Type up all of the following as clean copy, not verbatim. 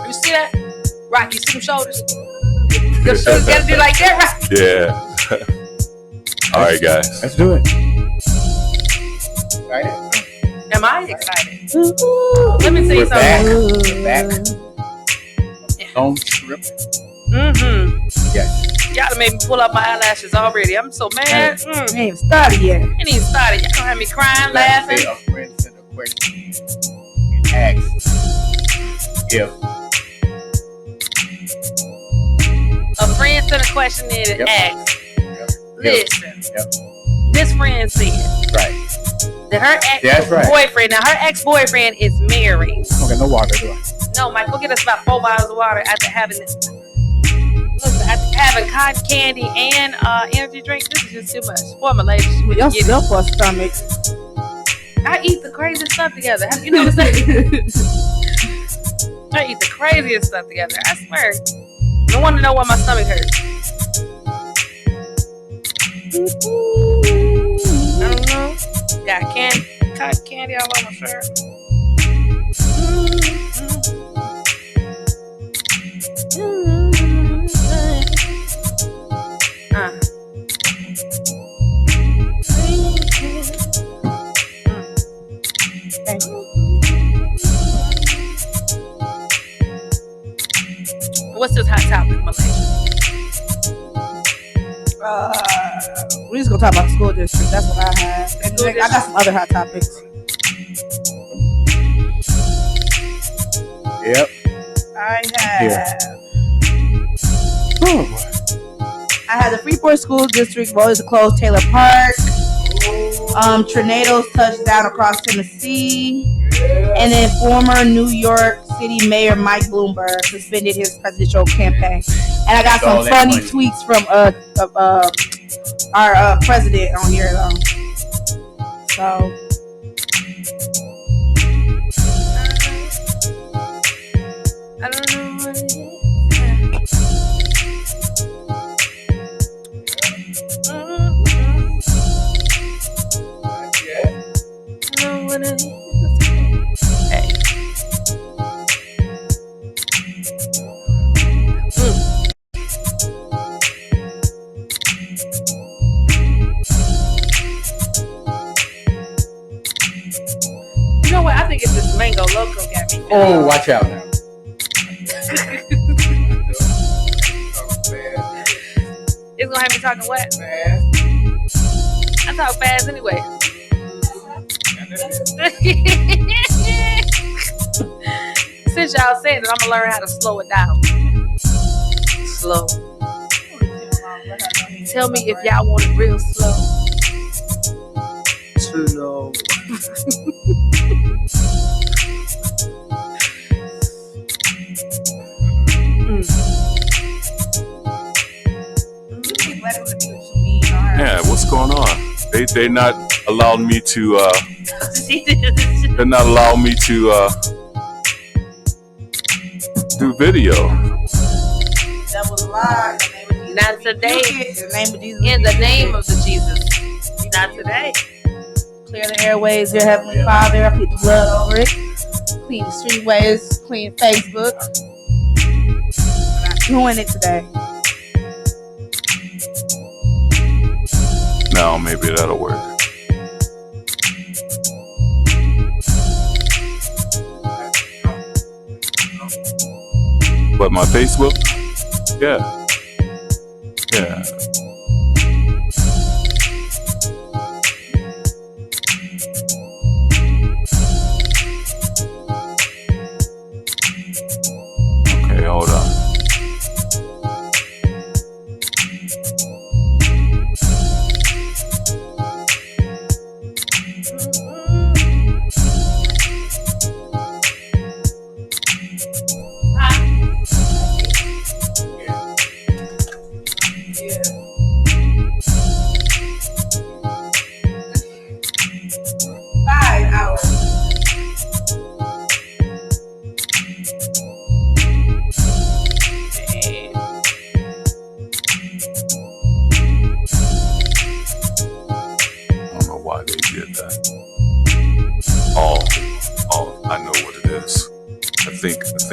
You see that? Rocky, see them shoulders? Your shoulders gotta be like that, Rocky. Yeah. All right, guys. Let's do it. Excited? Am I excited? Let me tell you something. We're back. Home strip. Yes. Y'all done made me pull up my eyelashes already. I'm so mad. Ain't even started yet. Ain't even started. Y'all gonna have me crying, laughing. A friend sent a question and asked if A friend sent a question in and asked. Listen. This friend said right. that her ex-boyfriend, now her ex-boyfriend is married. I don't got no water, do I? No, Mike, go get us about 4 bottles of water after having this. Listen, after having cotton candy and energy drink, this is just too much. Poor my lady. Your stuff for a stomach. I eat the craziest stuff together. Have you noticed that? I eat the craziest stuff together. I swear. I want to know why my stomach hurts. I don't know. Got cotton candy all on my shirt. What's this hot topic, my lady? We just gonna talk about the school district. That's what I have. And I got some other hot topics. Yep. I had the Freeport School District voted to close Taylor Park. Tornadoes touched down across Tennessee. And then former New York City Mayor Mike Bloomberg suspended his presidential campaign. And I got some funny tweets from our president on here though. So I don't know what it is. I don't know what it is. Hey. You know what? I think it's this Mango Loco got me. Oh, watch out now. It's gonna have me talking what? I talk fast anyway. Since y'all said it, I'm gonna learn how to slow it down. Slow. Tell me if y'all want it real slow. Slow. Yeah, what's going on? They not allowing me to they're not allowing me to do video. that was live. Not today. In the name of Jesus. In the name of the Jesus. Not today. Clear the airways, dear Heavenly Father. I plead the blood over it. Clean the streetways, clean Facebook. I'm not doing it today. No, maybe that'll work. But my Facebook? Yeah. Yeah. Okay, hold on.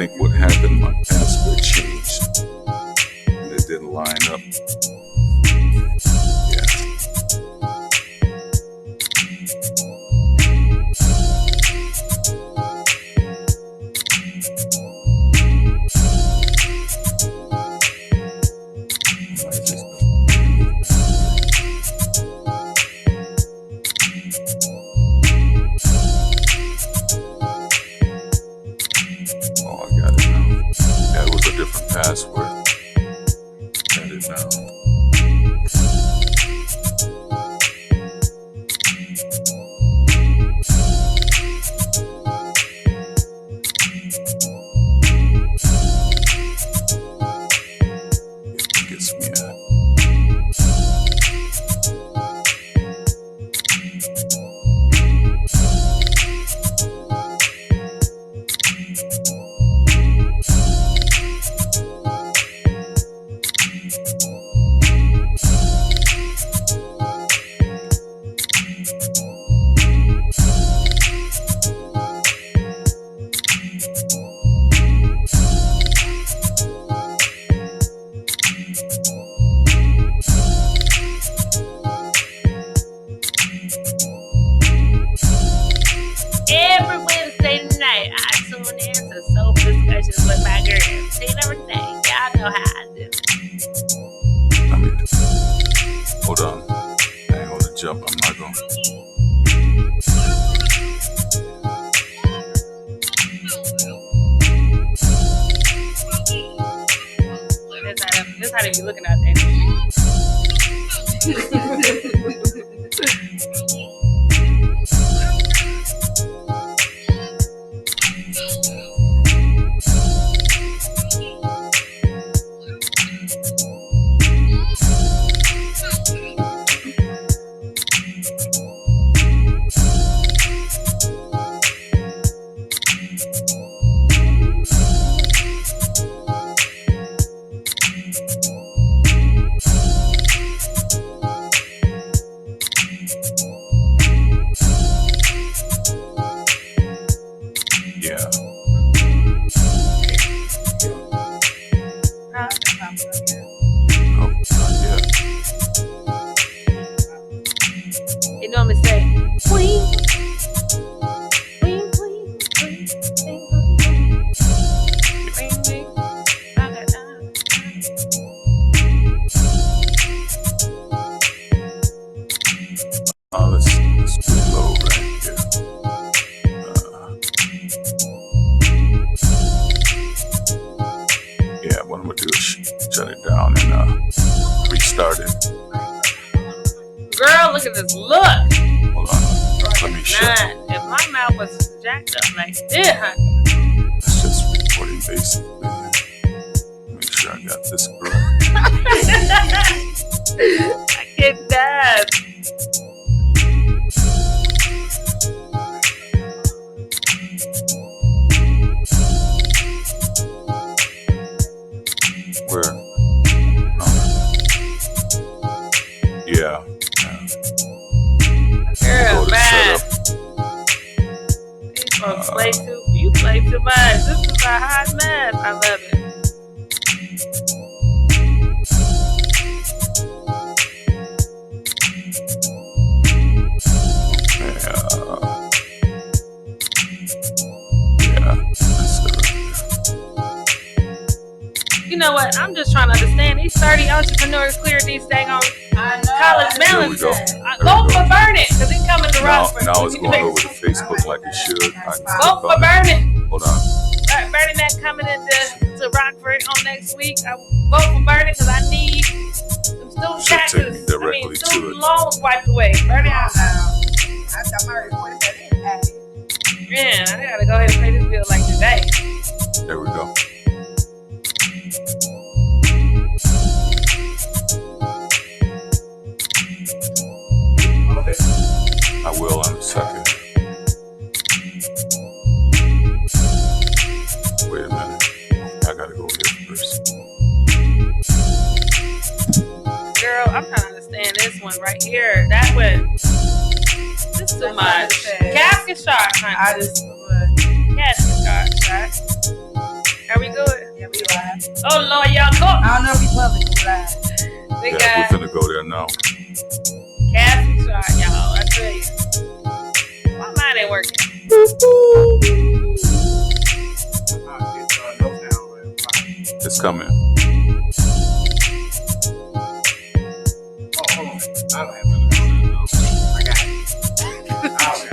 think what happened, my password changed. And it didn't line up. Yeah. Oh, I got it now. Yeah, it was a different password. Got it now. It gets me out. Every Wednesday night, I tune in to Soul Discussions with my girls. See everything. Y'all know how I do. I mean, hold on. I ain't gonna jump. I'm not gonna. This how they be looking out there. Yeah. Oh, not yet. You know what I'm saying? Queen. Queen, queen, queen, queen, queen, queen. Let's reload right here. Yeah, what I'm gonna do is shut it down and restart it. Girl, look at this look. Hold on, let me shut it. Man, if my mouth was jacked up like this, honey. It's just recording basically. Make sure I got this correct. I get that. Where? Yeah. Girl, Go to man. setup. These folks play too. You play too much. This is a hot mess. I love it. Yeah. That's it right You know what? I'm just trying to understand. These 30 entrepreneurs cleared these dang on college There we melons. go. Go for Burn It, because it's coming to there. Rockford. Now it's going over to Facebook like it should. I can Go click for on it. Burn It. Hold on. Burning Mac coming into Rockford on next week. I vote for Burn It because I need some student Should taxes. take me directly to student it. loans wiped away. Burn It out. Man, I gotta go ahead and pay this bill like today. There we go. I will in a second. Wait a minute. I gotta go here first. Girl, I'm trying to understand this one right here. That one. This is too much. Casket shark, honey. I just Casket shark, right? Yeah, we live. Oh Lord, y'all go. I don't know if we public, we live. We Yeah, got we're finna go there now. Cassie shot, y'all. I tell you, my mind ain't working. It's coming. I don't have I got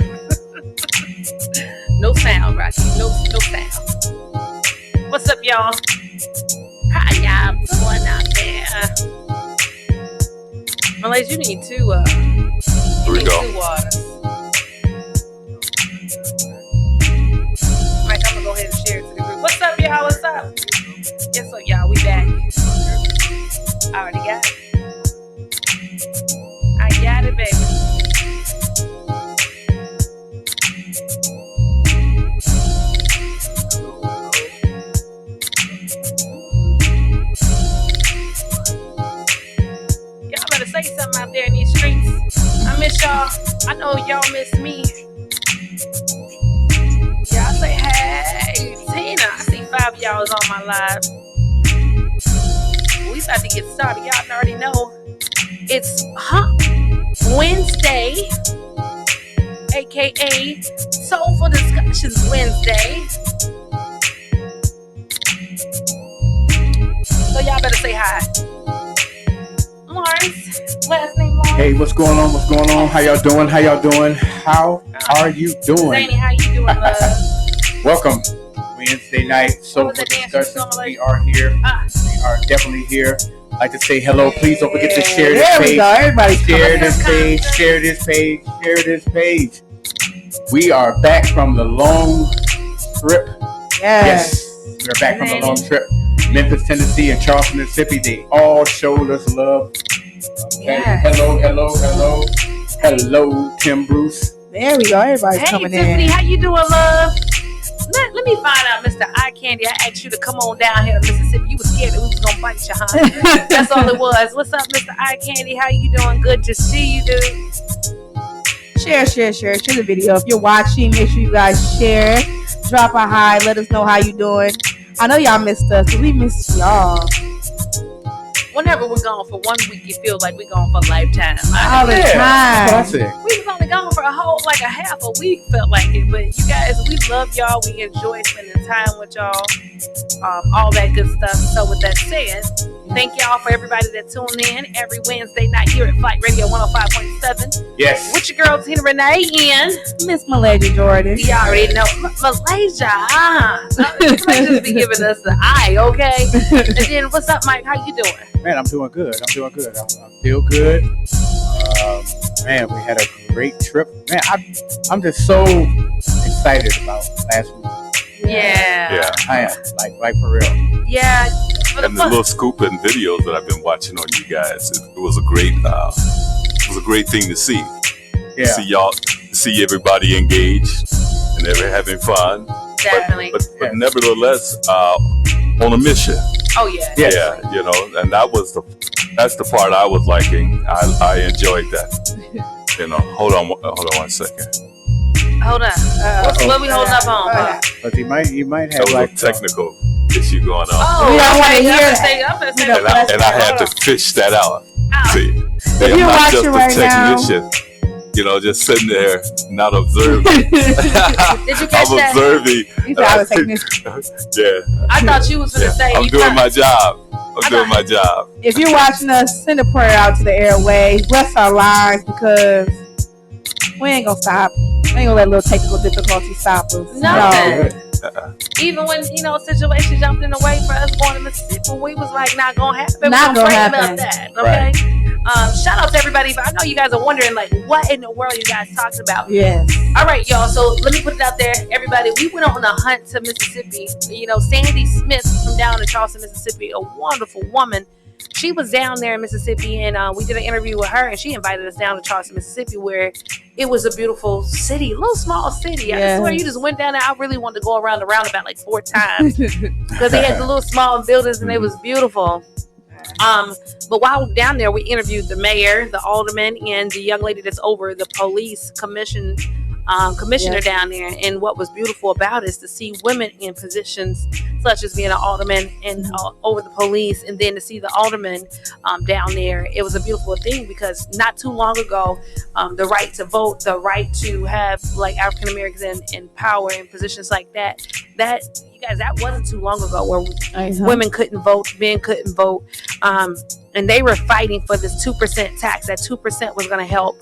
it. No sound, Rocky. No sound. What's up, y'all? How y'all doing out there? Malays, you need two. Here we go. Two waters. Mike, I'm gonna go ahead and share it to the group. What's up, y'all? What's up? Guess what, y'all? We back. I already got it. I got it, baby. Y'all better say something out there in these streets. I miss y'all. I know y'all miss me. Y'all say, hey, Tina. I see 5 of y'all is on my live. We about to get started. Y'all already know. It's Hump Wednesday, aka Soulful Discussions Wednesday. So y'all better say hi. Lawrence, last name Lawrence. Hey, what's going on? What's going on? How y'all doing? How y'all doing? How are you doing? Zany, how you doing, love? Welcome. Wednesday night, What Soulful was the dance you Discussions. saw, like? We are here. We are definitely here. I'd like to say hello. Please don't forget to share this There we page. go. Everybody's Share this page. Share this page. Share this page. We are back from the long trip. Yes. We're back from the long trip. Memphis, Tennessee, and Charleston, Mississippi. They all showed us love. Okay. Yes. Hello, Tim Bruce. There we go. Everybody's Hey, coming Tiffany, in. how you doing, love? Let me find out, Mr. Eye Candy. I asked you to come on down here to Mississippi. You were scared that we was gonna bite you, huh? That's all it was. What's up, Mr. Eye Candy? How you doing? Good to see you, dude. Share the video. If you're watching, make sure you guys share. Drop a hi. Let us know how you doing. I know y'all missed us, but we missed y'all. Whenever we're gone for 1 week, it feels like we're gone for a lifetime. All the That's what I time. said. We was only gone for a half a week, felt like it. But you guys, we love y'all. We enjoy spending time with y'all. All that good stuff. So with that said, thank y'all for everybody that tuned in every Wednesday night here at Flight Radio 105.7. Yes. With your girl Tina Renee and Miss Malaysia Jordan. you already know Malaysia. Malaysia's be giving us the eye, okay? And then what's up, Mike? How you doing? Man, I'm doing good. I feel good. Man, we had a great trip. Man, I'm just so excited about last week. Yeah. I am. Like for real. Yeah. And the little scoop and videos that I've been watching on you guys, it was a great thing to see. Yeah. See everybody engaged and they're having fun. Definitely. But nevertheless, on a mission. Oh yeah. Yes. Yeah, and that's the part I was liking. I enjoyed that. Hold on 1 second. Hold on. What we holding up on? Huh? But he might That have was like a technical issue going on. Oh, We don't wanna okay, hear I'm that. gonna say And I had to fish that out. Oh. See, If I'm you're not watching just a right now- technician. Just sitting there, not observing. Did you catch I'm that? observing. You said I was technician. Yeah. I thought you was gonna say I'm you doing probably- my job. I'm doing my job. If you're watching us, send a prayer out to the airways. Bless our lives because we ain't gonna stop. We ain't gonna let little technical difficulties stop us. Nothing. Uh-uh. Even when situations jumped in the way for us going to Mississippi, we was like, not gonna happen. Not We're gonna pray happen. about that. Okay. Shout out to everybody. But I know you guys are wondering, like, what in the world you guys talking about? Yes. All right, y'all. So let me put it out there, everybody. We went on a hunt to Mississippi. Sandy Smith from down in Charleston, Mississippi, a wonderful woman. She was down there in Mississippi, and we did an interview with her, and she invited us down to Charleston, Mississippi, where it was a beautiful city, a little small city. I Yes. swear, you just went down there. I really wanted to go around the roundabout like 4 times because they had the little small buildings, and it was beautiful. But while down there, we interviewed the mayor, the alderman, and the young lady that's over the police commission commissioner down there. And what was beautiful about it is to see women in positions such as being an alderman and over the police, and then to see the alderman down there. It was a beautiful thing because not too long ago, the right to vote, the right to have like African Americans in power in positions like that, you guys, that wasn't too long ago where women couldn't vote, men couldn't vote, and they were fighting for this 2% tax. That 2% was going to help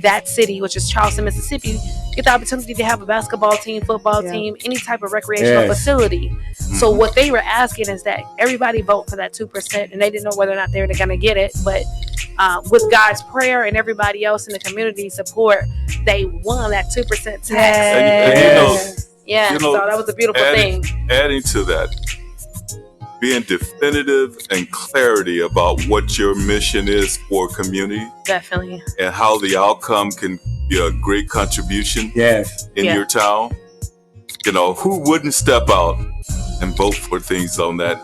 that city, which is Charleston, Mississippi, get the opportunity to have a basketball team, football team, any type of recreational facility. So what they were asking is that everybody vote for that 2%, and they didn't know whether or not they were going to get it, but with God's prayer and everybody else in the community support, they won that 2% tax. And so that was a beautiful thing. Adding to that, being definitive and clarity about what your mission is for community. Definitely. And how the outcome can be a great contribution in your town. You know, who wouldn't step out and vote for things on that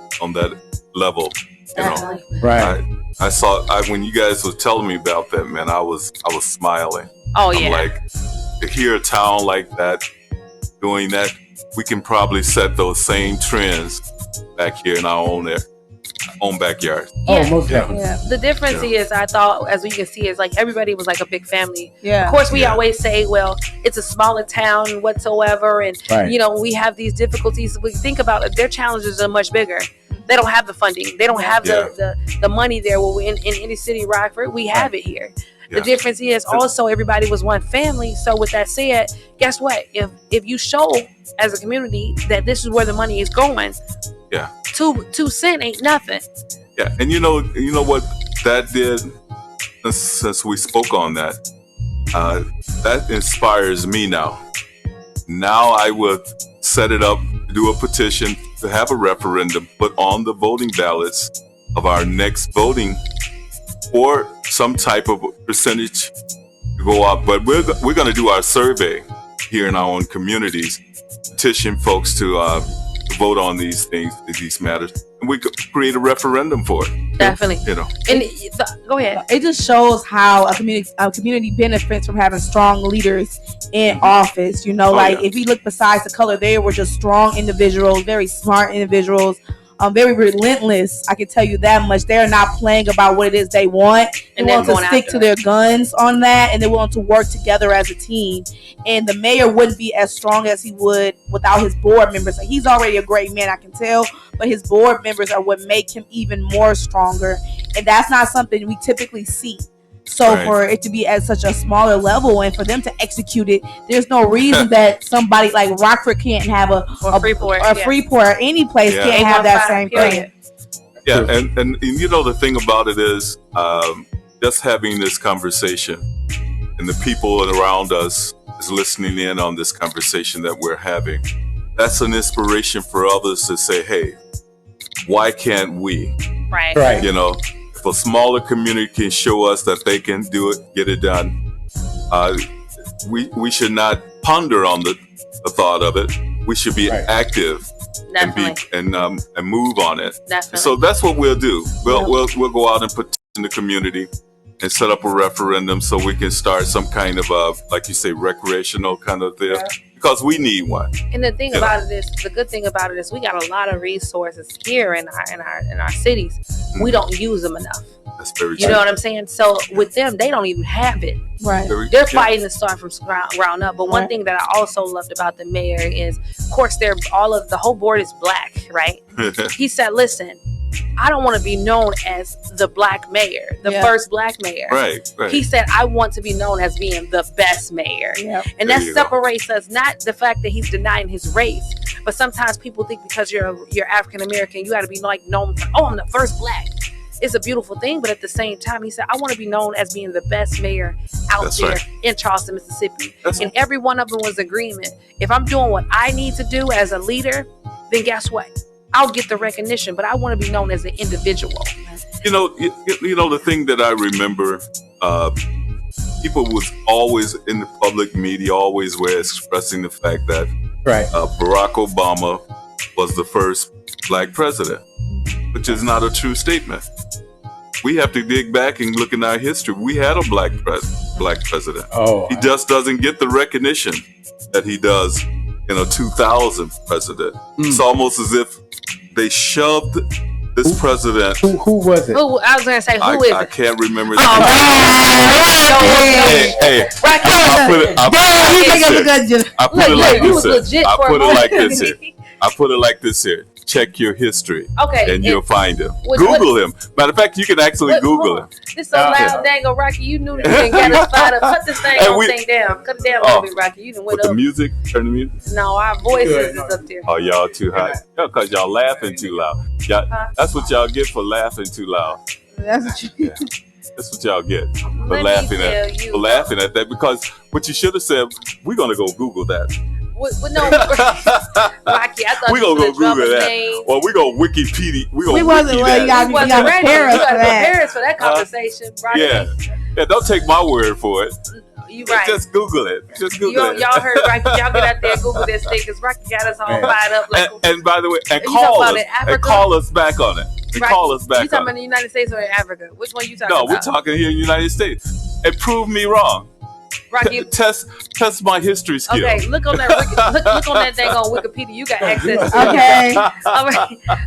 level? You know, right. I saw when you guys were telling me about that, man, I was smiling. Oh I'm like, to hear a town like that doing that, we can probably set those same trends back here in our own backyard. Oh, most definitely. The difference is, I thought, as we can see, is like everybody was like a big family. Yeah. Of course, we always say, well, it's a smaller town whatsoever, and you know, we have these difficulties. We think about it, their challenges are much bigger. They don't have the funding. They don't have the money there. Well, in any city, Rockford, we have it here. The difference is also everybody was one family. So with that said, guess what? If you show as a community that this is where the money is going, 2 cents ain't nothing. Yeah, and you know what that did. Since we spoke on that, that inspires me now. Now I would set it up, do a petition to have a referendum put on the voting ballots of our next voting, or some type of percentage to go up. But we're going to do our survey here in our own communities, petition folks to vote on these things, these matters, and we could create a referendum for it. Definitely. You know. And go ahead. It just shows how a community benefits from having strong leaders in office. You know, if you look besides the color, they were just strong individuals, very smart individuals. Very relentless. I can tell you that much. They're not playing about what it is they want. They want to stick to their guns on that, and they want to work together as a team. And the mayor wouldn't be as strong as he would without his board members. He's already a great man, I can tell, but his board members are what make him even more stronger. And that's not something we typically see. So for it to be at such a smaller level and for them to execute it, there's no reason that somebody like Rockford can't have a Freeport or any place can't have that same thing. Yeah, and you know, the thing about it is just having this conversation and the people around us is listening in on this conversation that we're having. That's an inspiration for others to say, hey, why can't we? Right. You know, if a smaller community can show us that they can do it, get it done, we should not ponder on the thought of it. We should be active and move on it. Definitely. So that's what we'll do. We'll go out and petition the community and set up a referendum so we can start some kind of like you say, recreational kind of thing. Because we need one. And the thing about it is, the good thing about it is, we got a lot of resources here in our cities. We don't use them enough. That's very true. You know what I'm saying? So with them, they don't even have it. Right. They're fighting to start from ground up. But one thing that I also loved about the mayor is, of course, the whole board is black, right? He said, listen, I don't want to be known as the black mayor, the first black mayor. Right. He said, I want to be known as being the best mayor. And that separates us, not the fact that he's denying his race, but sometimes people think because you're African American, you got to be like known for, I'm the first black. It's a beautiful thing, but at the same time, he said, I want to be known as being the best mayor out there in Charleston, Mississippi. And every one of them was agreement. If I'm doing what I need to do as a leader, then guess what? I'll get the recognition, but I want to be known as an individual. You know, the thing that I remember, people was always in the public media, always were expressing the fact that Barack Obama was the first black president, which is not a true statement. We have to dig back and look in our history. We had a black president. black president. Oh, He just doesn't get the recognition that he does in a 2000 president. It's almost as if they shoved this president. who was it? Who I was gonna say? Who is I it? can't remember. Oh, Hey, Rocky. I put it like you this was here. legit I for a put it like moment. this here. I put it like this here. Check your history, Okay, and you'll find him. what- Google him. Matter of fact, you can actually Google him. This so loud, dang, Rocky. You knew that you didn't get us fired up. Cut this thing, thing down. Cut it down a little bit, Rocky. You done went With the up. music, turn the music. No, our voices is up there. Oh, y'all too high. Because y'all laughing too loud. Y'all, that's what y'all get for laughing too loud. That's what you. That's what y'all get for Let laughing me tell at you. for laughing at that. Because what you should have said, we're gonna go Google that. No, Rocky. I thought We you gonna was go Google drummer's that. name. Well, we gonna Wikipedia. We gonna We wasn't wiki well, that. you got You wasn't to ready. prepare You us for gotta that. prepare us for that conversation, Rocky. Yeah, don't take my word for it. You right. Just Google it. Just Google it. Y'all heard Rocky. Y'all get out there and Google this thing because Rocky got us all Man. fired up. Like, And by the way, and You talking call about us in Africa? and call us back on it. And Rocky, call us you back talking on about it. the United States or in Africa? Which one you talking No, about? we're talking here in the United States. And prove me wrong. Rocky. Test my history skills. Okay, look on that. Look on that thing on Wikipedia. You got access to it. Okay.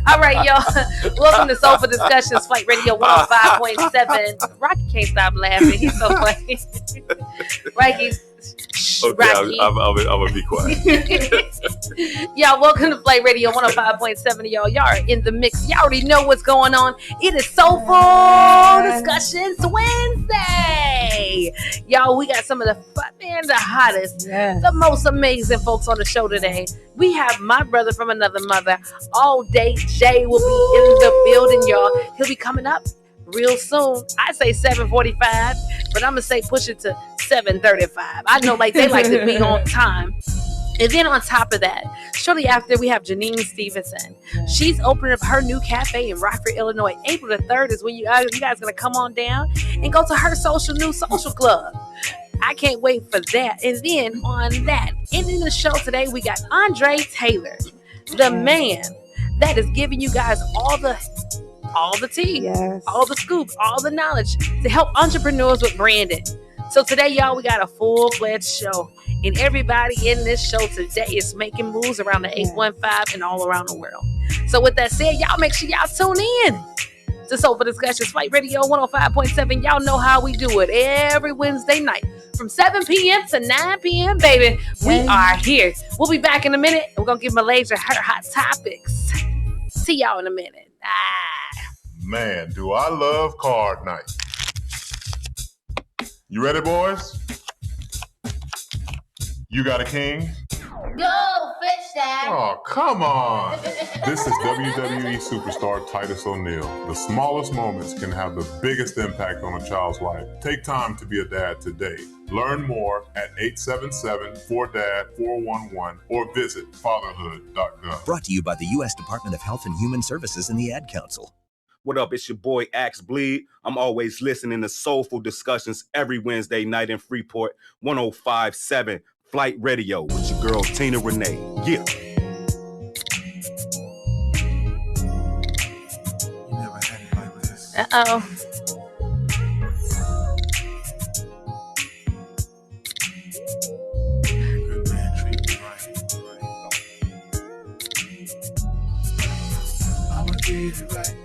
All right, y'all. Welcome to Soulful Discussions, Flight Radio 105.7. Rocky can't stop laughing. He's so funny. Rocky. Okay, Rocky. I'm gonna be quiet. Y'all, welcome to Flight Radio 105.7. Y'all are in the mix. Y'all already know what's going on. It is Soulful Discussions Wednesday. Y'all, we got some of the the hottest, Yeah. the most amazing folks on the show today. We have my brother from another mother. All Day Jay will be in the building, y'all. He'll be coming up real soon. I say 7:45, but I'm gonna say push it to 7:35. I know, like they like to be on time. And then on top of that, shortly after, we have Janine Stevenson. She's opening up her new cafe in Rockford, Illinois. April the 3rd is when you guys gonna come on down and go to her new social club. I can't wait for that. And then on that, ending the show today, we got Andre Taylor, the man that is giving you guys all the tea, Yes. all the scoop, all the knowledge to help entrepreneurs with branding. So today, y'all, we got a full-fledged show. And everybody in this show today is making moves around the 815 and all around the world. So with that said, y'all make sure y'all tune in to Soulful Discussions, Flight Radio 105.7. Y'all know how we do it every Wednesday night from 7 p.m. to 9 p.m., baby. We are here. We'll be back in a minute. We're going to give Malaysia her hot topics. See y'all in a minute. Man, do I love card night. You ready, boys? You got a king? Go, fish that. Oh, come on. This is WWE superstar Titus O'Neil. The smallest moments can have the biggest impact on a child's life. Take time to be a dad today. Learn more at 877-4DAD-411 or visit fatherhood.gov. Brought to you by the U.S. Department of Health and Human Services and the Ad Council. What up? It's your boy Axe Bleed. I'm always listening to Soulful Discussions every Wednesday night in Freeport, 105.7 Flight Radio with your girl Tina Renee. Yeah. You never had it like this. Uh-oh. Good man, treat me right. I'ma get it right.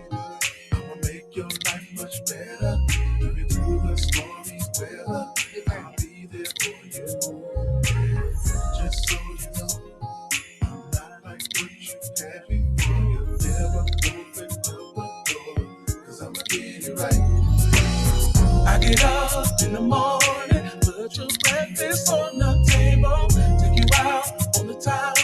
I'ma make your life much better. Even through the stormy weather, I'll be there for you. Just so you know, I'm not like what you had before. You'll never open up the door, 'cause I'ma get it right. I get up in the morning, put your breakfast on the table, take you out on the town,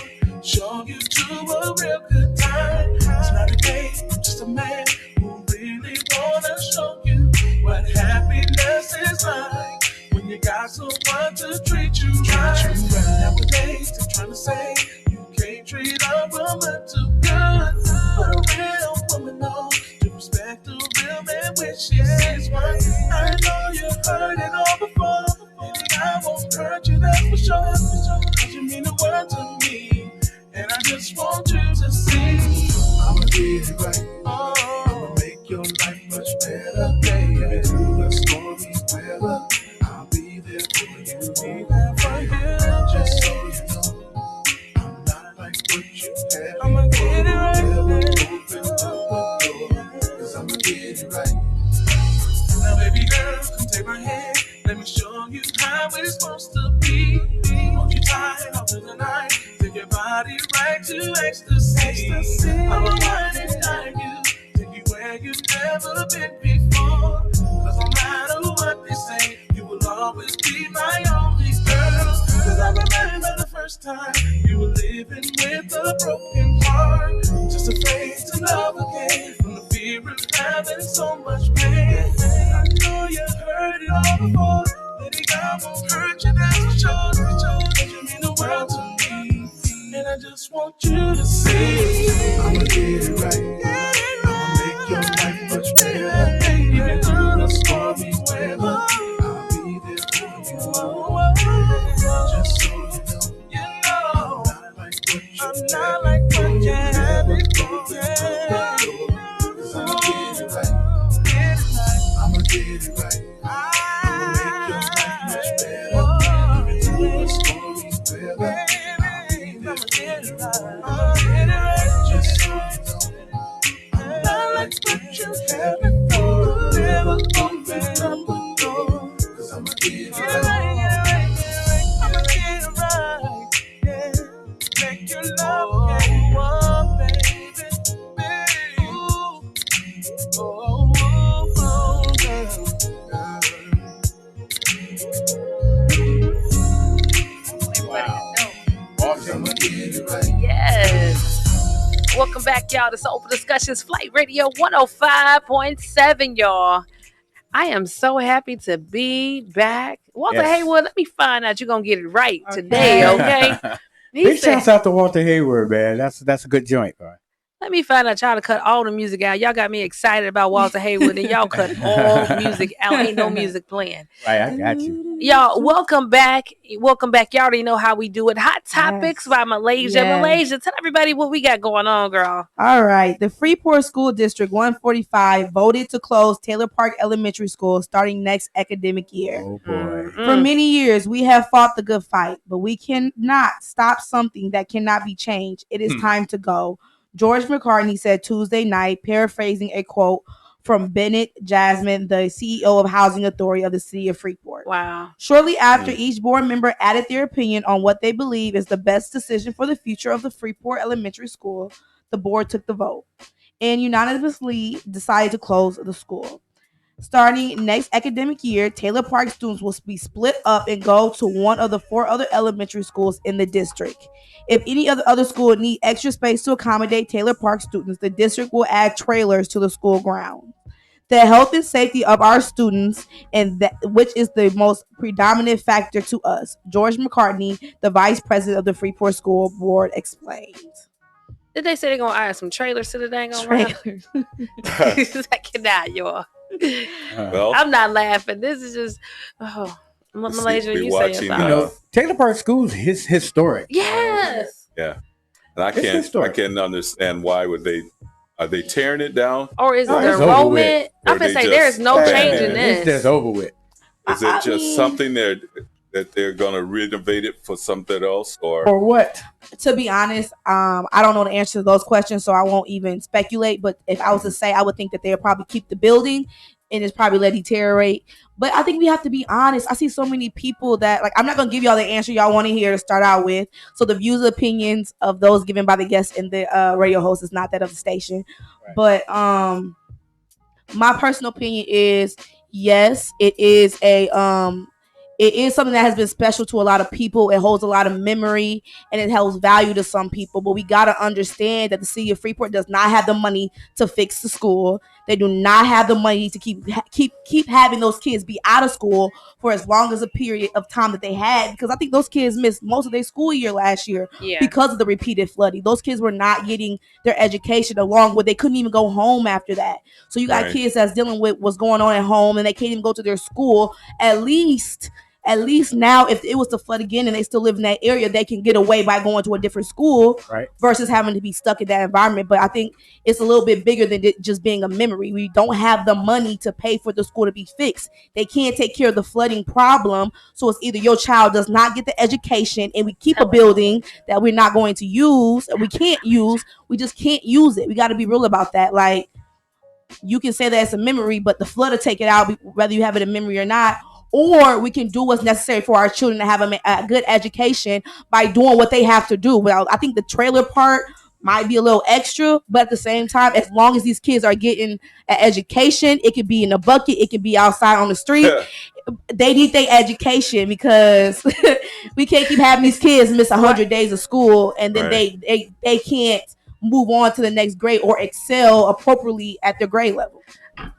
show you to a real good time. It's not a game, I'm just a man who really wanna show you what happiness is like when you got someone to treat you right. Nowadays they're trying to say you can't treat a woman too good, but a real woman knows to respect a real man when she sees one. I know you've heard it all before, and I won't hurt you, that's for sure. 'Cause you mean the world to me, and I just want you to see. I'ma get it right. I'ma make your life much better. Even through the stormy weather, I'll be time you were living with a broken heart, just afraid to love again from the fear of having so much pain. I know you heard it all before. Letting God won't hurt you, that's for sure. You mean the world to me, and I just want you to see. I'ma get it right. I'ma make your life much better. Even through the stormy weather, I'll be there for you. Just so you know, I'm not like what you had before. I'ma get it right. I'ma get it right. I'ma make your life much better. Even through the stormy weather, I'll be there for you. I'ma get it right. Just so you know, I'm not like what you had before. Never open up the door, 'cause I'ma get it right. I'ma get it right. Yeah, make your love get one, baby. Awesome. Yes. Welcome back, y'all, to Soulful Discussions Flight Radio 105.7, y'all. I am so happy to be back. Walter Yes. Haywood, let me find out you're going to get it right today, okay? He Big said, shouts out to Walter Hayward, man. That's a good joint, bro. let me find out y'all to cut all the music out. Y'all got me excited about Walter Haywood, and y'all cut all music out. Ain't no music playing. Right, I got you. Y'all, welcome back. Welcome back. Y'all already know how we do it. Hot Topics by Malaysia. Yes. Malaysia, tell everybody what we got going on, girl. All right. The Freeport School District 145 voted to close Taylor Park Elementary School starting next academic year. Oh boy. For many years, we have fought the good fight, but we cannot stop something that cannot be changed. It is time to go. George McCartney said Tuesday night, paraphrasing a quote from Bennett Jasmine, the CEO of Housing Authority of the City of Freeport. Wow. Shortly after, each board member added their opinion on what they believe is the best decision for the future of the Freeport Elementary School. The board took the vote and unanimously decided to close the school. Starting next academic year, Taylor Park students will be split up and go to one of the 4 other elementary schools in the district. If any other school need extra space to accommodate Taylor Park students, the district will add trailers to the school ground. The health and safety of our students, and that which is the most predominant factor to us, George McCartney, the vice president of the Freeport School Board, explained. Did they say they're going to add some trailers to the dang on round? Trailers. I cannot, y'all. Well, I'm not laughing. This is just, Malaysia, we you watching, say You about know, Taylor Park School is historic. Yes. yeah. And I It's can't historic. understand why would they are they tearing it down? Or is it No, the it's over enrollment? with. I'm Or going to they say there is just no abandon change in it. this. It's just over with. Is it I just mean- something that they're gonna renovate it for something else, or Or what? To be honest, I don't know the answer to those questions, so I won't even speculate. But if I was to say, I would think that they'll probably keep the building and it's probably let deteriorate. But I think we have to be honest. I see so many people that, like, I'm not going to give y'all the answer y'all want to hear to start out with. So the views and opinions of those given by the guests and the radio host is not that of the station. Right. But my personal opinion is, yes, it is it is something that has been special to a lot of people. It holds a lot of memory and it holds value to some people. But we got to understand that the city of Freeport does not have the money to fix the school. They do not have the money to keep having those kids be out of school for as long as a period of time that they had. Because I think those kids missed most of their school year last year Yeah. because of the repeated flooding. Those kids were not getting their education along with, they couldn't even go home after that. So you got Right. kids that's dealing with what's going on at home and they can't even go to their school. At least now, if it was to flood again and they still live in that area, they can get away by going to a different school Right. versus having to be stuck in that environment. But I think it's a little bit bigger than it just being a memory. We don't have the money to pay for the school to be fixed. They can't take care of the flooding problem. So it's either your child does not get the education and we keep a building that we're not going to use, and we can't use, we just can't use it. We got to be real about that. Like, you can say that it's a memory, but the flood will take it out, whether you have it in memory or not. Or we can do what's necessary for our children to have a good education by doing what they have to do. Well, I think the trailer part might be a little extra, but at the same time, as long as these kids are getting an education, it could be in a bucket, it could be outside on the street. they need their education because we can't keep having these kids miss 100 days of school and then they can't move on to the next grade or excel appropriately at their grade level.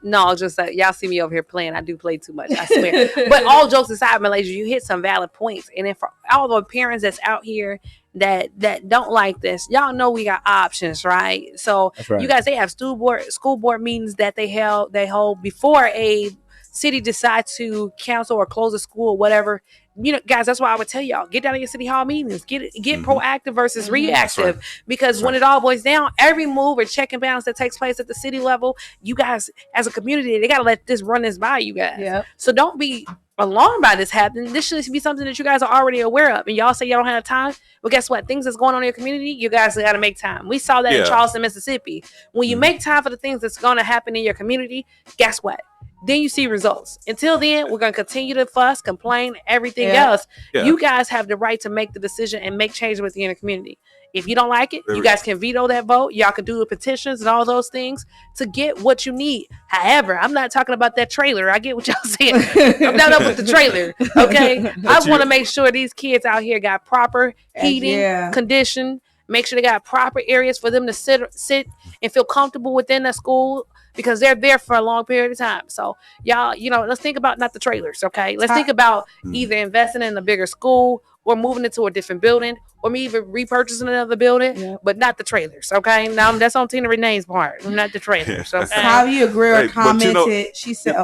No, just y'all see me over here playing. I do play too much, I swear. But all jokes aside, Malaysia, you hit some valid points. And then for all the parents that's out here that don't like this, y'all know we got options, right? So you guys, they have school board meetings that they hold before a city decides to cancel or close a school or whatever. You know, guys, that's why I would tell y'all, get down to your city hall meetings, get proactive versus reactive, because when it all boils down, every move or check and balance that takes place at the city level, you guys as a community, they got to let this run this by you guys. Yep. So don't be alarmed by this happening. This should be something that you guys are already aware of. And y'all say y'all don't have time. Well, guess what? Things that's going on in your community, you guys got to make time. We saw that in Charleston, Mississippi. When you make time for the things that's going to happen in your community, guess what? Then you see results. Until then, we're going to continue to fuss, complain, everything else. Yeah. You guys have the right to make the decision and make changes within the community. If you don't like it, you guys can veto that vote. Y'all can do the petitions and all those things to get what you need. However, I'm not talking about that trailer. I get what y'all saying. I'm not up with the trailer. Okay. I want to make sure these kids out here got proper heating, condition. Make sure they got proper areas for them to sit and feel comfortable within the school, because they're there for a long period of time. So y'all, let's think about not the trailers, okay? Let's think about either investing in a bigger school or moving into a different building or maybe even repurchasing another building, but not the trailers, okay? Now, that's on Tina Renee's part, not the trailers, okay? Tavia Grill commented, she said,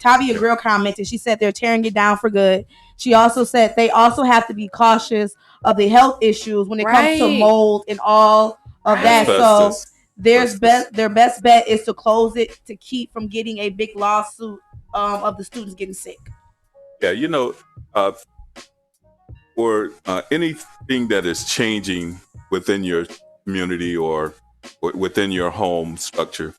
Tavia Grill commented, she said they're tearing it down for good. She also said they also have to be cautious of the health issues when it comes to mold and all of that. So their best bet is to close it to keep from getting a big lawsuit of the students getting sick. Yeah, or anything that is changing within your community or within your home structure,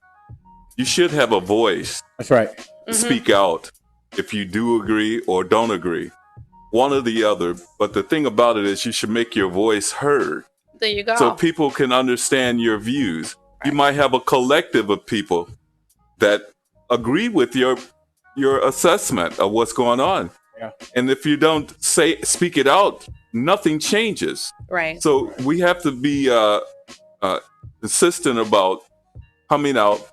you should have a voice. That's right. Speak out if you do agree or don't agree, one or the other. But the thing about it is you should make your voice heard. There you go. So people can understand your views. You might have a collective of people that agree with your assessment of what's going on. Yeah. And if you don't speak it out, nothing changes. Right. So we have to be insistent about coming out,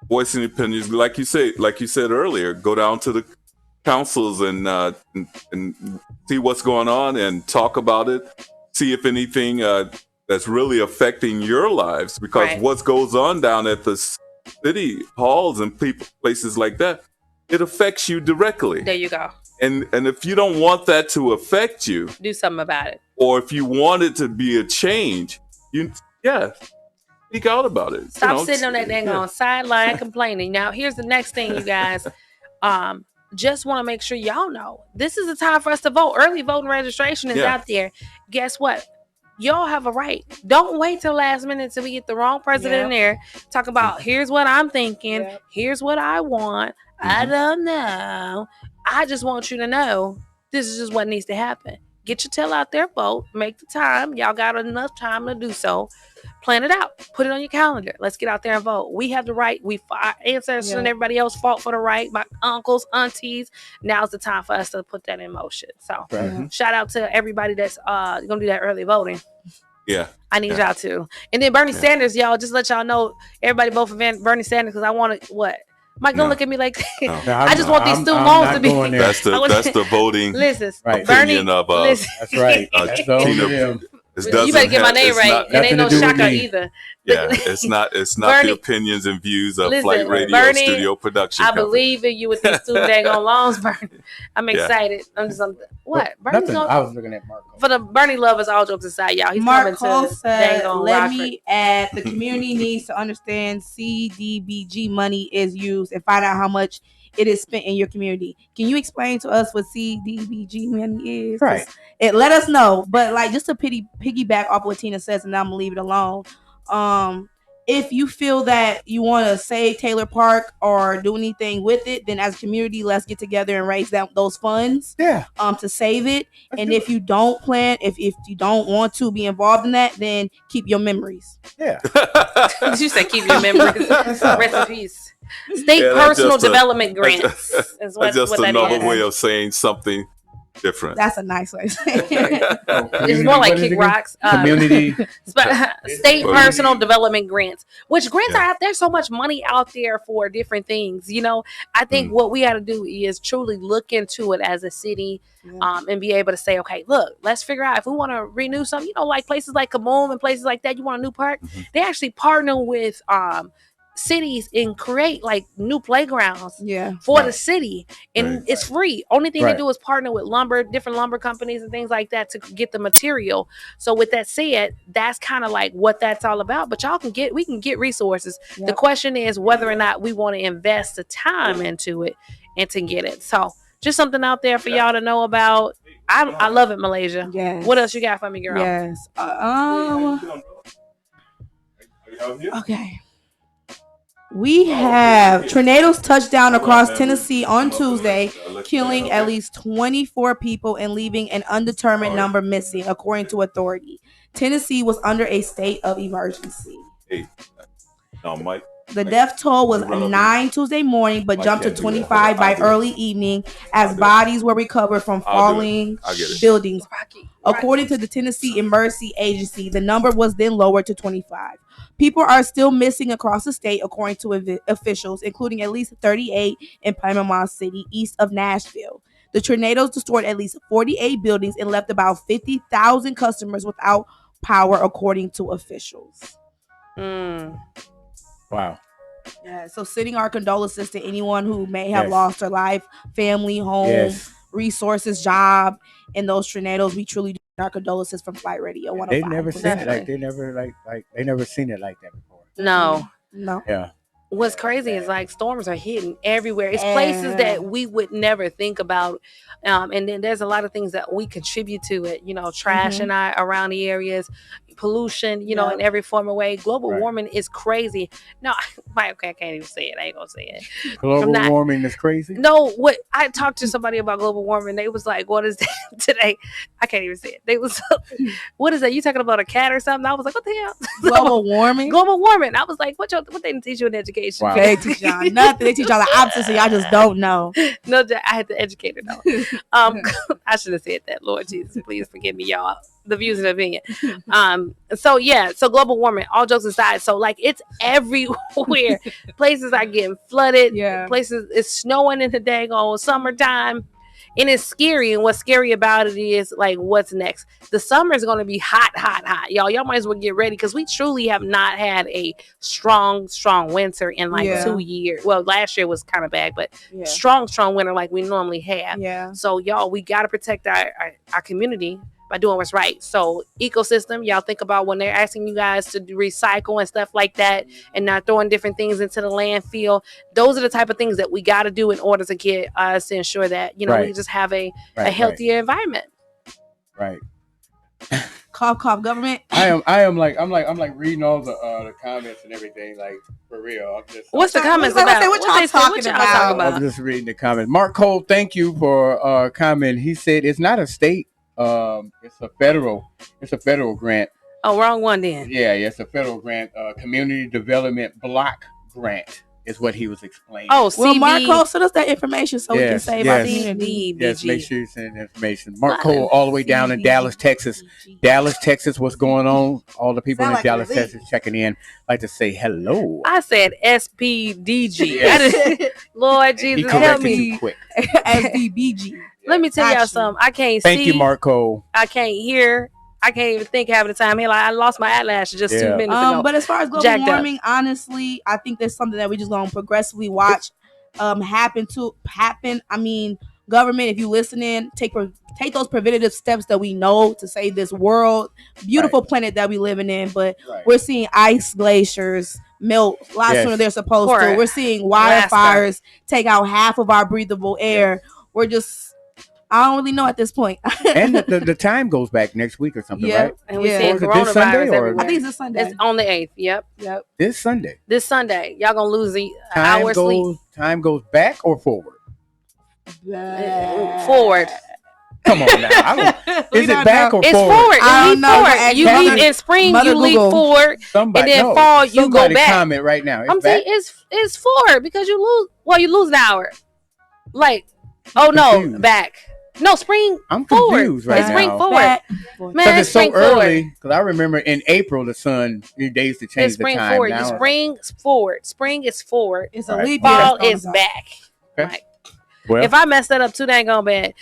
voicing opinions. Like you said earlier, go down to the councils and see what's going on and talk about it. See if anything that's really affecting your lives, because what goes on down at the city halls and places like that, it affects you directly. There you go. And if you don't want that to affect you, do something about it. Or if you want it to be a change, speak out about it. Stop sitting on that dang on sideline complaining. Now, here's the next thing, you guys. Just want to make sure y'all know this is the time for us to vote. Early voting registration is out there. Guess what? Y'all have a right. Don't wait till last minute till we get the wrong president in there. Talk about, here's what I'm thinking. Here's what I want. I don't know. I just want you to know this is just what needs to happen. Get your tail out there, vote. Make the time. Y'all got enough time to do so. Plan it out. Put it on your calendar. Let's get out there and vote. We have the right. Our ancestors and everybody else fought for the right. My uncles, aunties. Now's the time for us to put that in motion. So shout out to everybody that's going to do that early voting. Yeah. I need y'all to. And then Bernie Sanders, y'all, just let y'all know, everybody vote for Bernie Sanders because I want to, what? Mike, don't look at me like that. I just want these student loans to be. That's the voting. Listen, opinion of. That's right. Tina. You better get my name right. It ain't no Shaka either. Yeah, it's not Bernie, the opinions and views of Flight Radio Bernie, Studio Production. I believe in you with these student daggone loans, Bernie. I'm excited. I'm just what? Nothing. I was looking at Marco. For the Bernie lovers, all jokes aside, y'all. He's Marco coming to said, let me add, the community needs to understand CDBG money is used and find out how much it is spent in your community. Can you explain to us what CDBG money is? Right. Let us know. But just to piggyback off what Tina says, and I'm gonna leave it alone. If you feel that you want to save Taylor Park or do anything with it, then as a community, let's get together and raise those funds. Yeah. To save it. And if you don't plan, if you don't want to be involved in that, then keep your memories. Yeah. You said keep your memories. Rest in peace. State Yeah, that's personal just a- development grants is what, That's just what that another is. way of saying something different. That's a nice way. To say it. It's more like kick rocks. Community. State Well, personal development grants, which grants Yeah. are out there's so much money out there for different things. You know, I think what we got to do is truly look into it as a city, Yeah. and be able to say, okay, look, let's figure out if we want to renew something. You know, like places like Kaboom and places like that. You want a new park? They actually partner with cities and create like new playgrounds Yeah. for the city, and Right. it's free. Only thing Right. they do is partner with different lumber companies and things like that to get the material. So with that said, that's kind of like what that's all about. But we can get resources. The Yep. question is whether or not we want to invest the time into it and to get it. So just something out there for y'all to know about. I love it, Malaysia. Yes. What else you got for me, girl? Yes. Okay. We have tornadoes touched down across Tennessee on Tuesday, killing at least 24 people and leaving an undetermined number missing, according to authority. Tennessee was under a state of emergency. Hey, no, Mike. The death toll was 9 Tuesday morning, but jumped to 25 by early evening as bodies were recovered from falling I'll get it. buildings. Rocky. According to the Tennessee Emergency Agency, the number was then lowered to 25. People are still missing across the state, according to officials, including at least 38 in Panama City, east of Nashville. The tornadoes destroyed at least 48 buildings and left about 50,000 customers without power, according to officials. Wow. Yeah, so sending our condolences to anyone who may have Yes. lost their life, family, home, Yes. resources, job in those tornadoes. We truly do our condolences from Flight Radio 105. They've never seen it like they never seen it like that before. No. No. Yeah. What's crazy is like storms are hitting everywhere. It's places that we would never think about. And then there's a lot of things that we contribute to it, you know, trash and around the areas, pollution, you know, in every form of way. Global warming is crazy. No, okay, I can't even say it. I ain't gonna say it. Global warming is crazy. No, what I talked to somebody about global warming. They was like, "What is that today?" I can't even say it. They was, "What is that? You talking about a cat or something?" I was like, "What the hell?" Global warming. Global warming. I was like, "What they didn't teach you in education?" Wow. They teach y'all nothing. They teach y'all the opposite, so y'all just don't know. No, I had to educate her though. I should have said that. Lord Jesus, please forgive me, y'all. The views and opinion. So global warming, all jokes aside, so like it's everywhere. Places are getting flooded. Yeah. Places it's snowing in the daggone summertime. And it's scary. And what's scary about it is like what's next. The summer is going to be hot, y'all. Y'all might as well get ready because we truly have not had a strong winter in like 2 years. Well, last year was kind of bad, but strong winter like we normally have. Yeah. So y'all, we got to protect our community by doing what's right. So ecosystem, y'all think about when they're asking you guys to recycle and stuff like that and not throwing different things into the landfill. Those are the type of things that we got to do in order to get us to ensure that, you know, we just have a healthier environment. Right. Cough, government. I'm like reading all the comments and everything, like for real. I'm just What's the comments What about? y'all talking about? I'm just reading the comments. Mark Cole, thank you for comment. He said it's not a state. It's a federal grant. Oh, wrong one then. Yeah, it's a federal grant. Community Development Block Grant is what he was explaining. Oh, Well, Marco, send us that information so we can save our yes. community. Yes, make sure you send the information. Mark Cole, all the way down in Dallas, Texas. Dallas, Texas, what's going on? All the people in Dallas, Texas checking in. Like to say hello. I said SPDG. Yes. Lord He Jesus, help corrected me. you quick. SDBG. Let me tell y'all something. I can't Thank see. you, Mark Cole. I can't hear. I can't even think half the time. Here, like I lost my eyelashes just 2 minutes ago. But as far as global Jacked up. warming, honestly, I think that's something that we just gonna progressively watch happen. I mean, government, if you listening, take those preventative steps that we know to save this world, beautiful planet that we living in. But we're seeing ice glaciers melt a lot sooner than they're supposed to. We're seeing wildfires take out half of our breathable air. We're just, I don't really know at this point. And the time goes back next week or something, right? And we're Or seeing is it this Sunday coronavirus or everywhere. I think it's this Sunday. It's on the 8th. Yep. this Sunday? This Sunday. Y'all gonna lose the hour sleep. Time goes back or forward? Forward. Come on now. We Is it don't back know. or It's forward? forward. I You don't leave know. forward. You Mother- leave in spring. Mother You leave Google. forward, Somebody, and then no, fall. You go somebody back. comment right now. It's I'm back. saying it's forward because you lose. Well, you lose an hour. Like, oh no, confused. back. No, spring I'm forward. confused right It's spring now. forward. Back. Man, Because it's so spring forward. early. Because I remember in April the sun days to change It's the spring time. forward. Now You it's- spring forward. Spring is forward. It's a Right. leap year. Fall that's is going on. back. Okay. Right. Well, If I messed that up too, dang on bad.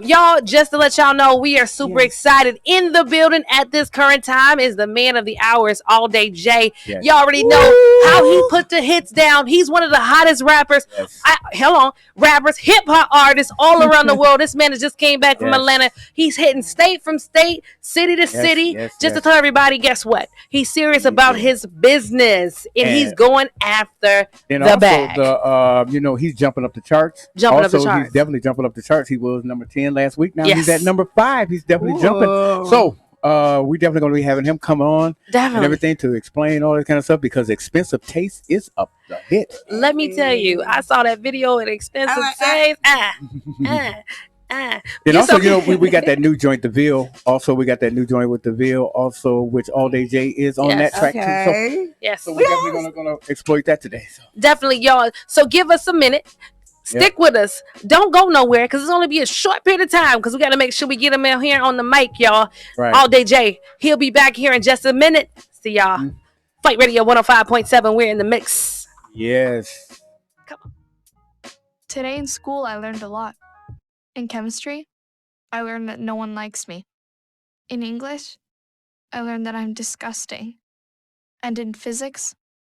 Y'all, just to let y'all know, we are super Yes. excited. In the building at this current time is the man of the hours, All Day J. yes, Y'all already know how he put the hits down. He's one of the hottest rappers. yes. Rappers, hip hop artists all around the world. This man has just came back from Yes. Atlanta. He's hitting state from state, city to city. yes, Just to yes. tell everybody, guess what? He's serious He about is. his business, and he's And- going after And the also bag. he's jumping up the charts. Jumping up the Also, charts. he's definitely jumping up the charts. He was number 10 last week. Now Yes. he's at number 5. He's definitely jumping. Whoa. So we definitely going to be having him come on and Definitely. everything to explain all that kind of stuff because Expensive Taste is up the hit. Let me tell you, I saw that video at Expensive Taste. Then You also, so- we got that new joint, The Ville. Also, we got that new joint with The Ville, also, which All Day J is on Yes. that track too. Okay. Yes, So we're definitely gonna exploit that today. So. definitely, y'all. So give us a minute. Stick with us. Don't go nowhere because it's only be a short period of time because we got to make sure we get him out here on the mic, y'all. Right. All Day J. He'll be back here in just a minute. See y'all. Mhm. Fight Radio 105.7. We're in the mix. Yes. Today in school, I learned a lot. In chemistry, I learned that no one likes me. In English, I learned that I'm disgusting. And in physics,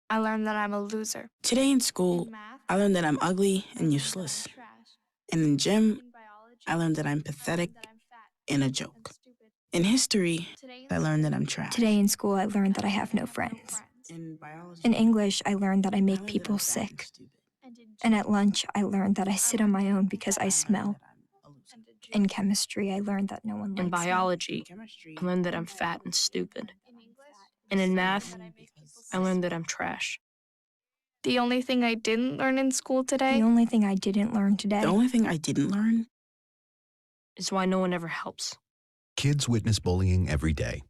I learned that I'm a loser. Today in school, In math, I learned that I'm ugly and useless. I'm trash. And in gym, In biology, I learned that I'm pathetic that I'm fat and a and joke. stupid. In history, Today I learned that I'm trash. Today in school, I learned that I have no friends. In biology, In English, I learned that I I make learned that people I'm fat and sick. stupid. And at lunch, I learned that I sit on my own because I smell. In chemistry, I learned that no one likes In me. biology, I learned that I'm fat and stupid. And in math, I learned that I'm trash. The only thing I didn't learn in school today The only thing I didn't learn today The only thing I didn't learn Is why no one ever helps. Kids witness bullying every day.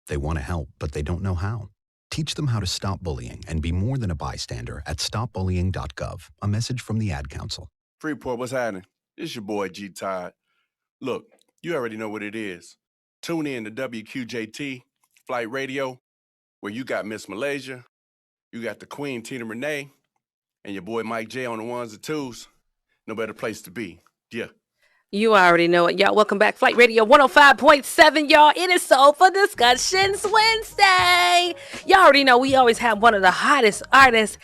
They want to help, but they don't know how. Teach them how to stop bullying and be more than a bystander at stopbullying.gov. A message from the Ad Council. Freeport, what's happening? It's your boy G Todd. Look, you already know what it is. Tune in to WQJT, Flight Radio, where you got Miss Malaysia, you got the Queen Tina Renee, and your boy Mike J on the ones and twos. No better place to be. Yeah. You already know it, y'all. Welcome back. Flight Radio 105.7, y'all. It is Soul for Discussions Wednesday. Y'all already know we always have one of the hottest artists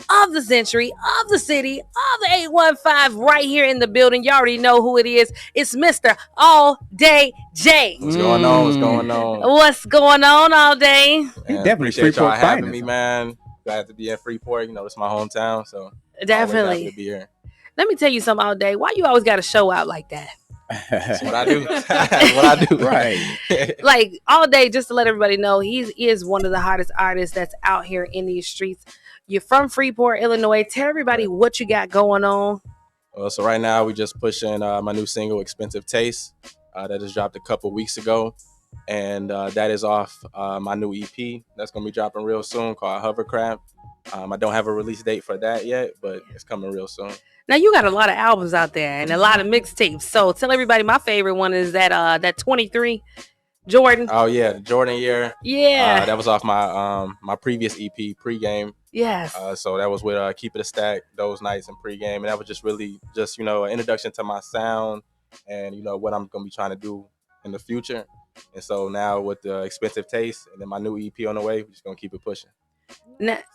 of the century, of the city, of the 815 right here in the building. Y'all already know who it is. It's Mr. All Day J. What's going on? What's going on? What's going on, All Day? He Man, definitely appreciate y'all Freeport having finest. me, man. Glad to be in Freeport. You know, it's my hometown, so always happy Definitely. to be here. Let me tell you something, All Day. Why you always got to show out like that? That's what I do. That's what I do. Right. Like All Day, just to let everybody know, he is one of the hottest artists that's out here in these streets. You're from Freeport, Illinois. Tell everybody what you got going on. So right now we just pushing my new single, "Expensive Taste," that just dropped a couple weeks ago, and that is off my new EP that's gonna be dropping real soon called Hovercraft. I don't have a release date for that yet, but it's coming real soon. Now you got a lot of albums out there and a lot of mixtapes. So tell everybody, my favorite one is that 23 Jordan. Oh yeah, the Jordan Year. Yeah. That was off my previous EP, Pregame. Yes. So that was with Keep It a Stack, Those Nights, and Pregame, and that was just really just an introduction to my sound and what I'm gonna be trying to do in the future. And so now with the Expensive Taste and then my new EP on the way, we're just gonna keep it pushing.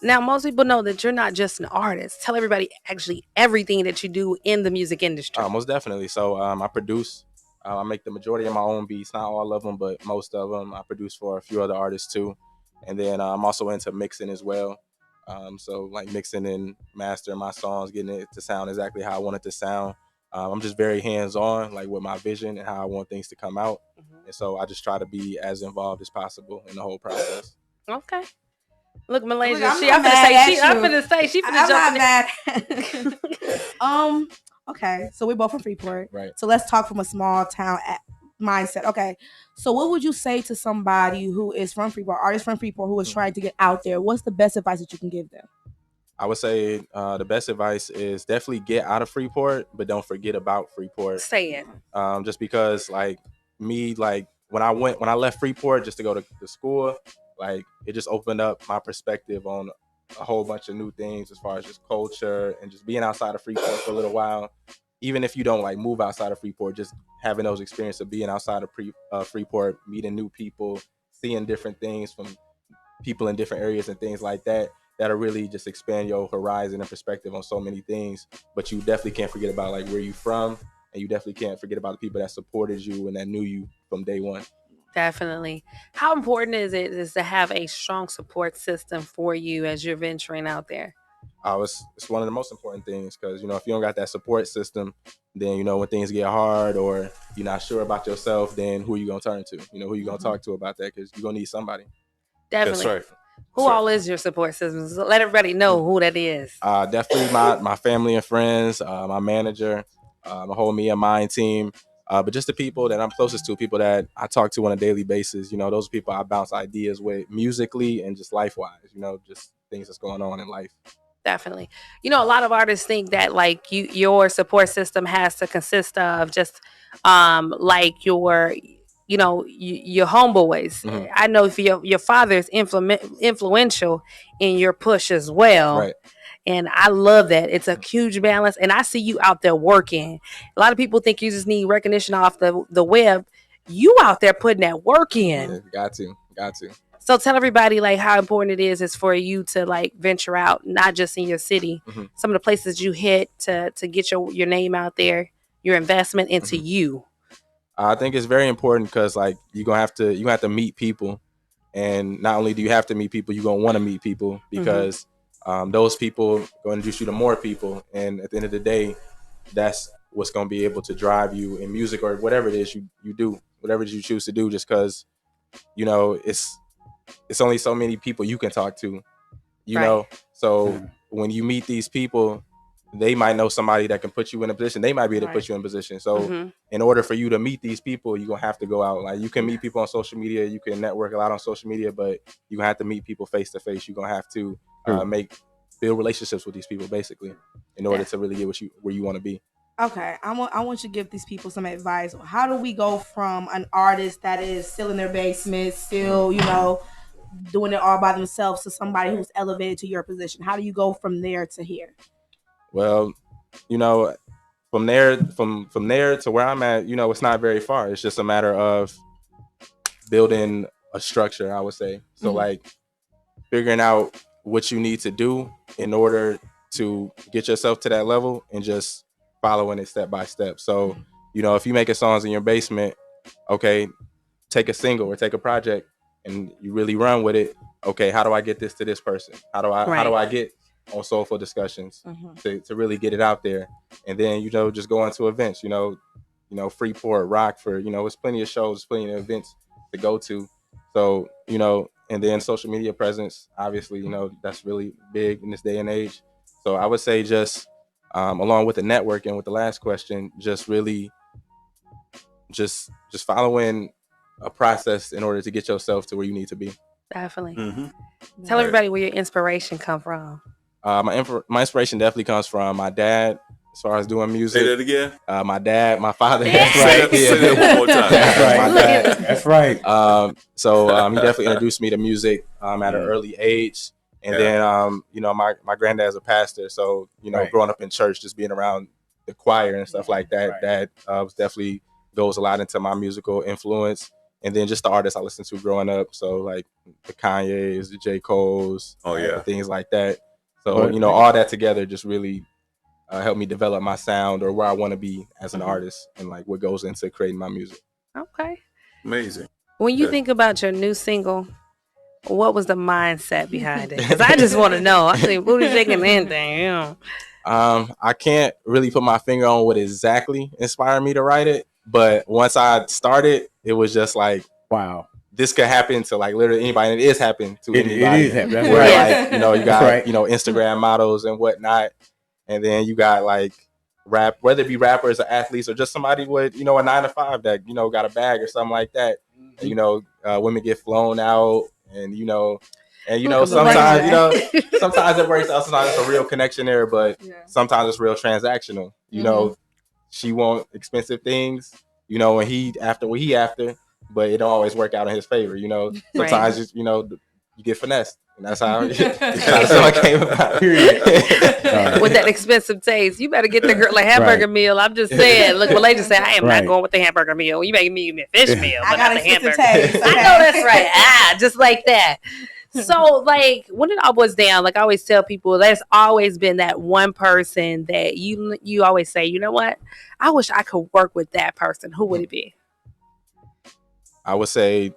Now, most people know that you're not just an artist. Tell everybody actually everything that you do in the music industry. Most definitely. So I produce. I make the majority of my own beats, not all of them, but most of them. I produce for a few other artists too. And then I'm also into mixing as well. So like mixing and mastering my songs, getting it to sound exactly how I want it to sound. I'm just very hands-on, like with my vision and how I want things to come out. And so I just try to be as involved as possible in the whole process. Okay. Look, Malaysia, Look, I'm finna say, she finna I'm jump not in. mad. Okay, so we're both from Freeport. Right. So let's talk from a small town mindset. Okay, so what would you say to somebody who is from Freeport, artist from Freeport, who is trying to get out there? What's the best advice that you can give them? I would say the best advice is definitely get out of Freeport, but don't forget about Freeport. Say it. Just because like me, like when I left Freeport just to go to school, like it just opened up my perspective on a whole bunch of new things as far as just culture and just being outside of Freeport for a little while. Even if you don't like move outside of Freeport, just having those experiences of being outside of Freeport, meeting new people, seeing different things from people in different areas and things like that, that'll really just expand your horizon and perspective on so many things. But you definitely can't forget about like where you from, and you definitely can't forget about the people that supported you and that knew you from day one. Definitely. How important is to have a strong support system for you as you're venturing out there? It's one of the most important things because, you know, if you don't got that support system, then, you know, when things get hard or you're not sure about yourself, then who are you going to turn to? You know, who you going to talk to about that, because you're going to need somebody. Definitely. That's right. Who all is your support system? So let everybody know who that is. Definitely my family and friends, my manager, my whole Me and Mine team. But just the people that I'm closest to, people that I talk to on a daily basis, you know, those people I bounce ideas with musically and just life-wise, you know, just things that's going on in life. Definitely. You know, a lot of artists think that like your support system has to consist of just like your homeboys. Mhm. I know if your father is influential in your push as well. Right. And I love that. It's a huge balance. And I see you out there working. A lot of people think you just need recognition off the web. You out there putting that work in. Yeah, got to. So tell everybody like how important it is for you to like venture out, not just in your city, Mhm. some of the places you hit to get your name out there, your investment into you. I think it's very important because like you have to meet people, and not only do you have to meet people, you're gonna want to meet people because those people going to introduce you to more people, and at the end of the day, that's what's gonna be able to drive you in music or whatever it is you do, whatever it is you choose to do. Just because, you know, it's only so many people you can talk to, you know. So when you meet these people, they might know somebody that can put you in a position. They might be able to put you in a position. So in order for you to meet these people, you're going to have to go out. Like you can meet people on social media. You can network a lot on social media, but you have to meet people face to face. You're going to have to build relationships with these people basically in order to really get where you want to be. Okay, I want you to give these people some advice. How do we go from an artist that is still in their basement, still, you know, doing it all by themselves, to somebody who's elevated to your position? How do you go from there to here? Well, you know, from there to where I'm at, you know, it's not very far. It's just a matter of building a structure, I would say. So like figuring out what you need to do in order to get yourself to that level and just following it step by step. So, you know, if you making songs in your basement, okay, take a single or take a project and you really run with it. Okay, how do I get this to this person? How do I get on Soulful Discussions to really get it out there? And then, you know, just go into events, you know, Freeport, Rockford, you know, there's plenty of shows, plenty of events to go to. So, you know, and then social media presence, obviously, you know, that's really big in this day and age. So I would say just along with the networking, with the last question, just really just following a process in order to get yourself to where you need to be. Definitely. Tell everybody where your inspiration come from. My inspiration definitely comes from my dad as far as doing music. Say that again. My dad, my father. That's right. Say that one more time. That's right. My dad. That's right. So he definitely introduced me to music at an early age. And then, you know, my granddad's a pastor. So, you know, growing up in church, just being around the choir and stuff like that, that definitely goes a lot into my musical influence. And then just the artists I listened to growing up. So like the Kanye's, the J. Cole's, things like that. So, you know, all that together just really helped me develop my sound or where I want to be as an artist and like what goes into creating my music. Okay. Amazing. When you think about your new single, what was the mindset behind it? Because I just want to know. I think booty shaking anything, you know. I can't really put my finger on what exactly inspired me to write it, but once I started, it was just like, wow, this could happen to like literally anybody, and it is happening to anybody. It is happening. That's where right. like, you know, you got you know, Instagram models and whatnot, and then you got like rap, whether it be rappers or athletes or just somebody with, a 9-to-5 that, got a bag or something like that. And, women get flown out and, sometimes, sometimes it works out. Sometimes it's a real connection there, but sometimes it's real transactional. She want expensive things, and he after, but it don't always work out in his favor. Sometimes, you get finessed. And that's how it came about. With that expensive taste, you better get the girl a hamburger meal. I'm just saying. Look, Malaysia said, I am not going with the hamburger meal. You making me a fish meal, but not the hamburger. Taste. I know that's right. Just like that. So, like, when it all boils down, like I always tell people, there's always been that one person that you always say, you know what? I wish I could work with that person. Who would it be? I would say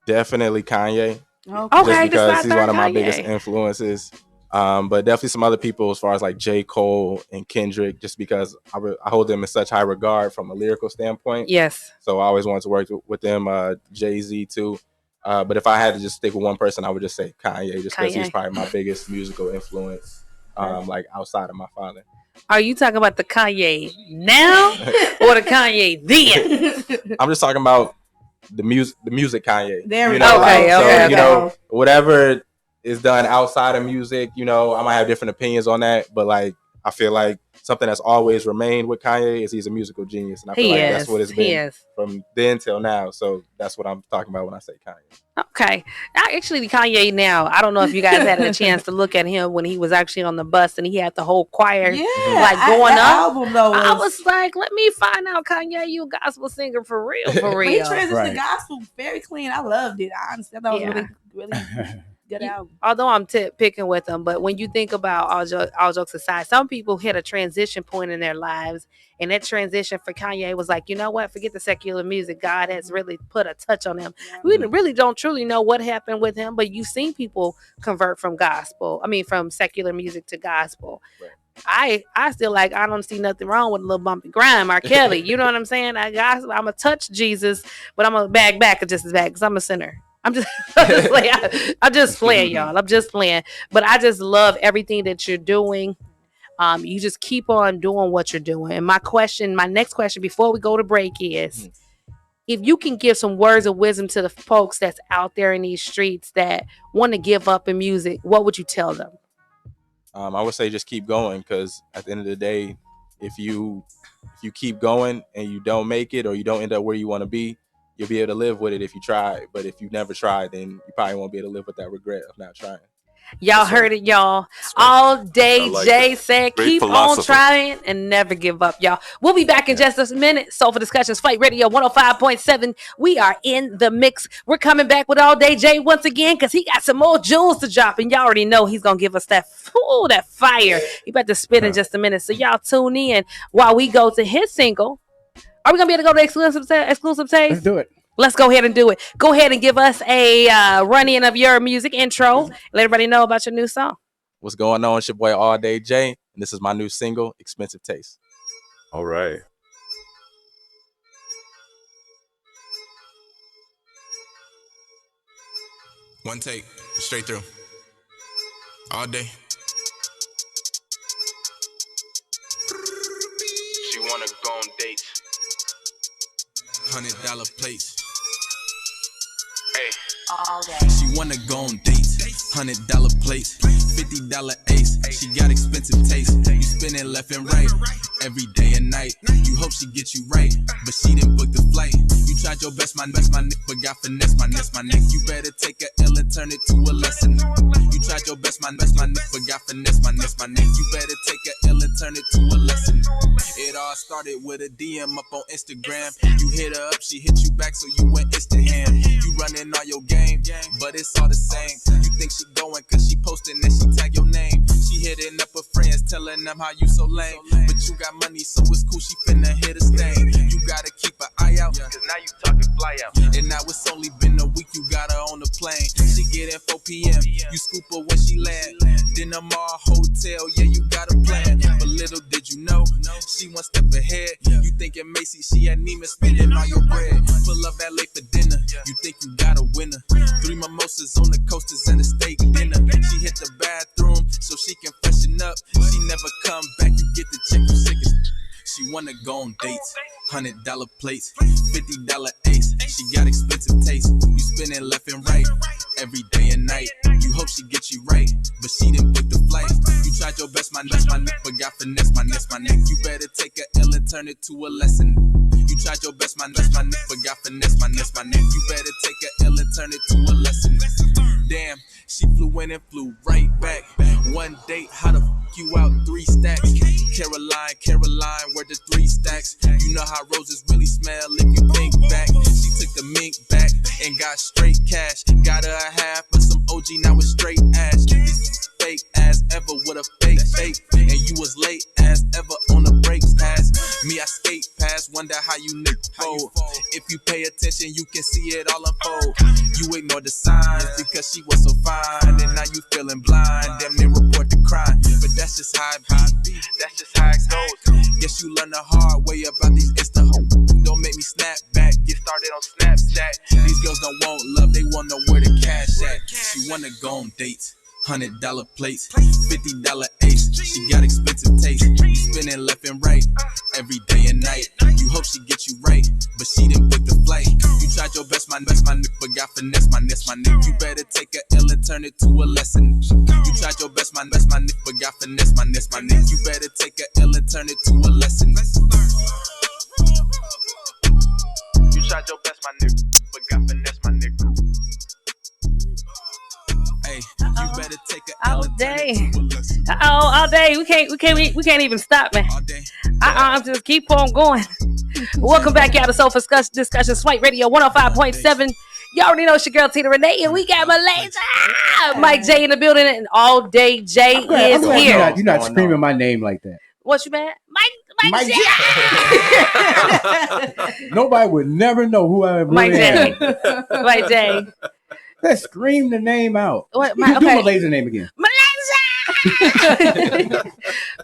definitely Kanye. Okay, just because he's one of my biggest influences. But definitely some other people as far as like J. Cole and Kendrick, just because I hold them in such high regard from a lyrical standpoint. Yes. So I always wanted to work with them. Jay-Z too. But if I had to just stick with one person, I would just say Kanye, just because he's probably my biggest musical influence, like outside of my father. Are you talking about the Kanye now or the Kanye then? I'm just talking about the music Kanye. There we go. Okay. Whatever is done outside of music, I might have different opinions on that, but like I feel like something that's always remained with Kanye is he's a musical genius, and I feel like that's what it's been from then till now. So that's what I'm talking about when I say Kanye. Okay, actually Kanye now. I don't know if you guys had a chance to look at him when he was actually on the bus and he had the whole choir going up. Album, though, I was like, let me find out, Kanye, you a gospel singer for real, for real. He transitioned to gospel very clean. I loved it. I understand that was really good album. Although I'm picking with them, but when you think about all jokes aside, some people hit a transition point in their lives, and that transition for Kanye was like, you know what? Forget the secular music. God has really put a touch on him. We really don't truly know what happened with him, but you've seen people convert from from secular music to gospel. Right. I still like, I don't see nothing wrong with a little bumpy grind, R. Kelly. You know what I'm saying? I'm a touch Jesus, but I'm gonna bag back just as bad because I'm a sinner. I'm just playing, y'all. I'm just playing. But I just love everything that you're doing. You just keep on doing what you're doing. And my next question before we go to break is, if you can give some words of wisdom to the folks that's out there in these streets that want to give up in music, what would you tell them? I would say just keep going, because at the end of the day, if you keep going and you don't make it or you don't end up where you want to be, you'll be able to live with it if you try. But if you never tried, then you probably won't be able to live with that regret of not trying. Y'all heard it, y'all. All day, Jay said, keep on trying and never give up, y'all. We'll be back in just a minute. Soulful Discussions, Flight Radio 105.7. We are in the mix. We're coming back with All Day Jay once again because he got some more jewels to drop. And y'all already know he's going to give us that fire. He about to spit in just a minute. So y'all tune in while we go to his single. Are we going to be able to go to exclusive taste? Let's do it. Let's go ahead and do it. Go ahead and give us a run-in of your music intro. Let everybody know about your new song. What's going on? It's your boy All Day Jay, and this is my new single, Expensive Taste. All right. One take, straight through. All day. She wanna go on dates. $100 plates. Hey. All day. She wanna go on dates. $100 plates. $50 ace. She got expensive taste. You spinning left and right. Every day and night. You hope she get you right, but she didn't book the flight. You tried your best, my neck, but got finesse, my neck. You better take a L and turn it to a lesson. You tried your best, my neck, but got finesse, my neck. You better take a L and turn it to a lesson. It all started with a DM up on Instagram. You hit her up, she hit you back, so you went instant ham. You running all your game, but it's all the same. You think she going cause she posting and she tag your name. She hitting up her friends, telling them how you so lame. But you got money, so it's cool, she finna hit a stain. You gotta keep an eye out, cause now you talking fly out. And now it's only been a week, you got her on the plane. She get in 4 p.m., you scoop her when she land. Then the mall hotel, yeah, you got a plan. But little did you know, she one step ahead. You thinking Macy, she had Neiman spending all your bread. Pull up at late for dinner, you think you got a winner. 3 mimosas on the coasters and a steak dinner. She hit the bathroom so she can freshen up. up. She never come back, you get the check, you sick as. She wanna go on dates, $100 plates, $50 ace. She got expensive taste. You spinning left and right, every day and night. You hope she gets you right, but she didn't book the flight. You tried your best, my neck, but got finesse, my neck. You better take a L and turn it to a lesson. You tried your best, my neck, but got finesse, my neck. You better take a L and turn it to a lesson. Damn, she flew in and flew right back. One date, how the fuck you out 3 stacks? Caroline, where the 3 stacks? You know how roses really smell if you think back. She took the mink back and got straight cash. Got her a half of some OG, now it's straight ash. Fake as ever with a fake. And you was late as ever on the brakes pass. Me, I skate past, wonder how you niggas fold. If you pay attention, you can see it all unfold. You ignore the signs because she was so fine. And now you feeling blind, damn near report the crime. But that's just how it be, that's just how it goes. Guess you learn the hard way about these Insta hoes. Don't make me snap back, get started on Snapchat. These girls don't want love, they want to know where the cash at. She wanna go on dates, $100 plates, $50 ace. She got expensive taste. You spinning left and right, every day and night. You hope she gets you right, but she didn't book the flight. You tried your best, my neck, but got finesse, my neck. You better take a L and turn it to a lesson. You tried your best, my neck, but got finesse, my neck. You better take a L and turn it to a lesson. You tried your best, my neck, but got finesse, my neck. Hey, you better take a L and turn it to a lesson. All day. We can't even stop, man. I'm just keep on going. Welcome back, y'all, to Sofa Discussion Swipe Radio 105.7. You already know it's your girl Tina Renee, and we got Malaysia, Mike J in the building, and all day Jay is here. You're not screaming my name like that. What you mad? Mike J. Nobody would never know who I really Mike J. am. Mike J. Let's scream the name out. What? Do Malaysia's name again.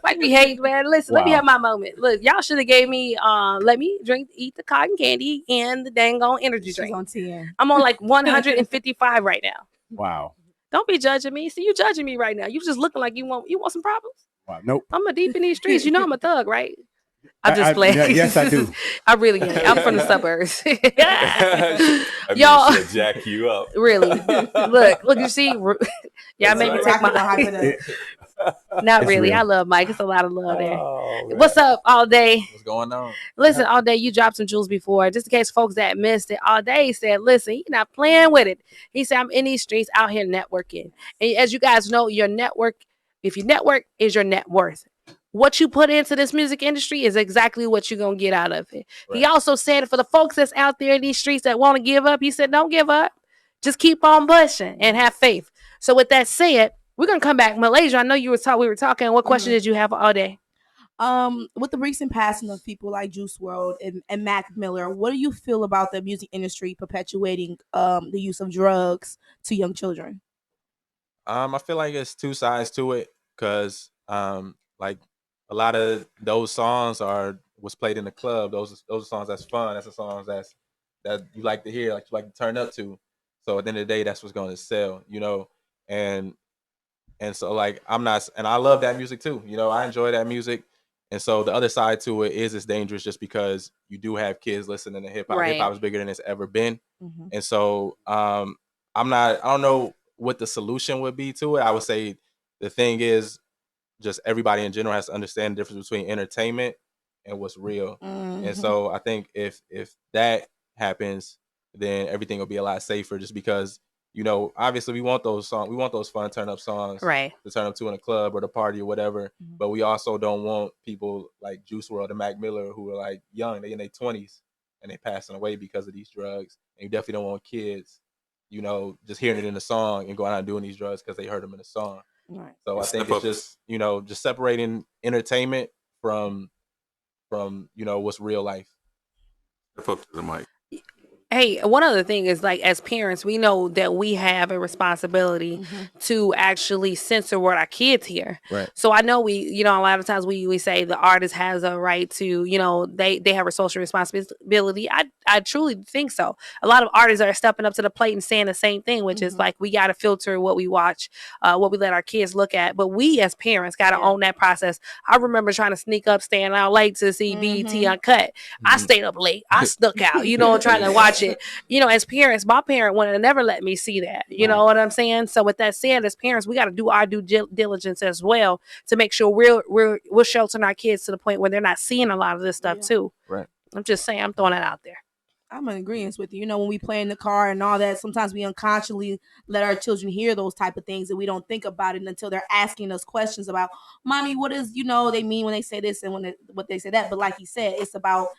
Mike be hating, man. Listen, let me have my moment. Look, y'all should have gave me let me eat the cotton candy and the dang on energy drink. On 10. I'm on like 155 right now. Wow. Don't be judging me. See, you judging me right now. You just looking like you want some problems. Wow. Nope. I'm a deep in these streets. You know I'm a thug, right? I'm just playing. Yes, I do. I really am. I'm from the suburbs. Y'all jack you up. Really? Look. You see, y'all made me take my. Not really. Real. I love Mike. It's a lot of love there. What's up, All Day? What's going on? Listen, All Day, you dropped some jewels before. Just in case folks that missed it, All Day said, listen, he's not playing with it. He said, I'm in these streets out here networking. And as you guys know, your network, if you network, is your net worth. What you put into this music industry is exactly what you're going to get out of it. Right. He also said for the folks that's out there in these streets that want to give up, he said, don't give up. Just keep on pushing and have faith. So with that said, we're going to come back. Malaysia, I know we were talking. What question did you have All Day? With the recent passing of people like Juice WRLD and Mac Miller, what do you feel about the music industry perpetuating the use of drugs to young children? I feel like it's two sides to it because like a lot of those songs was played in the club. Those are songs that's fun. That's the songs that you like to hear, like you like to turn up to. So at the end of the day, that's what's going to sell, you know. And so like I love that music too. You know, I enjoy that music. And so the other side to it is it's dangerous just because you do have kids listening to hip hop. Right. Hip hop is bigger than it's ever been. Mm-hmm. And so I don't know what the solution would be to it. I would say the thing is just everybody in general has to understand the difference between entertainment and what's real. Mm-hmm. And so I think if that happens, then everything will be a lot safer just because, you know, obviously we want those songs, we want those fun turn up songs right. to turn up to in a club or the party or whatever. Mm-hmm. But we also don't want people like Juice WRLD and Mac Miller who are like young, they in their 20s and they passing away because of these drugs. And you definitely don't want kids, you know, just hearing it in the song and going out and doing these drugs because they heard them in the song. Right. So I think it's just, you know, just separating entertainment from, you know, what's real life. Step up to the mic. Hey, one other thing is like as parents, we know that we have a responsibility to actually censor what our kids hear. Right. So I know a lot of times we say the artist has a right to, they have a social responsibility. I truly think so. A lot of artists are stepping up to the plate and saying the same thing, which is like we got to filter what we watch, what we let our kids look at. But we as parents got to own that process. I remember trying to sneak up, staying out late to see BET Uncut. I stayed up late. I snuck out, trying to watch it. As parents, my parent would have never let me see that. You know what I'm saying? So with that said, as parents, we got to do our due diligence as well to make sure we're sheltering our kids to the point where they're not seeing a lot of this stuff too. Right. I'm just saying, I'm throwing that out there. I'm in agreement with you. When we play in the car and all that, sometimes we unconsciously let our children hear those type of things and we don't think about it until they're asking us questions about, Mommy, what is, they mean when they say this and what they say that. But like you said, it's about,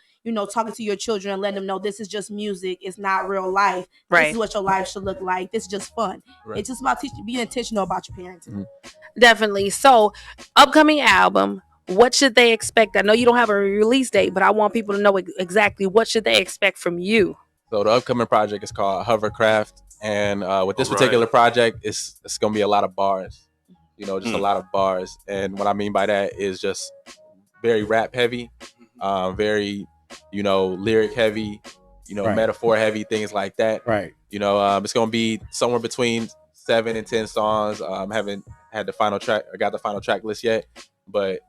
talking to your children and letting them know this is just music. It's not real life. Right. This is what your life should look like. This is just fun. Right. It's just about being intentional about your parenting. Definitely. So, upcoming album, what should they expect? I know you don't have a release date, but I want people to know exactly what should they expect from you. So the upcoming project is called Hovercraft, and with this particular project, it's gonna be a lot of bars. Just a lot of bars, and what I mean by that is just very rap heavy, very lyric heavy, metaphor heavy, things like that. Right. It's gonna be somewhere between 7 and 10 songs. Haven't had the final track. I got the final track list yet, but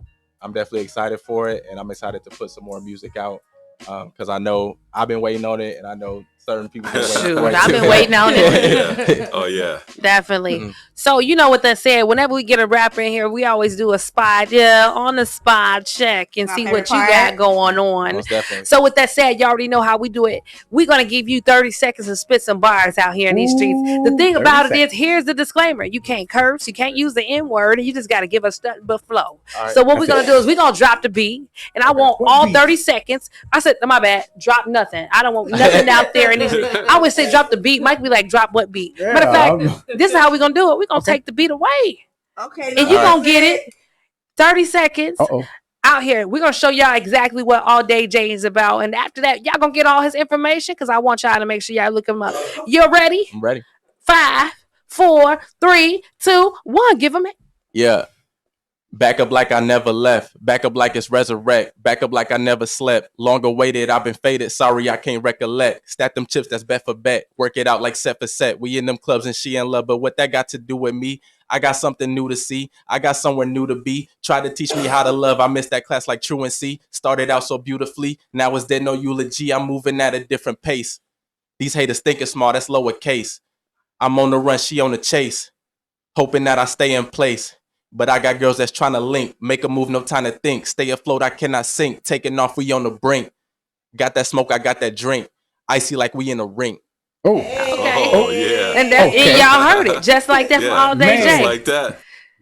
I'm definitely excited for it, and I'm excited to put some more music out because I know I've been waiting on it, and I know certain people been waiting for it. I've been waiting on it. Yeah. Oh yeah. Definitely. So with that said, whenever we get a rapper in here, we always do a spot, on the spot check and see what you got going on. Most definitely. So with that said, you already know how we do it. We're gonna give you 30 seconds to spit some bars out here in these streets. The thing about it is, here's the disclaimer: you can't curse, you can't use the N-word, and you just gotta give us nothing but flow. Right. So what we're gonna do is we're gonna drop the beat, and I want all 30 seconds. I said, my bad, drop nothing. I don't want nothing out there. I always say drop the beat. Mike be like, drop what beat? Yeah, Matter of fact, this is how we're gonna do it. We're gonna take the beat away. Okay. And you're gonna get it. 30 seconds out here. We're gonna show y'all exactly what All Day J is about. And after that, y'all gonna get all his information because I want y'all to make sure y'all look him up. You ready? I'm ready. 5, 4, 3, 2, 1. Give him it. Yeah. Back up like I never left. Back up like it's resurrect. Back up like I never slept. Longer waited, I've been faded. Sorry, I can't recollect. Stack them chips, that's bet for bet. Work it out like set for set. We in them clubs and she in love, but what that got to do with me? I got something new to see. I got somewhere new to be. Try to teach me how to love. I missed that class like truancy. Started out so beautifully. Now it's dead, no eulogy. I'm moving at a different pace. These haters thinking small, that's lowercase. I'm on the run, she on the chase. Hoping that I stay in place. But I got girls that's trying to link. Make a move, no time to think. Stay afloat, I cannot sink. Taking off, we on the brink. Got that smoke, I got that drink. Icy like we in a rink. Oh, Okay. Oh yeah. And y'all heard it. Just like that from All Day man. J. Just like that.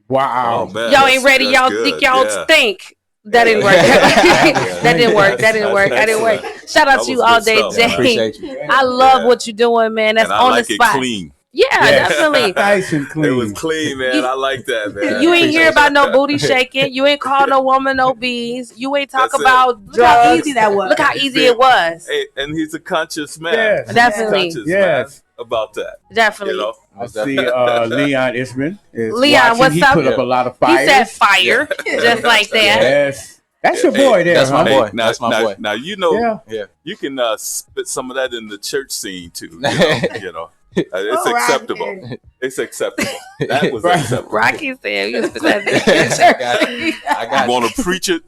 Wow. Oh, man. Y'all ain't ready. That's Y'all good. think y'all Yeah. stink. That didn't work. That didn't work. That didn't work. That didn't work. Shout out That to you, was All good Day stuff, J. man. Appreciate you. I love Yeah. what you're doing, man. That's And I on like the it spot. clean. Yeah, Yes. definitely. Nice and clean. It was clean, man. I like that, man. You ain't hear about no booty shaking. You ain't call no woman no bees. You ain't talk That's it. about Look how drugs. easy that was. Look how easy it was. Hey, and he's a conscious man. Yes. Definitely. Conscious Yes. man about that. Definitely. You know? I see Leon Isman is Leon, watching. what's He up? put up a lot of He fires. said fire, just like that. Yes. That's your Hey, boy there, that's huh? my boy. Now, That's my now, boy. now you know Yeah. Yeah. you can spit some of that in the church scene too. You know. It's Oh, acceptable. Rocky. It's acceptable. That was Right. acceptable. Rocky said, "You spit that in I got the I got You want to preach it?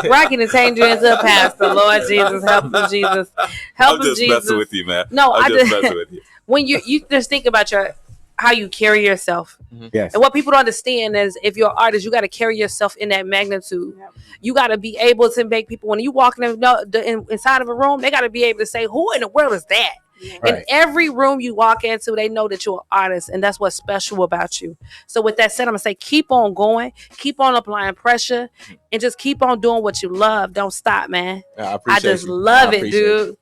Rocky to change you into a pastor. Lord Jesus, help him, Jesus, help I'm him, just Jesus. messing with you, man. No, I'm I just just messing with you. when you just think about how you carry yourself. Yes. And what people don't understand is if you're an artist, you got to carry yourself in that magnitude. You got to be able to make people, when you walk inside of a room, they got to be able to say, who in the world is that? Right. In every room you walk into, they know that you're an artist, and that's what's special about you. So with that said, I'm going to say keep on going, keep on applying pressure, and just keep on doing what you love. Don't stop, man. I I appreciate just you. love I it, appreciate dude. you.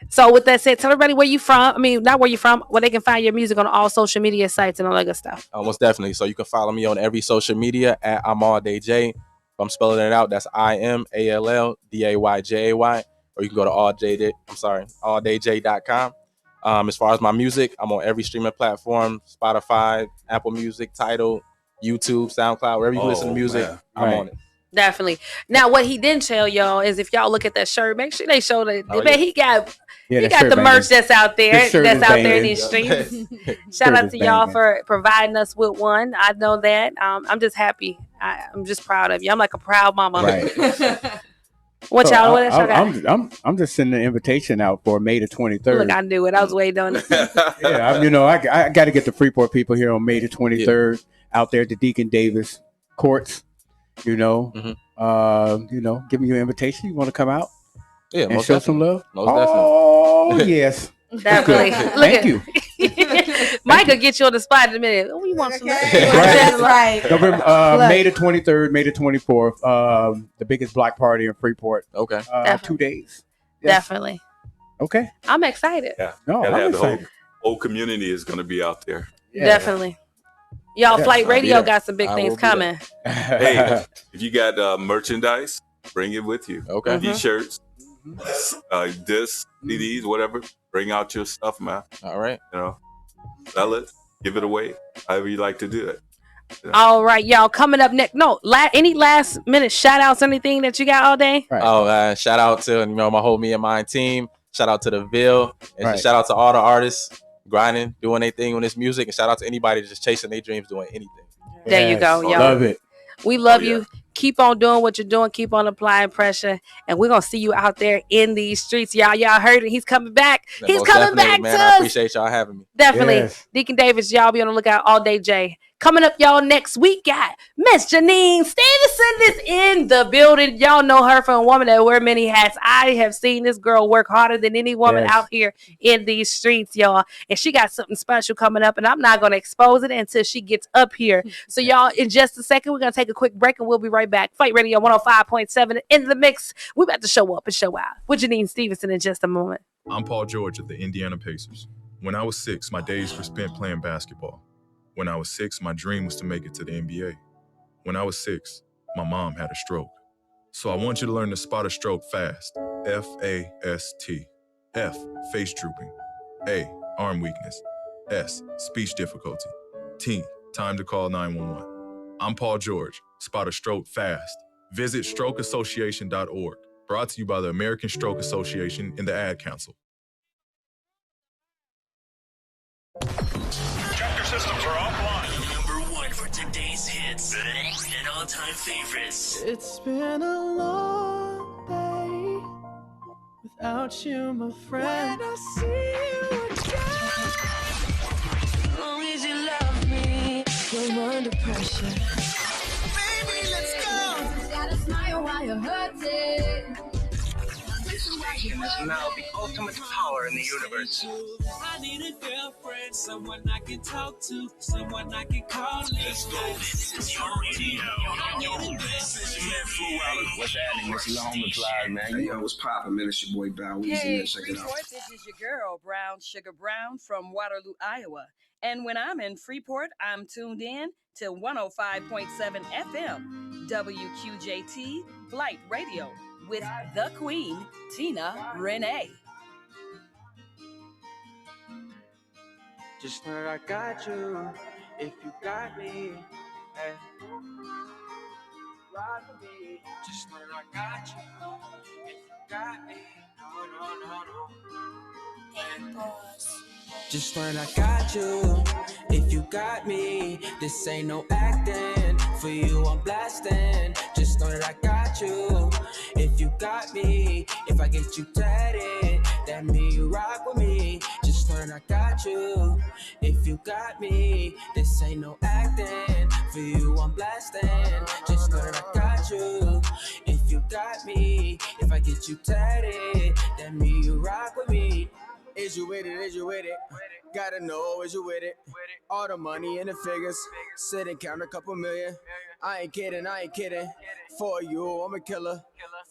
So with that said, tell everybody where you from. I mean, not where you from, where they can find your music on all social media sites and all that good stuff. Most definitely. So you can follow me on every social media at I'm All Day J. If I'm spelling it out, that's IMALLDAYJAY. or you can go to alldayj.com. As far as my music, I'm on every streaming platform: Spotify, Apple Music, Tidal, YouTube, SoundCloud, wherever you listen to music, I'm on it. Definitely. Now, what he didn't tell y'all is if y'all look at that shirt, make sure they show that. He got the merch that's out there. That's out there in these streets. Shout out to y'all for providing us with one. I know that. I'm just happy. I'm just proud of you. I'm like a proud mama. Right. What y'all? What else y'all got? I'm just sending an invitation out for May the 23rd. Look, I knew it. I was waiting on it. I got to get the Freeport people here on May the 23rd out there at the Deacon Davis courts. Giving you an invitation. You want to come out? Yeah, and most show definitely. some love. Most definitely. Yes. Definitely. Thank you. Mike will get you on the spot in a minute. Oh, you want some? Right. November, May the 23rd, May the 24th. The biggest block party in Freeport. Okay. 2 days. Yes. Definitely. Okay. I'm excited. Yeah. No, I'm the whole community is going to be out there. Yeah. Definitely. Y'all, Flight Radio got some big things coming. Hey, if you got merchandise, bring it with you. Okay. T-shirts, discs, CDs, whatever. Bring out your stuff, man. All right. Sell it, give it away, however you like to do it. All right, y'all. Coming up next. No, any last minute shout outs, anything that you got all day? Right. Oh, shout out to my whole Me and Mine team. Shout out to the Ville, and shout out to all the artists grinding, doing their thing on this music, and shout out to anybody just chasing their dreams, doing anything. There you go, y'all. Love it. We love you. Keep on doing what you're doing. Keep on applying pressure, and we're gonna see you out there in these streets, y'all. Y'all heard it. He's coming back. He's coming back man, to I us. appreciate y'all having me. Definitely. Yes. Deacon Davis, y'all be on the lookout all day, Jay. Coming up, y'all, next week, got Miss Janine Stevenson is in the building. Y'all know her from a woman that wear many hats. I have seen this girl work harder than any woman out here in these streets, y'all. And she got something special coming up, and I'm not going to expose it until she gets up here. So, y'all, in just a second, we're going to take a quick break, and we'll be right back. Fight Radio 105.7 in the mix. We're about to show up and show out with Janine Stevenson in just a moment. I'm Paul George of the Indiana Pacers. When I was 6, my days were spent playing basketball. When I was 6, my dream was to make it to the NBA. When I was 6, my mom had a stroke. So I want you to learn to spot a stroke fast. F-A-S-T. F, face drooping. A, arm weakness. S, speech difficulty. T, time to call 911. I'm Paul George. Spot a stroke fast. Visit strokeassociation.org. Brought to you by the American Stroke Association and the Ad Council. Chapter systems are offline. Number 1 for today's hits and all-time favorites. It's been a long day without you, my friend. When I see you again, as long as you love me, I'm under pressure. Baby, let's go. You gotta smile while you're hurting. Station is now the ultimate power in the universe. I need a girlfriend, someone I can talk to, someone I can call. Let's go. This is your radio. What's happening? It's Long Reply, man. Hey, yo, what's poppin', man? It's your boy Bow Weezy, Hey, man. Check it out. Freeport, this is your girl, Brown Sugar Brown from Waterloo, Iowa. And when I'm in Freeport, I'm tuned in to 105.7 FM, WQJT Flight Radio, with the Queen, Tina Renee. Just know I got you if you got me. Hey. Ride with me. Just know I got you if you got me. No. Just know I got you if you got me. This ain't no acting. For you, I'm blasting. Just know that I got you if you got me. If I get you tatted, that mean you rock with me. Just know that I got you if you got me. This ain't no acting. For you, I'm blasting. Just know that I got you if you got me. If I get you tatted, that mean you rock with me. Is you with it? Is you with it? Gotta know, is you with it? All the money and the figures. Sit and count a couple million. I ain't kidding. For you, I'm a killer.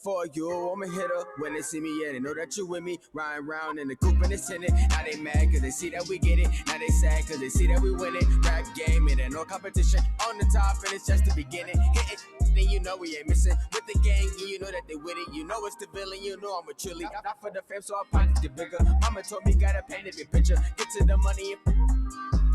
For you, I'm a hitter. When they see me, yeah, they know that you with me. Riding round in the coupe and it's in it. Now they mad cause they see that we get it. Now they sad cause they see that we win it. Rap game, it ain't no competition. On the top and it's just the beginning. Hit it. then you know we ain't missing. With the gang, and you know that they with it. You know it's the villain, you know I'm a chili. Not for the fam, so I pocket get bigger. Mama told me gotta paint a big picture. Get to the money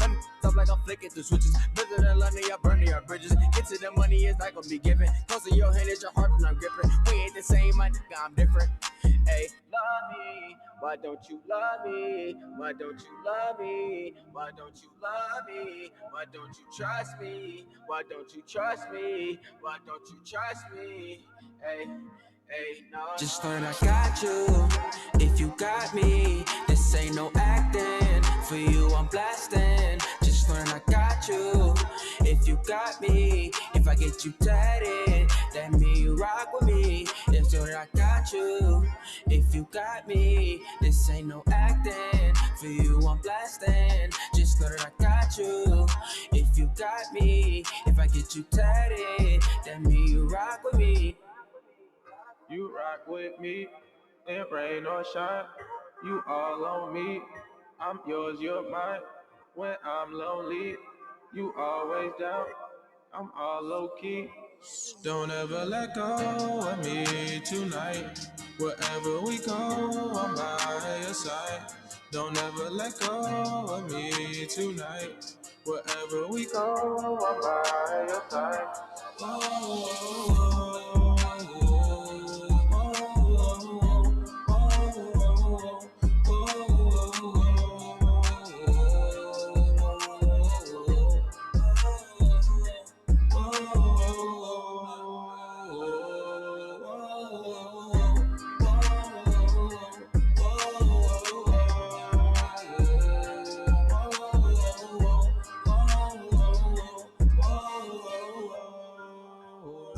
and stop like I'm flicking through switches. Visit in London, y'all burning your bridges. Get to the money, it's not gonna be given. Close to your hand is your heart, and I'm gripping. We ain't the same, my nigga, I'm different. Hey, love me. Why don't you love me? Why don't you love me? Why don't you love me? Why don't you trust me? Why don't you trust me? Why don't you trust me? Hey, hey, no. Just know that I got you. If you got me, this ain't no acting. For you, I'm blasting. Just know that I got you. If you got me, if I get you tatted, that mean you rock with me. Just know that I got you. If you got me, this ain't no acting. For you, I'm blasting. Just know that I got you. If you got me, if I get you tatted, that mean you rock with me. You rock with me, in rain or shine. You all on me, I'm yours, you're mine. When I'm lonely, you always down. I'm all low key. Don't ever let go of me tonight. Wherever we go, I'm by your side. Don't ever let go of me tonight. Wherever we go, I'm by your side.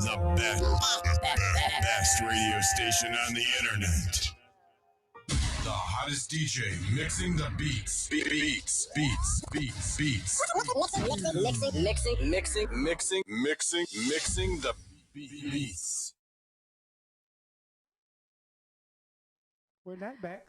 The best radio station on the internet. The hottest DJ mixing the beats. Beats. Mixing the beats. We're not back.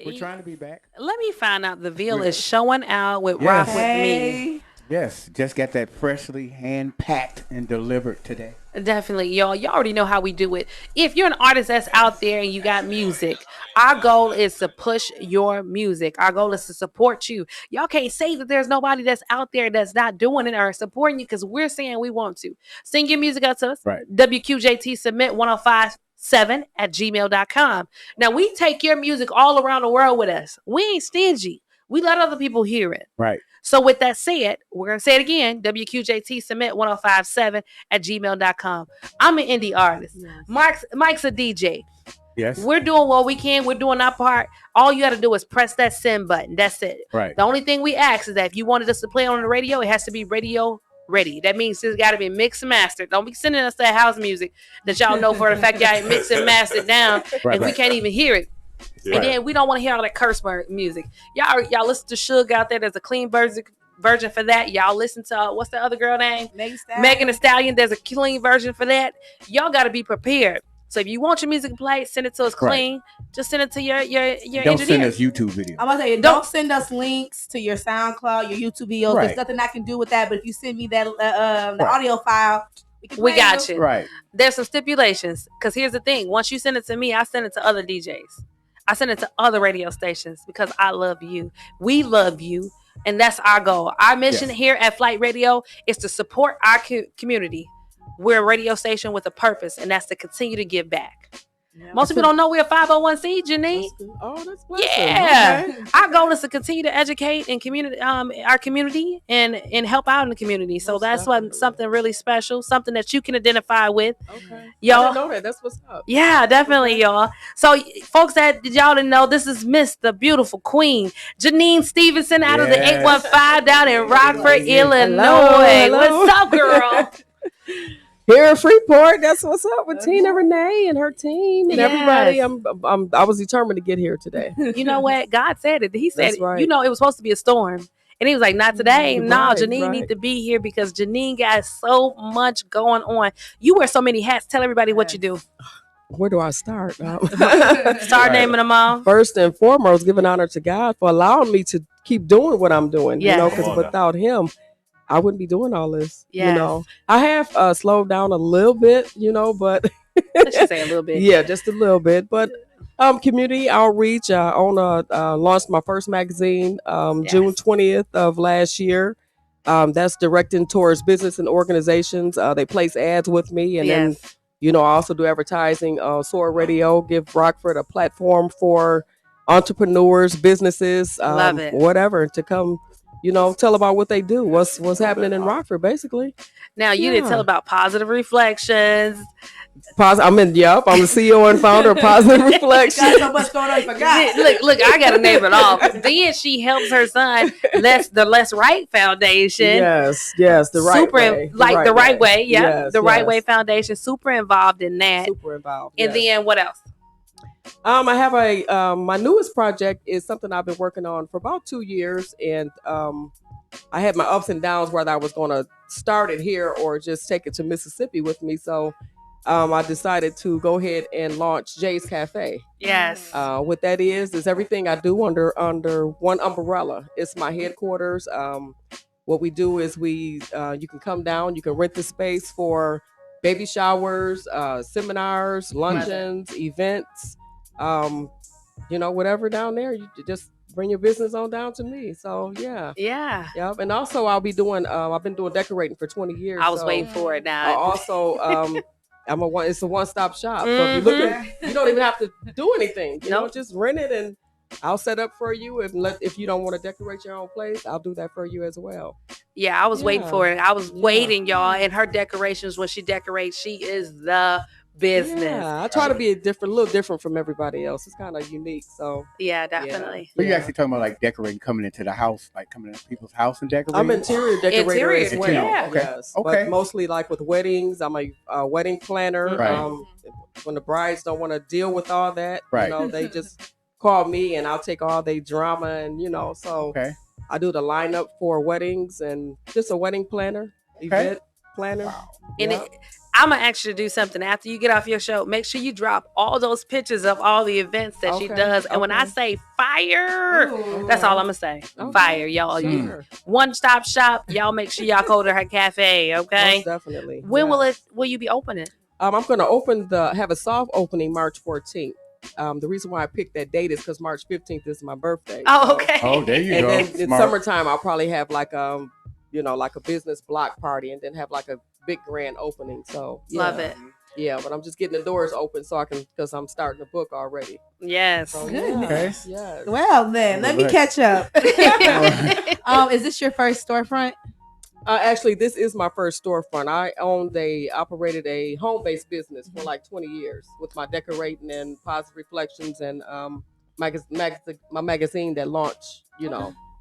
We're trying to be back. Let me find out. The Veil is showing out with Rock With Me. Yes, just got that freshly hand-packed and delivered today. Definitely, y'all. Y'all already know how we do it. If you're an artist that's out there and you got music, our goal is to push your music. Our goal is to support you. Y'all can't say that there's nobody that's out there that's not doing it or supporting you because we're saying we want to. Send your music out to us. Right. WQJT Submit 1057@gmail.com. Now, we take your music all around the world with us. We ain't stingy. We let other people hear it. Right. So with that said, we're going to say it again. WQJT Submit 1057@gmail.com. I'm an indie artist. Yes. Mike's a DJ. Yes. We're doing what we can. We're doing our part. All you got to do is press that send button. That's it. Right. The only thing we ask is that if you wanted us to play on the radio, it has to be radio ready. That means it's got to be mixed and mastered. Don't be sending us that house music that y'all know for the fact y'all ain't mixed and mastered down and we can't even hear it. Yeah. And then we don't want to hear all that curse word music. Y'all listen to Suge out there. There's a clean version for that. Y'all listen to what's the other girl name? Megan Thee Stallion. There's a clean version for that. Y'all got to be prepared. So if you want your music played, send it to us clean. Right. Just send it to your don't engineer. Send us YouTube videos. I'm gonna tell you, don't send us links to your SoundCloud, your YouTube videos. Right. There's nothing I can do with that. But if you send me that the audio file, we got you. Right. There's some stipulations because here's the thing: once you send it to me, I send it to other DJs. I send it to other radio stations because I love you. We love you. And that's our goal. Our mission here at Flight Radio is to support our community. We're a radio station with a purpose, and that's to continue to give back. Yeah, most people don't know we're a 501c, Janine. That's yeah. Okay. Our goal is to continue to educate and community, our community and help out in the community. So that's something really special, something that you can identify with. Okay. Y'all, I didn't know that. That's what's up. Yeah, definitely, y'all. So, folks that y'all didn't know, this is Miss the Beautiful Queen, Janine Stevenson out of the 815 down in Rockford, Illinois. Hello. What's up, girl? Here in Freeport, that's what's up with Tina Renee and her team and everybody. I was determined to get here today. You know what? God said it. He said, right. You know, it was supposed to be a storm. And he was like, not today. No, Janine need to be here because Janine got so much going on. You wear so many hats. Tell everybody what you do. Where do I start? Start naming them all. First and foremost, giving honor to God for allowing me to keep doing what I'm doing. You know, because without him, I wouldn't be doing all this. Yes. You know, I have slowed down a little bit, you know, but Let's just say a little bit. yeah, just a little bit. But community outreach. I launched my first magazine June 20th of last year. That's directing towards business and organizations. They place ads with me, and then I also do advertising. Soar Radio, give Rockford a platform for entrepreneurs, businesses, Love it. whatever, to come. Tell about what they do, what's happening in Rockford, basically. Now you didn't tell about Positive Reflections. I'm the CEO and founder of Positive Reflections. Got so much going on, you forgot. Look, I gotta name it off. Then she helps her son, the Let's Right Foundation. Yes, the right way. The right way. Yeah, the Right Way Foundation. Super involved in that. Super involved. And then what else? I have my newest project is something I've been working on for about 2 years, and I had my ups and downs whether I was going to start it here or just take it to Mississippi with me. So I decided to go ahead and launch Jay's Cafe. Yes. What that is everything I do under one umbrella. It's my headquarters. What we do is you can come down, you can rent the space for baby showers, seminars, luncheons, events. Whatever down there, you just bring your business on down to me. So yeah. Yep. And also I'll be doing I've been doing decorating for 20 years. I was waiting for it now. Also it's a one-stop shop. So if you're looking, you don't even have to do anything. You know, just rent it and I'll set up for you. If you don't want to decorate your own place, I'll do that for you as well. Yeah, I was waiting for it. I was waiting, y'all. And her decorations, when she decorates, she is the business. Yeah, I try to be a little different from everybody else. It's kind of unique. So yeah, definitely. So you're actually talking about like decorating, coming into the house, like coming into people's house and decorating? I'm interior decorator as well. Yeah. Okay. Yes, okay. But mostly like with weddings, I'm a wedding planner. Right. When the brides don't want to deal with all that, right. They just call me and I'll take all their drama and so I do the lineup for weddings and just a wedding planner, event planner. Wow. And I'm gonna ask you to do something after you get off your show. Make sure you drop all those pictures of all the events that she does. And when I say fire, that's all I'm gonna say. Fire, y'all. Sure. One-stop shop. Y'all make sure y'all go to her cafe, okay? Most definitely. When will you be opening? I'm gonna have a soft opening March 14th. The reason why I picked that date is because March 15th is my birthday. Oh, okay. Oh, there you go. And then in summertime, I'll probably have like a business block party and then have like a big grand opening. So love it. Yeah, but I'm just getting the doors open because I'm starting the book already. Yes. So, Goodness. Yes. Well then, let me catch up. Is this your first storefront? Actually, this is my first storefront. I operated a home-based business for like 20 years with my decorating and Positive Reflections and my magazine that launched.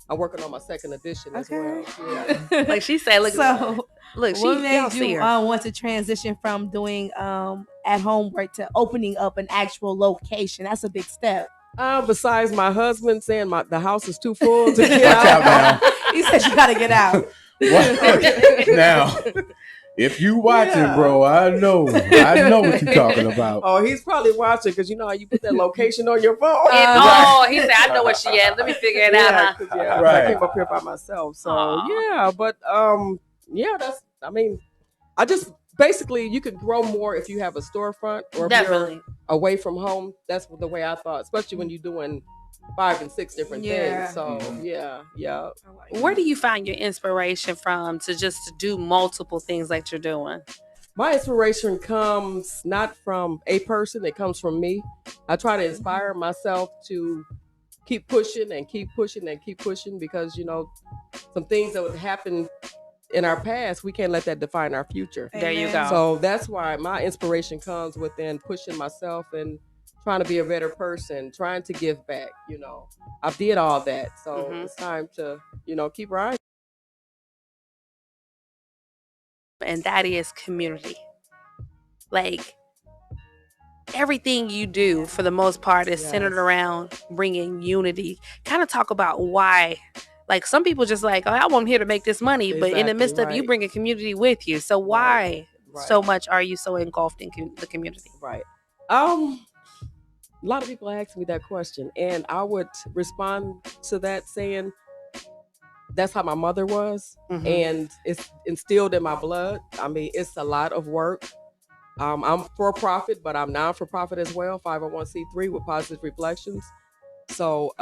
I'm working on my second edition as well. Yeah. Like she said, look, what made you want to transition from doing at home work to opening up an actual location? That's a big step. Besides my husband saying the house is too full to get out now. He said you got to get out. Now, if you watching, bro, I know what you're talking about. Oh, he's probably watching because you know how you put that location on your phone. He said, "I know where she at. Let me figure it out." Huh? I came up here by myself, so I just basically you could grow more if you have a storefront or if you're away from home. That's the way I thought, especially when you're doing 5 and 6 different things. So yeah. Where do you find your inspiration from to do multiple things like you're doing? My inspiration comes not from a person, it comes from me. I try to inspire myself to keep pushing and keep pushing and keep pushing because some things that would happen in our past, we can't let that define our future. There you go. So that's why my inspiration comes within pushing myself and trying to be a better person, trying to give back. I did all that. So it's time to, keep riding. And that is community. Like everything you do for the most part is centered around bringing unity. Kind of talk about why. Like some people just like, oh, I'm here to make this money. But in the midst of you bring a community with you. So why so much are you so engulfed in the community? Right. A lot of people ask me that question and I would respond to that saying that's how my mother was, and it's instilled in my blood. I mean, it's a lot of work. I'm for profit, but I'm non-for-profit as well, 501c3 with Positive Reflections. So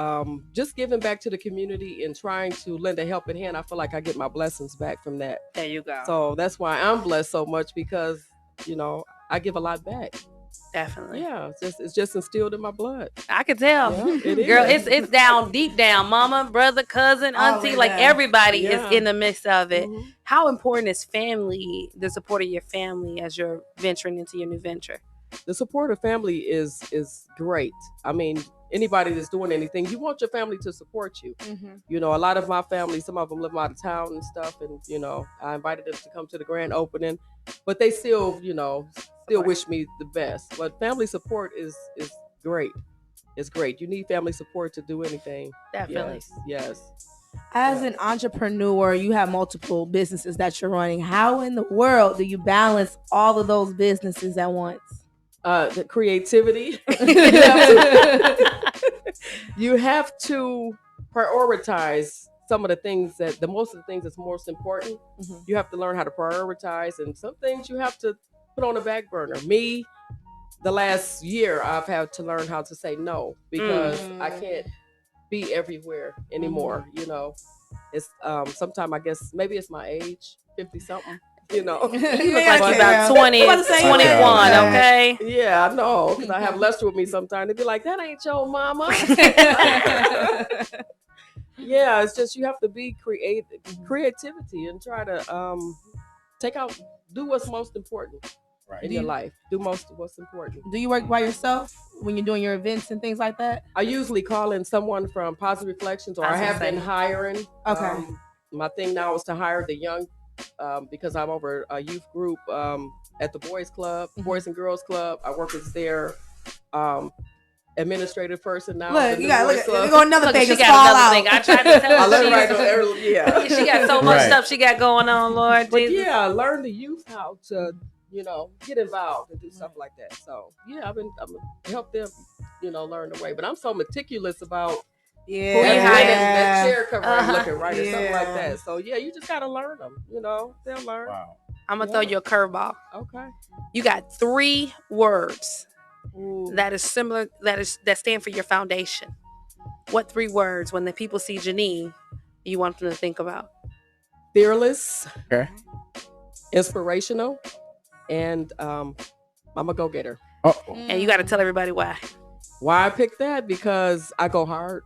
just giving back to the community and trying to lend a helping hand, I feel like I get my blessings back from that. There you go. So that's why I'm blessed so much, because, you know, I give a lot back. Definitely. Yeah, it's just instilled in my blood. I could tell. Yeah, it Girl, is. it's down deep down. Mama, brother, cousin, auntie, like everybody is in the midst of it. How important is family, the support of your family as you're venturing into your new venture? The support of family is great. I mean, anybody that's doing anything, you want your family to support you. You know, a lot of my family, some of them live out of town and stuff, and you know, I invited them to come to the grand opening, but they still, you know, wish me the best. But family support is great. It's great. You need family support to do anything. Definitely. Yes. As an entrepreneur, you have multiple businesses that you're running. How in the world do you balance all of those businesses at once? The creativity. You have to prioritize some of the things most of the things that's most important. You have to learn how to prioritize, and some things you have to put on the back burner. Me, the last year, I've had to learn how to say no, because I can't be everywhere anymore. You know, it's sometimes I guess maybe it's my age, 50 something. You know, you look like you're about 20, 21, okay? Yeah, I know, because I have Lester with me sometimes. They'd be like, that ain't your mama. Yeah, it's just you have to be creativity and try to do what's most important in your life. Do what's important. Do you work by yourself when you're doing your events and things like that? I usually call in someone from Positive Reflections, or I have been hiring. Okay. My thing now is to hire the young, because I'm over a youth group at the Boys Club, Boys and Girls Club. I work as their administrative person now. Look, you got another thing. She got another thing. I tried to tell her. She got so much stuff she got going on, Lord. But Jesus. yeah, learn the youth how to, you know, get involved and do stuff like that. So yeah, I'm help them, you know, learn the way. But I'm so meticulous about that chair cover ain't looking right or something like that. So yeah, you just gotta learn them. You know, they'll learn. Wow. I'm gonna throw you a curveball. Okay. You got 3 words that is similar, that stand for your foundation. What 3 words, when the people see Janine, you want them to think about? Fearless. Okay. Inspirational. And I'm a go-getter. And you got to tell everybody why. Why I picked that? Because I go hard.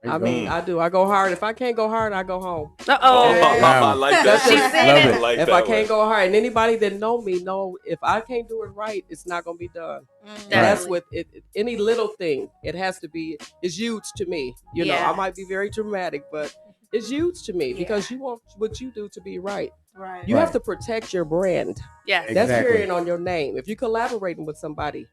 I mean, I do. I go hard. If I can't go hard, I go home. I like that. She said it. Like if that I can't one. go hard, and anybody that know me know if I can't do it right, it's not gonna be done. That's with it. Any little thing, it has to be. Is huge to me. You know, I might be very dramatic, but it's huge to me because you want what you do to be right. Right. You have to protect your brand. Yeah, that's carrying on your name. If you're collaborating with somebody,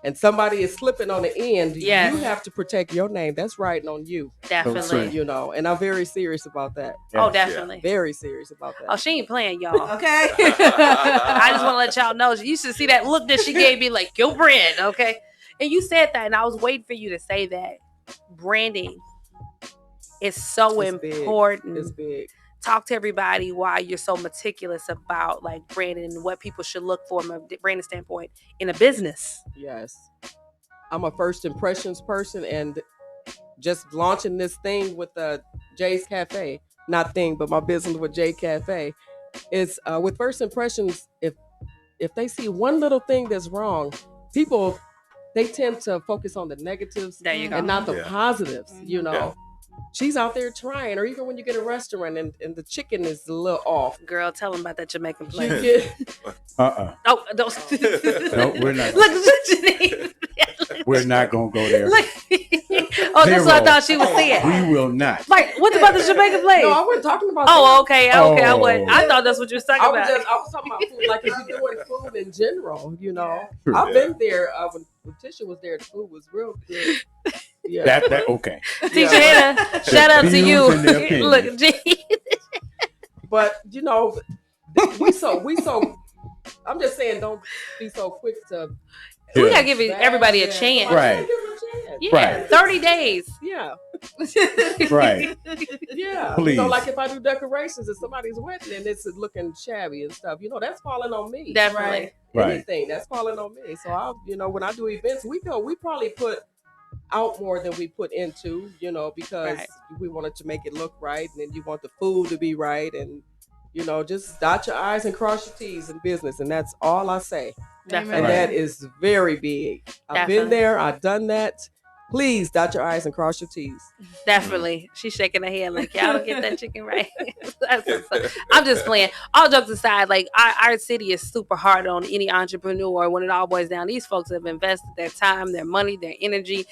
and somebody is slipping on the end, you have to protect your name. That's riding on you. Definitely. You know, and I'm very serious about that. Oh, definitely. Very serious about that. Oh, she ain't playing, y'all. Okay. I just want to let y'all know. You should see that look that she gave me, like, your brand, okay? And you said that, and I was waiting for you to say that. Branding is so important. It's big. Talk to everybody why you're so meticulous about like branding and what people should look for from a branding standpoint in a business. Yes. I'm a first impressions person, and just launching this thing with Jay's Cafe, not thing, but my business with Jay Cafe is with first impressions. If they see one little thing that's wrong, people, they tend to focus on the negatives and not the positives, you know. Yeah. She's out there trying, or even when you get a restaurant and the chicken is a little off. Girl, tell them about that Jamaican place. Oh, don't. No, we're not. Look, Janine. We're not gonna go there. That's what I thought she was saying. We will not. Like, what about the Jamaican place? No, I wasn't talking about. Okay. I thought that's what you were talking about. I was talking about food, like if you're doing food in general, you know. True. I've been there when Tisha was there. The food was real good. Yeah. That okay. Teacher Hannah, shout out to you. Look, but you know, we so. I'm just saying, don't be so quick to. We gotta give everybody a chance. Right. Yeah, 30 days. Yeah. Right. Yeah. Please. Like if I do decorations at somebody's wedding and it's looking shabby and stuff, that's falling on me. Definitely. Right. Anything that's falling on me. So I'll, when I do events, we probably put out more than we put into, because we wanted to make it look right, and then you want the food to be right, and just dot your I's and cross your T's in business, and that's all I say. Definitely. And that is very big. I've been there, I've done that. Please dot your I's and cross your T's. Definitely. She's shaking her head like, y'all don't get that chicken right. I'm just playing. All jokes aside, like our city is super hard on any entrepreneur when it all boils down. These folks have invested their time, their money, their energy.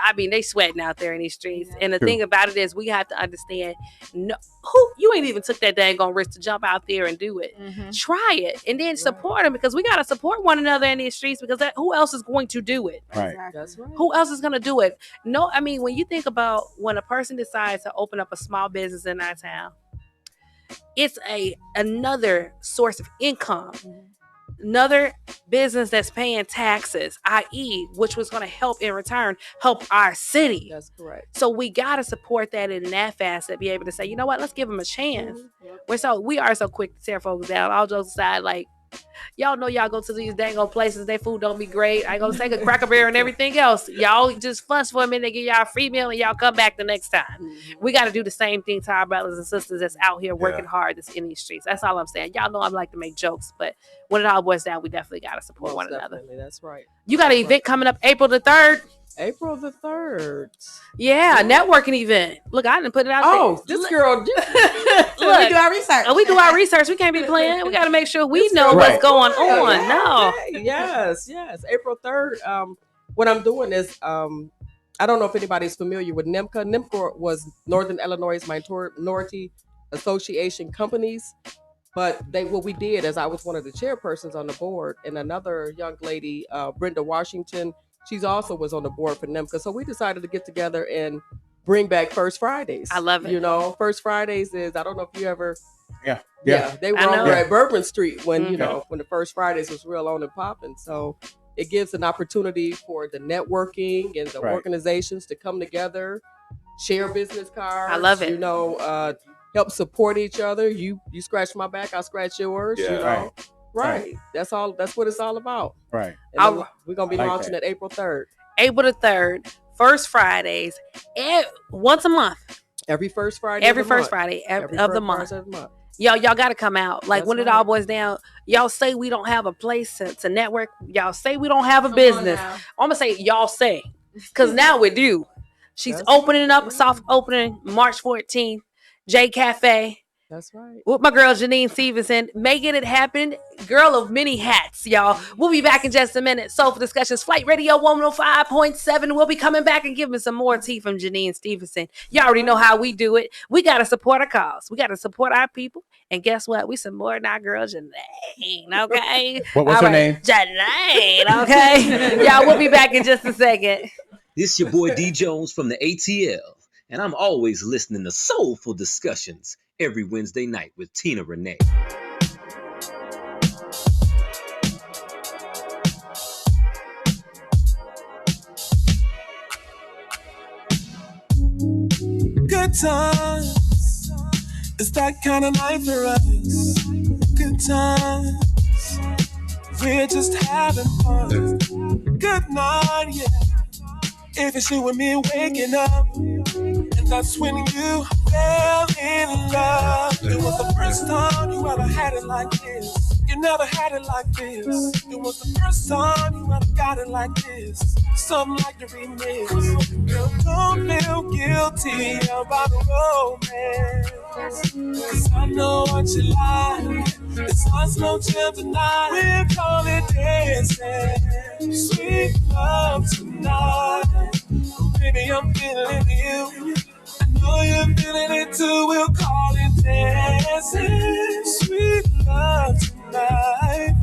I mean, they sweating out there in these streets. And the thing about it is we have to understand, you ain't even took that dang on risk to jump out there and do it. Try it and then support them, because we got to support one another in these streets, because who else is going to do it? Right. That's right. Who else is going to do it? No, I mean, when you think about when a person decides to open up a small business in our town, it's another source of income, another business that's paying taxes, i.e., which was going to help in return help our city. That's correct. So we got to support that in that facet, be able to say, you know what, let's give them a chance. We are so quick to tear folks down. All jokes aside, like, y'all know y'all go to these dang old places, their food don't be great. I go take a Cracker Barrel and everything else. Y'all just fuss for a minute, give y'all a free meal, and y'all come back the next time. We got to do the same thing to our brothers and sisters that's out here working hard that's in these streets. That's all I'm saying. Y'all know I like to make jokes, but when it all boils down, we definitely got to support one another. That's right. You got an event coming up April the 3rd. April the 3rd. Yeah, networking event. Look, I didn't put it out there. Oh, this girl. Look, we do our research. We do our research. We can't be playing. We got to make sure we know what's going on. No. Okay. Yes. April 3rd. What I'm doing is, I don't know if anybody's familiar with NIMCA. NIMCA was Northern Illinois Minority Association Companies. But what we did is I was one of the chairpersons on the board, and another young lady, Brenda Washington, she's also was on the board for NIMCA. So we decided to get together and bring back First Fridays. I love it. First Fridays is, I don't know if you ever. Yeah. They were over at Bourbon Street when, when the First Fridays was real on and popping. So it gives an opportunity for the networking and the organizations to come together, share business cards. I love it. Help support each other. You scratch my back, I scratch yours. Yeah. Right. That's all. That's what it's all about. Right. And we're gonna be launching at April 3rd. April the 3rd, First Fridays, once a month. Every first Friday. Every first Friday of the month. Y'all got to come out. Like, when it all boils down, y'all say we don't have a place to network. Y'all say we don't have a business. I'm gonna say y'all say, because now we do. She's opening up, soft opening March 14th. J Cafe. That's right. With my girl Janine Stevenson, making it happen. Girl of many hats, y'all. We'll be back in just a minute. Soulful Discussions, Flight Radio 105.7. We'll be coming back and giving some more tea from Janine Stevenson. Y'all already know how we do it. We got to support our cause. We got to support our people. And guess what? We supporting our girl Janine, okay? What's her name? Janine, okay? Y'all, we'll be back in just a second. This your boy D Jones from the ATL. And I'm always listening to Soulful Discussions every Wednesday night with Tina Renee. Good times, it's that kind of night for us. Good times, we're just having fun. Good night, yeah. If it's you and me waking up, and that's when you fell in love. It was the first time you ever had it like this. You never had it like this. It was the first time you ever got it like this. Something like the remix. Girl, don't feel guilty about romance, 'cause I know what you like. It's on slow jam tonight. We're calling dancing. Sweet love tonight. Baby, I'm feeling you. I know you're feeling it too. We'll call it dancing. Sweet love tonight.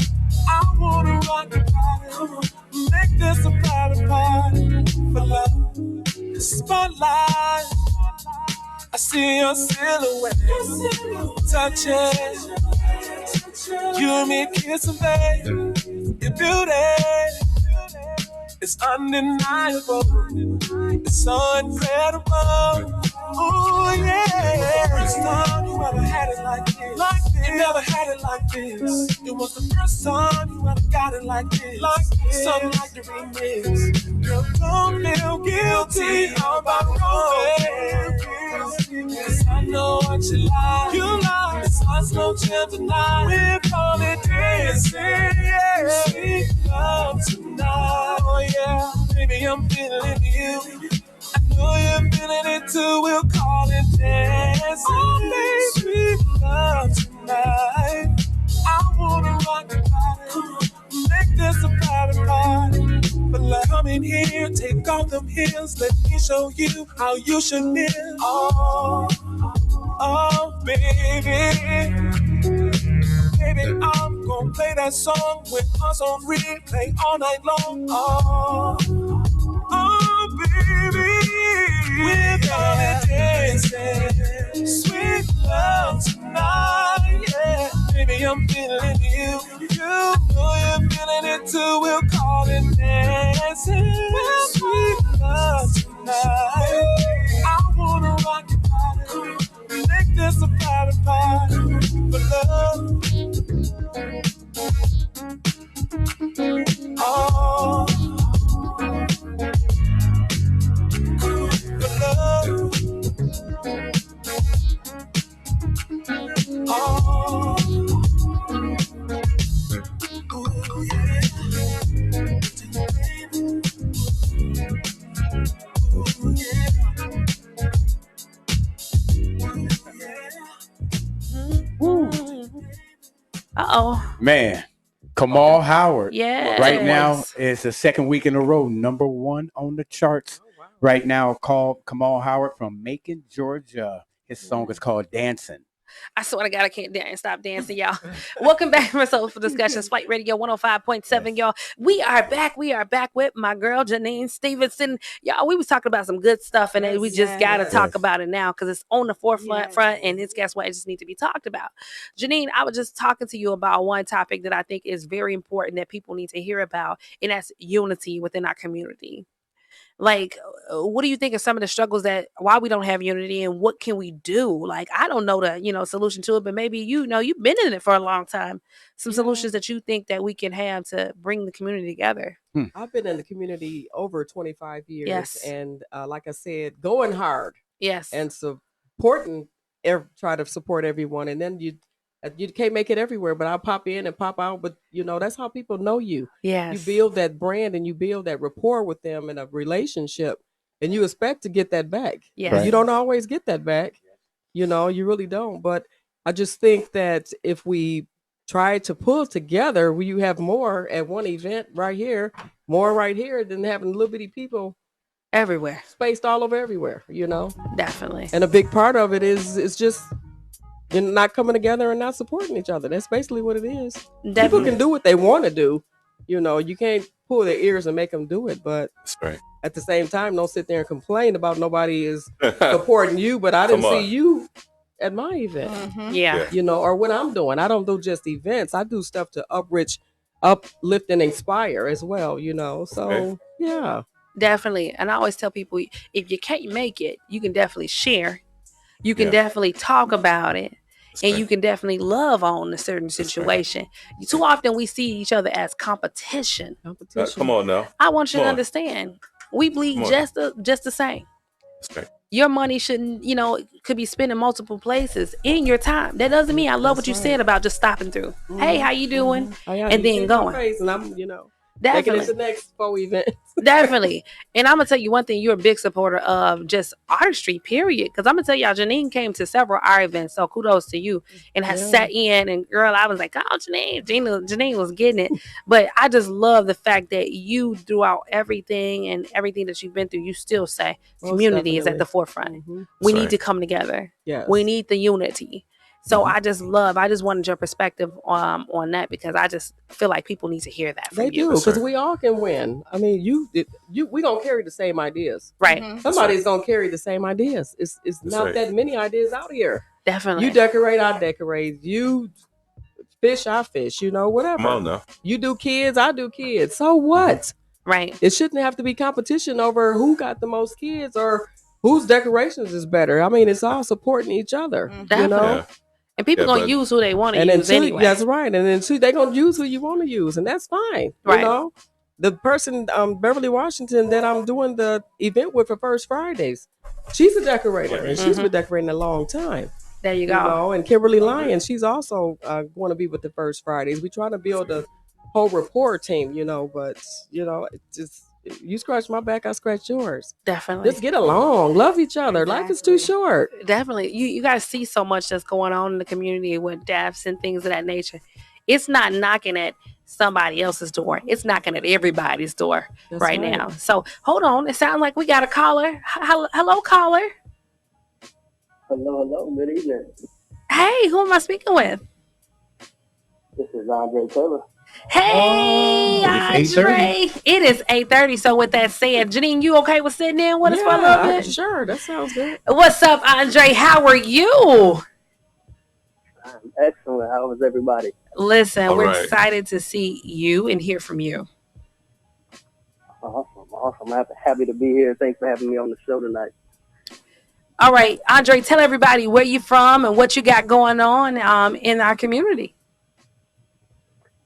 I wanna rock the body. Make this a private party for love. Spotlight. I see your silhouette. Touching. You and me kissing, babe. Your beauty. It's undeniable. It's so incredible. Ooh, yeah. First time you ever had it like this. You never had it like this. It was the first time you ever got it like this. Something like the remix. Girl, don't feel guilty about romance. 'Cause I know what you like. You like. It's us, no chance tonight. We're gonna dance, yeah. Sweet love tonight. Oh yeah, baby, I'm feeling you. I know you're feeling it too. We'll call it dancing. Oh, baby, sweet love tonight. I wanna rock your body. Make this a private party. But like, come in here, take off them heels. Let me show you how you should live. Oh, oh, baby. Baby, I'm gonna play that song with us on replay all night long. Oh, oh, baby. We're gonna dancing. Sweet love tonight, yeah. Baby, I'm feeling you. You know you're feeling it too. We'll call it dancing. Sweet love tonight. I wanna rock your body. Make this a private party for love. Oh, for love. Oh, ooh, yeah. Ooh, yeah. Uh-oh. Man, Kamal Howard. Yes. Right now is the second week in a row, #1 on the charts. Right now, called Kamal Howard from Macon, Georgia. His song is called Dancing. I swear to God, I can't stop dancing, y'all. Welcome back to Soulful Discussions, Flight Radio 105.7, y'all. We are back. We are back with my girl, Janine Stevenson. Y'all, we was talking about some good stuff, and we just got to talk about it now because it's on the forefront, and it's, guess what, it just needs to be talked about. Janine, I was just talking to you about one topic that I think is very important that people need to hear about, and that's unity within our community. Like, what do you think of some of the struggles that why we don't have unity, and what can we do? Like, I don't know the solution to it, but maybe you've been in it for a long time. Some solutions that you think that we can have to bring the community together. I've been in the community over 25 years, Yes. and like I said, going hard. Yes, and supporting. Try to support everyone, and then you can't make it everywhere, but I'll pop in and pop out. But that's how people know you. Yes. You build that brand and you build that rapport with them in a relationship, and you expect to get that back. Yes. Right. You don't always get that back. You really don't. But I just think that if we try to pull together, where you have more at one event right here, more right here, than having little bitty people everywhere, spaced all over everywhere. Definitely. And a big part of it is just not coming together and not supporting each other. That's basically what it is. Definitely. People can do what they want to do. You can't pull their ears and make them do it. But That's right. at the same time, don't sit there and complain about nobody is supporting you. But I didn't see you at my event. Mm-hmm. Yeah. Or what I'm doing. I don't do just events. I do stuff to uplift and inspire as well. So yeah. Definitely. And I always tell people, if you can't make it, you can definitely share. You can definitely talk about it. And you can definitely love on a certain situation. Too often we see each other as competition. Come on now. I want you to understand. We bleed just the same. That's right. Your money shouldn't, could be spent in multiple places in your time. That doesn't mean I love what you said about just stopping through. Mm-hmm. Hey, how you doing? And then going. And I'm, definitely. Taking it to the next 4 events. Definitely. And I'm going to tell you one thing. You're a big supporter of just artistry, period. Because I'm going to tell y'all, Janine came to several art events. So kudos to you. And has sat in. And girl, I was like, oh, Janine was getting it. But I just love the fact that you, throughout everything and everything that you've been through, you still say community is at the forefront. Mm-hmm. We need to come together. Yes. We need the unity. So I just wanted your perspective on that, because I just feel like people need to hear that from you. They do, because we all can win. I mean, we don't carry the same ideas. Right. Mm-hmm. Somebody's going to carry the same ideas. It's not that many ideas out here. Definitely. You decorate, I decorate. You fish, I fish, whatever. Come on now. You do kids, I do kids. So what? Right. It shouldn't have to be competition over who got the most kids or whose decorations is better. I mean, it's all supporting each other. Definitely. You know? Yeah. And people Yeah, gonna but- use who they want to And then use two, anyway. that's right. And then two, they're gonna use who you want to use, and that's fine. Right. You know, the person, Beverly Washington, that I'm doing the event with for First Fridays, she's a decorator, and she's been decorating a long time. There you You go. know, and Kimberly Lyons, she's also going to be with the First Fridays. We're trying to build a whole rapport team, you know, but you know, it just you scratch my back, I scratch yours. Definitely. Just get along, love each other. Life is too short. Definitely. You guys see so much that's going on in the community with deaths and things of that nature. It's not knocking at somebody else's door. It's knocking at everybody's door That's right right. now. So hold on. It sounds like we got a caller. Hello, caller. Hello, good evening. Hey, who am I speaking with? This is Andre Taylor. Hey, it's Andre. It is 8:30. So with that said, Janine, you okay with sitting in with us for a little bit? Sure, that sounds good. What's up, Andre? How are you? I'm excellent. How is everybody? Listen, All we're right. excited to see you and hear from you. Awesome. I'm happy to be here. Thanks for having me on the show tonight. All right, Andre, tell everybody where you're from and what you got going on in our community.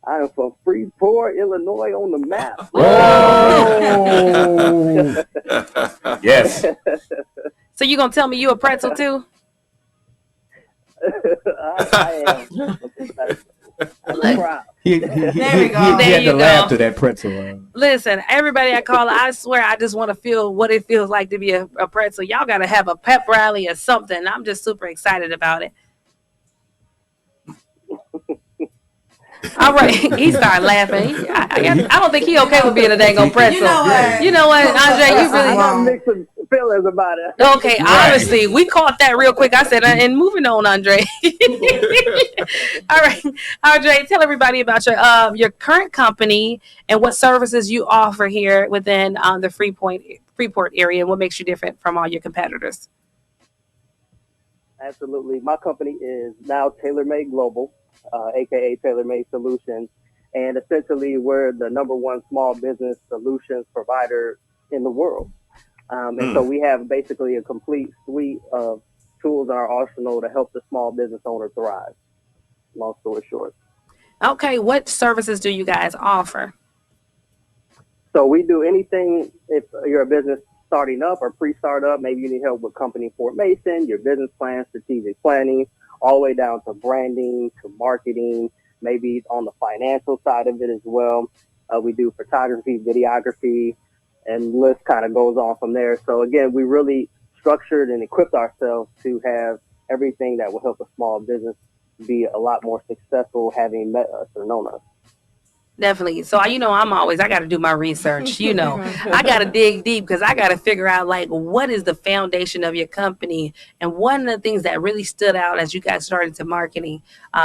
I am from Freeport, Illinois, on the map. Yes. So you gonna tell me you a pretzel too? I am. I'm proud. He There we had go. There to you laugh go. to that pretzel. Listen, everybody I call, I swear I just want to feel what it feels like to be a pretzel. Y'all got to have a pep rally or something. I'm just super excited about it. All right, he started laughing. I don't think he okay with being a dang on pretzel. You know what, Andre, you I really. got mixed feelings about it. Okay, honestly, we caught that real quick. I said, and moving on, Andre. All right, Andre, tell everybody about your current company and what services you offer here within the Freeport area, and what makes you different from all your competitors. Absolutely. My company is now TaylorMade Global, aka TaylorMade Solutions, and essentially we're the #1 small business solutions provider in the world. And so we have basically a complete suite of tools in our arsenal to help the small business owner thrive. Long story short. Okay, what services do you guys offer? So we do anything if you're a business starting up or pre-startup, maybe you need help with company formation, your business plan, strategic planning, all the way down to branding, to marketing, maybe on the financial side of it as well. We do photography, videography, and the list kind of goes on from there. So again, we really structured and equipped ourselves to have everything that will help a small business be a lot more successful having met us or known us. Definitely. So, I got to do my research. I got to dig deep because I got to figure out like what is the foundation of your company. And one of the things that really stood out as you guys started to marketing,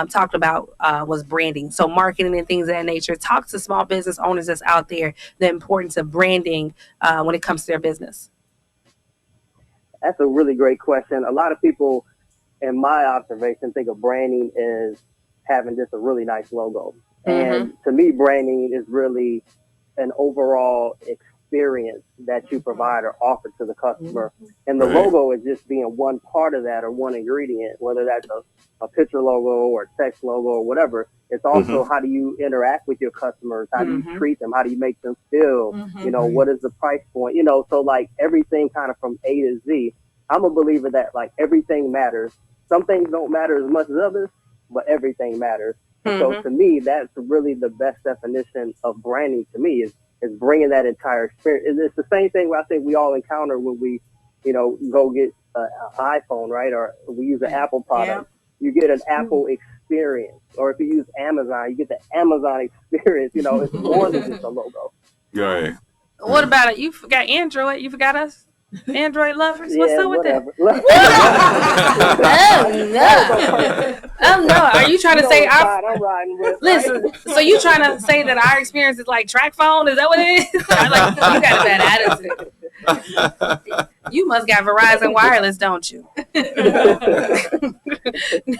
talked about was branding. So marketing and things of that nature. Talk to small business owners that's out there, the importance of branding when it comes to their business. That's a really great question. A lot of people, in my observation, think of branding as having just a really nice logo. And to me, branding is really an overall experience that you provide or offer to the customer. And the logo is just being one part of that or one ingredient, whether that's a picture logo or a text logo or whatever. It's also how do you interact with your customers? How do you treat them? How do you make them feel? What is the price point? So like everything kind of from A to Z. I'm a believer that like everything matters. Some things don't matter as much as others, but everything matters. So to me, that's really the best definition of branding to me is bringing that entire experience. It's the same thing I think we all encounter when we, go get an iPhone, right? Or we use an Apple product. You get an Apple experience. Or if you use Amazon, you get the Amazon experience. It's more than just a logo. Right. What about it? You forgot Android. You forgot us? Android lovers? What's up with that? Oh no! Are you trying to say I'm riding with? Listen, so you trying to say that our experience is like track phone? Is that what it is? Like, you got a bad attitude. You must got Verizon Wireless, don't you?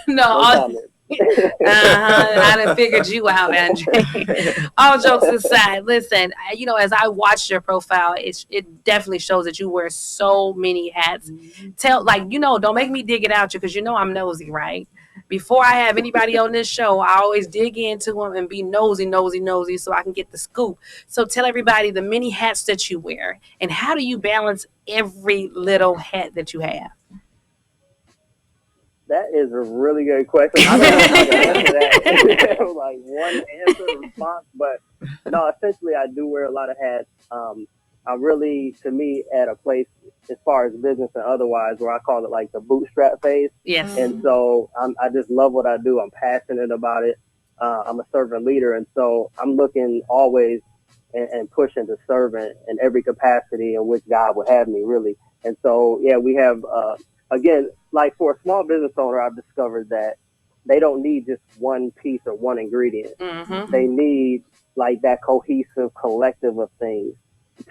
No. I done figured you out, Andre. All jokes aside, listen, as I watched your profile, it definitely shows that you wear so many hats. Don't make me dig it out you, because I'm nosy, right? Before I have anybody on this show, I always dig into them and be nosy, so I can get the scoop. So tell everybody the many hats that you wear, and how do you balance every little hat that you have? That is a really good question. I don't know how to answer that like one answer response, but no, essentially I do wear a lot of hats. I'm really, to me, at a place as far as business and otherwise where I call it like the bootstrap phase. Yes. And so I just love what I do. I'm passionate about it. I'm a servant leader, and so I'm looking always and pushing to serve in every capacity in which God would have me, really. And so, yeah, we have, again, like for a small business owner, I've discovered that they don't need just one piece or one ingredient. Mm-hmm. They need like that cohesive collective of things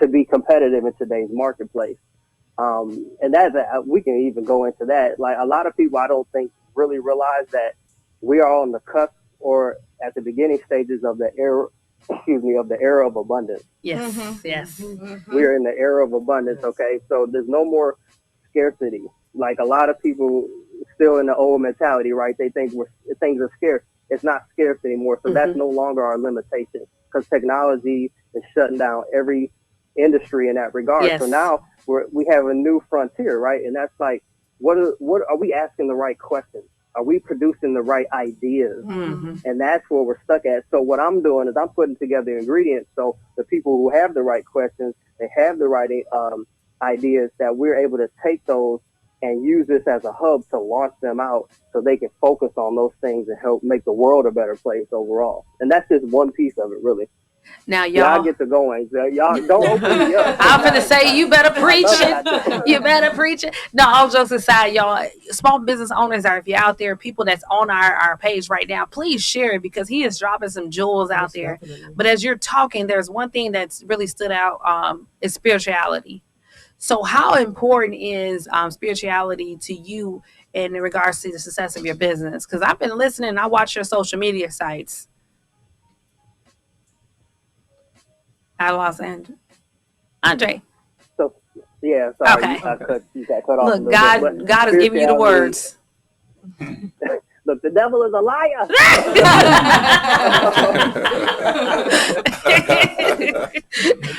to be competitive in today's marketplace. And we can even go into that. Like a lot of people, I don't think really realize that we are on the cusp or at the beginning stages of the era of abundance. Yes, Mm-hmm. yes. We are in the era of abundance. Okay, so there's no more scarcity. Like a lot of people still in the old mentality, right? They think things are scarce. It's not scarce anymore. So that's no longer our limitation, because technology is shutting down every industry in that regard. Yes. So now we have a new frontier, right? And that's like, what are we asking the right questions? Are we producing the right ideas? Mm-hmm. And that's where we're stuck at. So what I'm doing is I'm putting together ingredients. So the people who have the right questions, they have the right ideas, that we're able to take those and use this as a hub to launch them out so they can focus on those things and help make the world a better place overall. And that's just one piece of it, really. Now, y'all get to going. So y'all don't open me up. I'm going to say, you better preach it. You better preach it. No, all jokes aside, y'all, small business owners are, if you're out there, people that's on our page right now, please share it, because he is dropping some jewels out there. But as you're talking, there's one thing that's really stood out, is spirituality. So how important is spirituality to you in regards to the success of your business? Because I've been listening. I watch your social media sites. I lost Andre. So, yeah, sorry. Okay. You got cut off. Look, God is giving you the words. Look, the devil is a liar.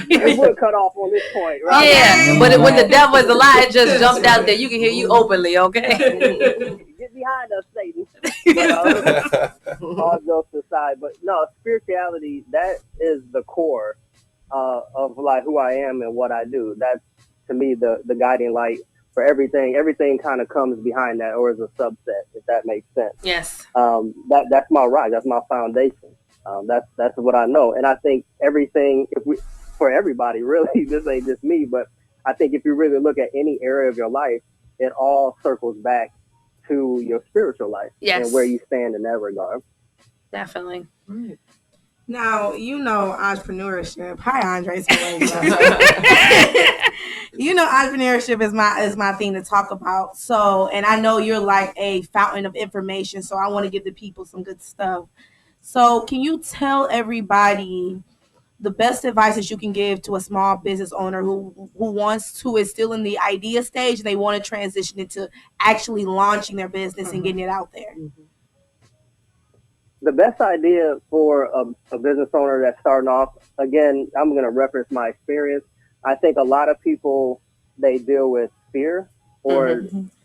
It would cut off on this point, right? Yeah, but when the devil is a liar, it just jumped out there. You can hear you openly, okay? Get behind us, Satan. But, all jokes aside, but no, spirituality, that is the core of like who I am and what I do. That's, to me, the guiding light for everything. Everything kind of comes behind that, or is a subset, if that makes sense. Yes. That's my rock. That's my foundation. That's what I know. And I think everything, for everybody, really, this ain't just me, but I think if you really look at any area of your life, it all circles back to your spiritual life. Yes. And where you stand in that regard. Definitely. Now, entrepreneurship. Hi, Andre. Entrepreneurship is my thing to talk about. So, and I know you're like a fountain of information, so I want to give the people some good stuff. So, can you tell everybody the best advice that you can give to a small business owner who is still in the idea stage, and they want to transition into actually launching their business and getting it out there? The best idea for a business owner that's starting off, again, I'm going to reference my experience. I think a lot of people, they deal with fear or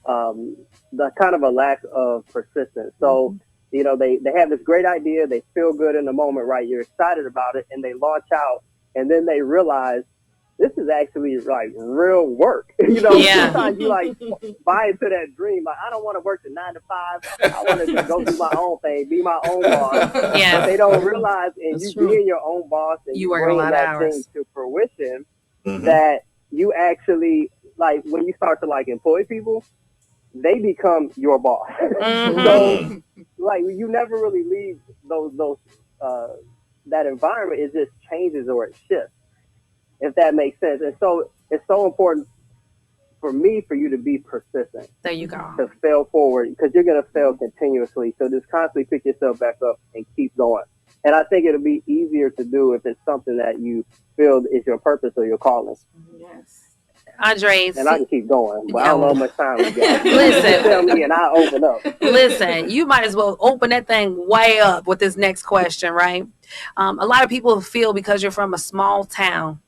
the kind of a lack of persistence. So, they have this great idea. They feel good in the moment, right? You're excited about it, and they launch out, and then they realize this is actually like real work. Sometimes you like buy into that dream. Like, I don't want to work the 9 to 5. I want to just go do my own thing, be my own boss. Yeah. But they don't realize, and you being your own boss and you work a bring lot of that hours thing to fruition, that you actually, like, when you start to like employ people, they become your boss. So, like, you never really leave those that environment. It just changes or it shifts, if that makes sense. And so it's so important for you to be persistent, there you go, to fail forward, because you're going to fail continuously. So just constantly pick yourself back up and keep going. And I think it'll be easier to do if it's something that you feel is your purpose or your calling. Yes. Andre, and I can keep going, but I don't know how much time we got. Listen, tell me, and I open up. Listen, you might as well open that thing way up with this next question, right? A lot of people feel because you're from a small town,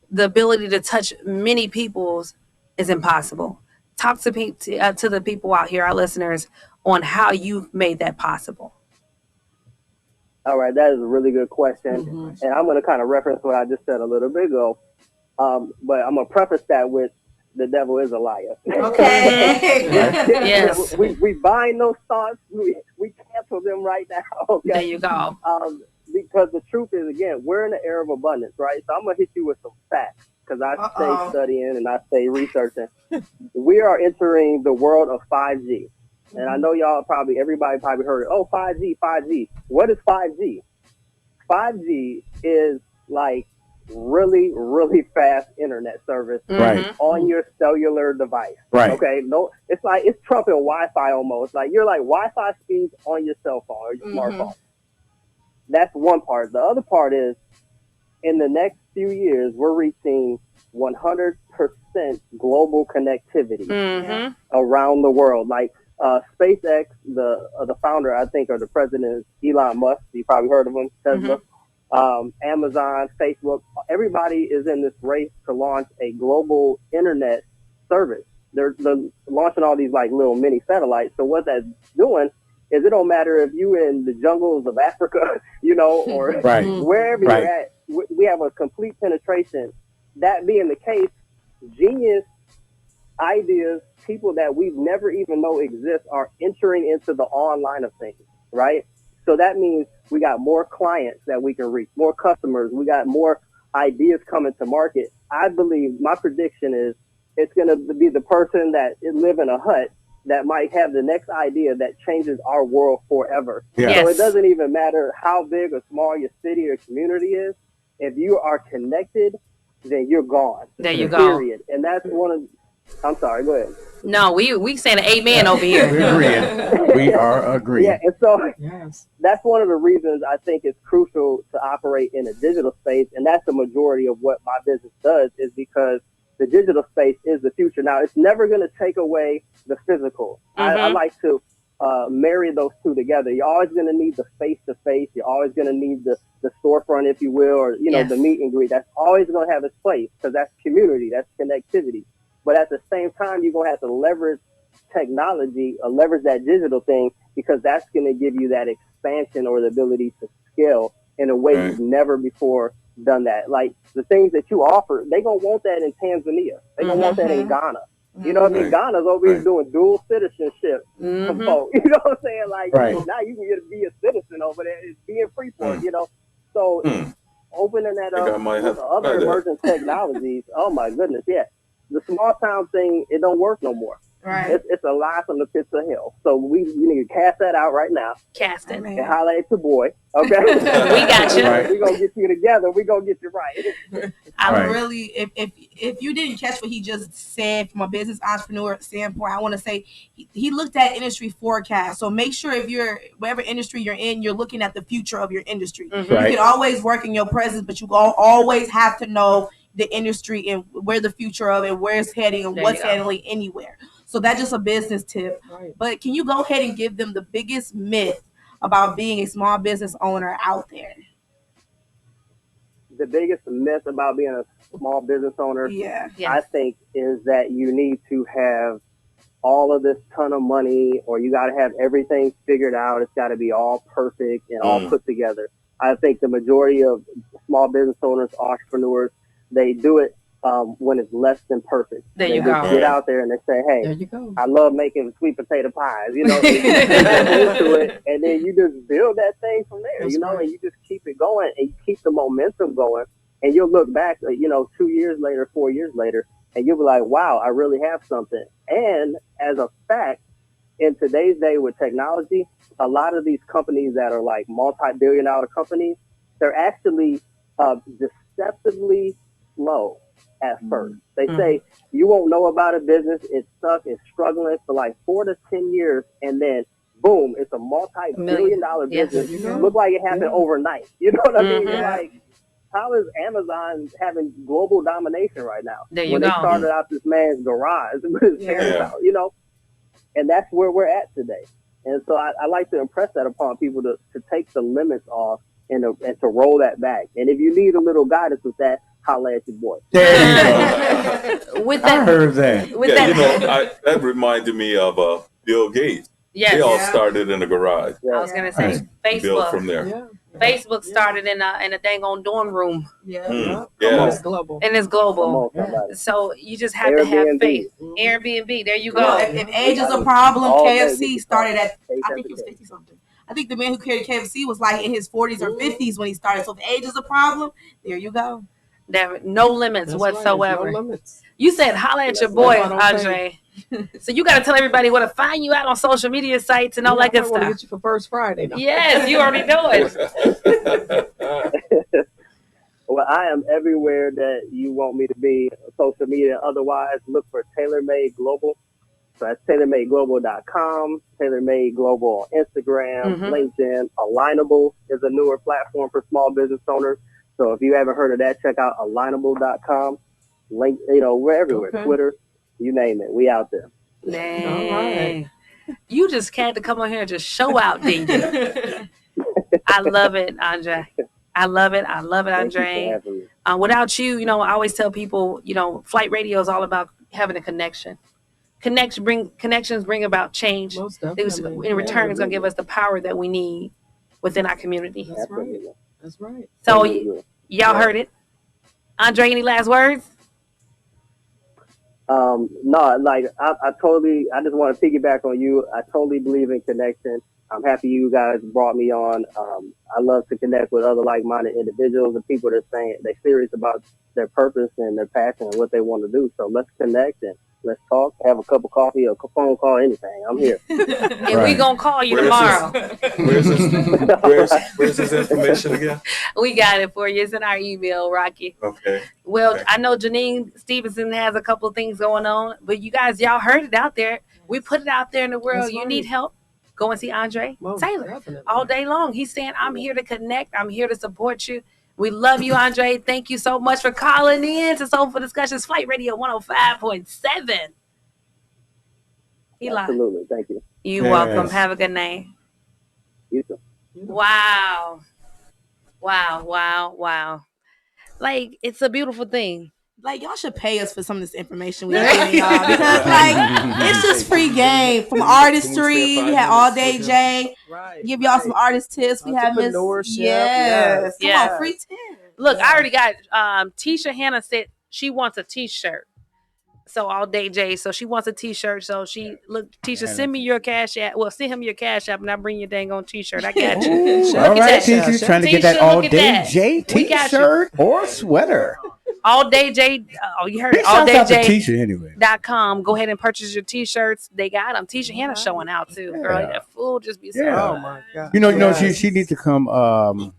the ability to touch many people's is impossible. Talk to the people out here, our listeners, on how you made that possible. All right, that is a really good question, and I'm going to kind of reference what I just said a little bit ago. But I'm going to preface that with the devil is a liar. Okay. Yes. We bind those thoughts. We cancel them right now. Okay. There you go. Because the truth is, again, we're in an era of abundance, right? So I'm going to hit you with some facts because I stay studying and I stay researching. We are entering the world of 5G. And I know everybody probably heard it. Oh, 5G. What is 5G? 5G is like really, really fast internet service on your cellular device. Right. Okay. No, it's trumping Wi-Fi almost. Like you're like Wi-Fi speeds on your cell phone or your smartphone. That's one part. The other part is in the next few years, we're reaching 100% global connectivity around the world. Like SpaceX, the founder, I think, or the president is Elon Musk. You probably heard of him, Tesla. Amazon, Facebook, everybody is in this race to launch a global internet service. They're launching all these like little mini satellites. So what that's doing is it don't matter if you in the jungles of Africa, or wherever you're at, we have a complete penetration. That being the case, genius ideas, people that we've never even know exist are entering into the online of things, right? So that means we got more clients that we can reach, more customers. We got more ideas coming to market. I believe my prediction is it's going to be the person that live in a hut that might have the next idea that changes our world forever. Yeah. So it doesn't even matter how big or small your city or community is. If you are connected, then you're gone. There you go. Period. And that's one of. I'm sorry. Go ahead. No, we saying amen over here. We're agreeing. We are agreeing. Yeah, and so that's one of the reasons I think it's crucial to operate in a digital space, and that's the majority of what my business does, is because the digital space is the future. Now, it's never going to take away the physical. I like to marry those two together. You're always going to need the face-to-face. You're always going to need the storefront, if you will, or the meet and greet. That's always going to have its place because that's community, that's connectivity. But at the same time, you're going to have to leverage technology or leverage that digital thing because that's going to give you that expansion or the ability to scale in a way you've never before done that. Like the things that you offer, they're going to want that in Tanzania. They're going to want that in Ghana. You know what I mean? Ghana's over here doing dual citizenship. You know what I'm saying? Like now you can get to be a citizen over there. It's being Freeport, So opening that up with other emerging technologies, oh my goodness, the small town thing, it don't work no more. Right. It's a lie from the pits of hell. So you need to cast that out right now. Cast it. And holler at your boy. Okay? We got you. We're going to get you together. We're going to get you right. I really, if you didn't catch what he just said from a business entrepreneur standpoint, I want to say he looked at industry forecast. So make sure if you're, whatever industry you're in, you're looking at the future of your industry. You can always work in your presence, but you always have to know the industry and where the future of it, where it's heading and what's handling anywhere. So that's just a business tip. But can you go ahead and give them the biggest myth about being a small business owner out there? The biggest myth about being a small business owner, I think, is that you need to have all of this ton of money or you got to have everything figured out. It's got to be all perfect and all put together. I think the majority of small business owners, entrepreneurs, they do it when it's less than perfect. They just get out there and they say, hey, I love making sweet potato pies, and you get into it, and then you just build that thing from there, and you just keep it going and you keep the momentum going, and you'll look back, 2 years later, 4 years later, and you'll be like, wow, I really have something. And as a fact, in today's day with technology, a lot of these companies that are like multi-billion-dollar companies, they're actually deceptively slow. at first. They say you won't know about a business. It's stuck. It's struggling for like 4 to 10 years, and then boom, it's a multi-billion-dollar business. Look like it happened overnight. You know what I mean? Like, how is Amazon having global domination right now? There you when go. They started out this man's garage with his parents' house, you know, and that's where we're at today. And so I like to impress that upon people to take the limits off and to roll that back. And if you need a little guidance with that, holla at your boy. With that, I heard that. With Yeah, that, that reminded me of Bill Gates. Yes. They all started in the garage. I was gonna say Built Facebook. from there. Facebook started in a dang on dorm room. Yeah. It's global. And it's global. So you just have to have faith. Airbnb. There you go. Well, if age is a problem, KFC started at, I think he was 50 something. I think the man who created KFC was like in his 40s or 50s when he started. So if age is a problem, there you go. There no limits That's right, whatsoever. no limits. You said holla at your boy, Andre. So you got to tell everybody where to find you out on social media sites and all that good I want to stuff. get you for First Friday. Now. Yes, you already know it. Well, I am everywhere that you want me to be, social media. Otherwise, look for TaylorMade Global. So that's TaylorMadeGlobal.com, TaylorMade Global on Instagram, LinkedIn. Alignable is a newer platform for small business owners. So if you haven't heard of that, check out alignable.com. Link, we're everywhere. Okay. Twitter, you name it. We out there. Dang. All right. You just had to come on here and just show out, didn't you? I love it, Andre. I love it, Andre. Without you, I always tell people, Flight Radio is all about having a connection. Connections bring about change. Most In definitely. return, it's going to give us the power that we need within our community. That's right. That's right. So y'all heard it. Andre, any last words? No, like I just want to piggyback on you. I totally believe in connection. I'm happy you guys brought me on. I love to connect with other like-minded individuals and people that saying they're serious about their purpose and their passion and what they want to do. So let's connect and let's talk, have a cup of coffee or a phone call, anything. I'm here. And we gonna call you tomorrow. Where's this information again? We got it for you. It's in our email, Rocky. Okay. Well, I know Janine Stevenson has a couple of things going on, but you guys, y'all heard it out there. We put it out there in the world. That's You right. need help? Go and see Andre Taylor definitely. all day long. He's saying, I'm here to connect. I'm here to support you. We love you, Andre. Thank you so much for calling in to Soulful Discussions, Flight Radio 105.7. Eli. Absolutely. Thank you. You're welcome. Have a good night. You too. Wow. Like, it's a beautiful thing. Like, y'all should pay us for some of this information we're giving y'all because, like, it's just free game from artistry. We had All Day J. Give y'all some artist tips. We have Miss. Entrepreneurship, Yes. Come yes. on, free tip. Look, I already got Tisha Hannah said she wants a t-shirt. So All Day J. So she wants a t-shirt. So Tisha, send me your cash app. Well, send him your cash app and I'll bring your dang on t-shirt. I got you. Ooh, Look all at right, that. Tisha, trying to get that Tisha, all look at day that. J We got you. t-shirt or sweater. All Day J. Oh, you heard it. Shouts out to AllDayJ. Tisha anyway. .com. Go ahead and purchase your t-shirts. They got them. Tisha Hannah showing out too. Girl, that fool just be so. Yeah. Oh my God. You know, she needs to come to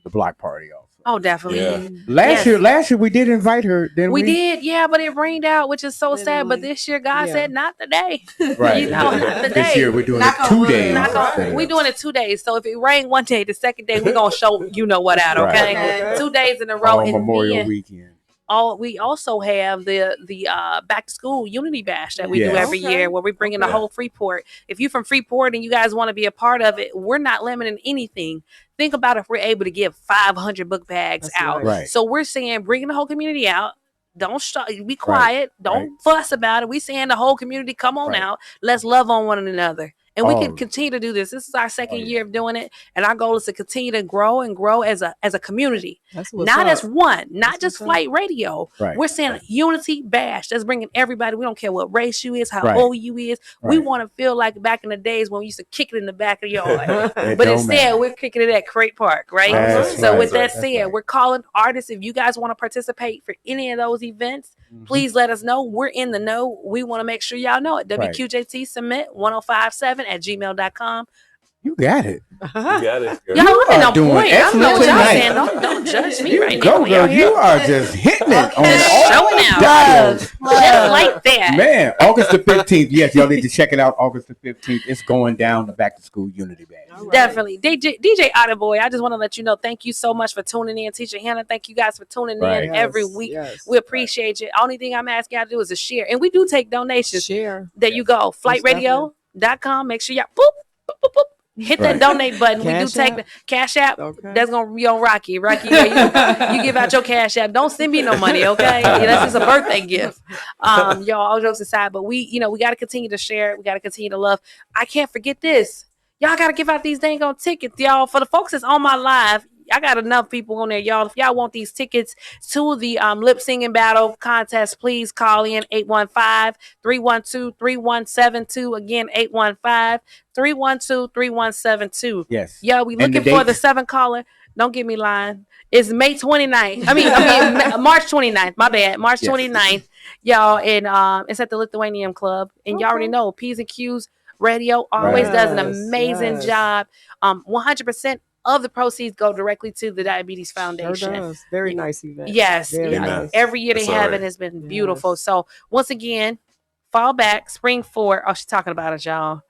the block party also. Oh, definitely. Yeah. Yes. Last year we did invite her. Didn't we? We did, yeah, but it rained out, which is so sad. But this year, God said, not today. Right. Not today. This year we're doing it 2 days. We're doing it 2 days. So if it rained one day, the second day we're gonna show what out. Okay, Right. 2 days in a row. On And Memorial Weekend. we also have the back to school Unity Bash that we do Yes. every year, where we bring in the whole Freeport. If you're from Freeport and you guys want to be a part of it, we're not limiting anything. Think about if we're able to give 500 book bags out. Right. So we're saying bringing the whole community out. Don't be quiet. Don't fuss about it. We saying the whole community, come on out. Let's love on one another. And we can continue to do this. This is our second year of doing it, and our goal is to continue to grow and grow as a community, not as one, not just Flight Radio. Right. We're saying Unity Bash. That's bringing everybody. We don't care what race you is, how Right. old you is. We Right. want to feel like back in the days when we used to kick it in the back of the yard, It but don't instead matter. we're kicking it at Crate Park, right? That's So right. with that That's said, we're calling artists. If you guys want to participate for any of those events, please let us know. We're in the know. We want to make sure y'all know it. Right. WQJT Submit 1057 at gmail.com. You got it. You got it. Y'all, I'm in on doing point. I don't know what excellent y'all tonight. saying. Don't judge me right Go, now. girl. You are just hitting it on Show all now. dials. Just like that. Man, August the 15th. Yes, y'all need to check it out. August the 15th. It's going down the Back to School Unity Band. Definitely. DJ Otterboy, I just want to let you know, thank you so much for tuning in. Teacher Hannah, thank you guys for tuning Right. in every week. We appreciate you. Only thing I'm asking y'all to do is to share. And we do take donations. Share. There you go. Flightradio.com. Make sure y'all hit that donate button. We do take the Cash App. That's gonna be on Rocky. Rocky, you give out your Cash App. Don't send me no money, okay? That's just a birthday gift. Y'all, all jokes aside, but we got to continue to share. We got to continue to love. I can't forget this. Y'all got to give out these dang on tickets, y'all. For the folks that's on my live, I got enough people on there, y'all. If y'all want these tickets to the lip singing battle contest, please call in 815-312-3172. Again, 815-312-3172. Yes. Yeah, we And the looking for the dates? 7 caller. Don't get me lying. It's May 29th. I mean March 29th. My bad. March 29th. Y'all, and it's at the Lithuanian Club. And y'all already know P's and Q's Radio always does an amazing job. 100% of the proceeds go directly to the Diabetes Foundation. Sure does. Very nice event. Yes. Very Yeah. nice. Every year they That's have all it. right. It's been beautiful. So once again, fall back, spring forward. Oh, she's talking about it, y'all.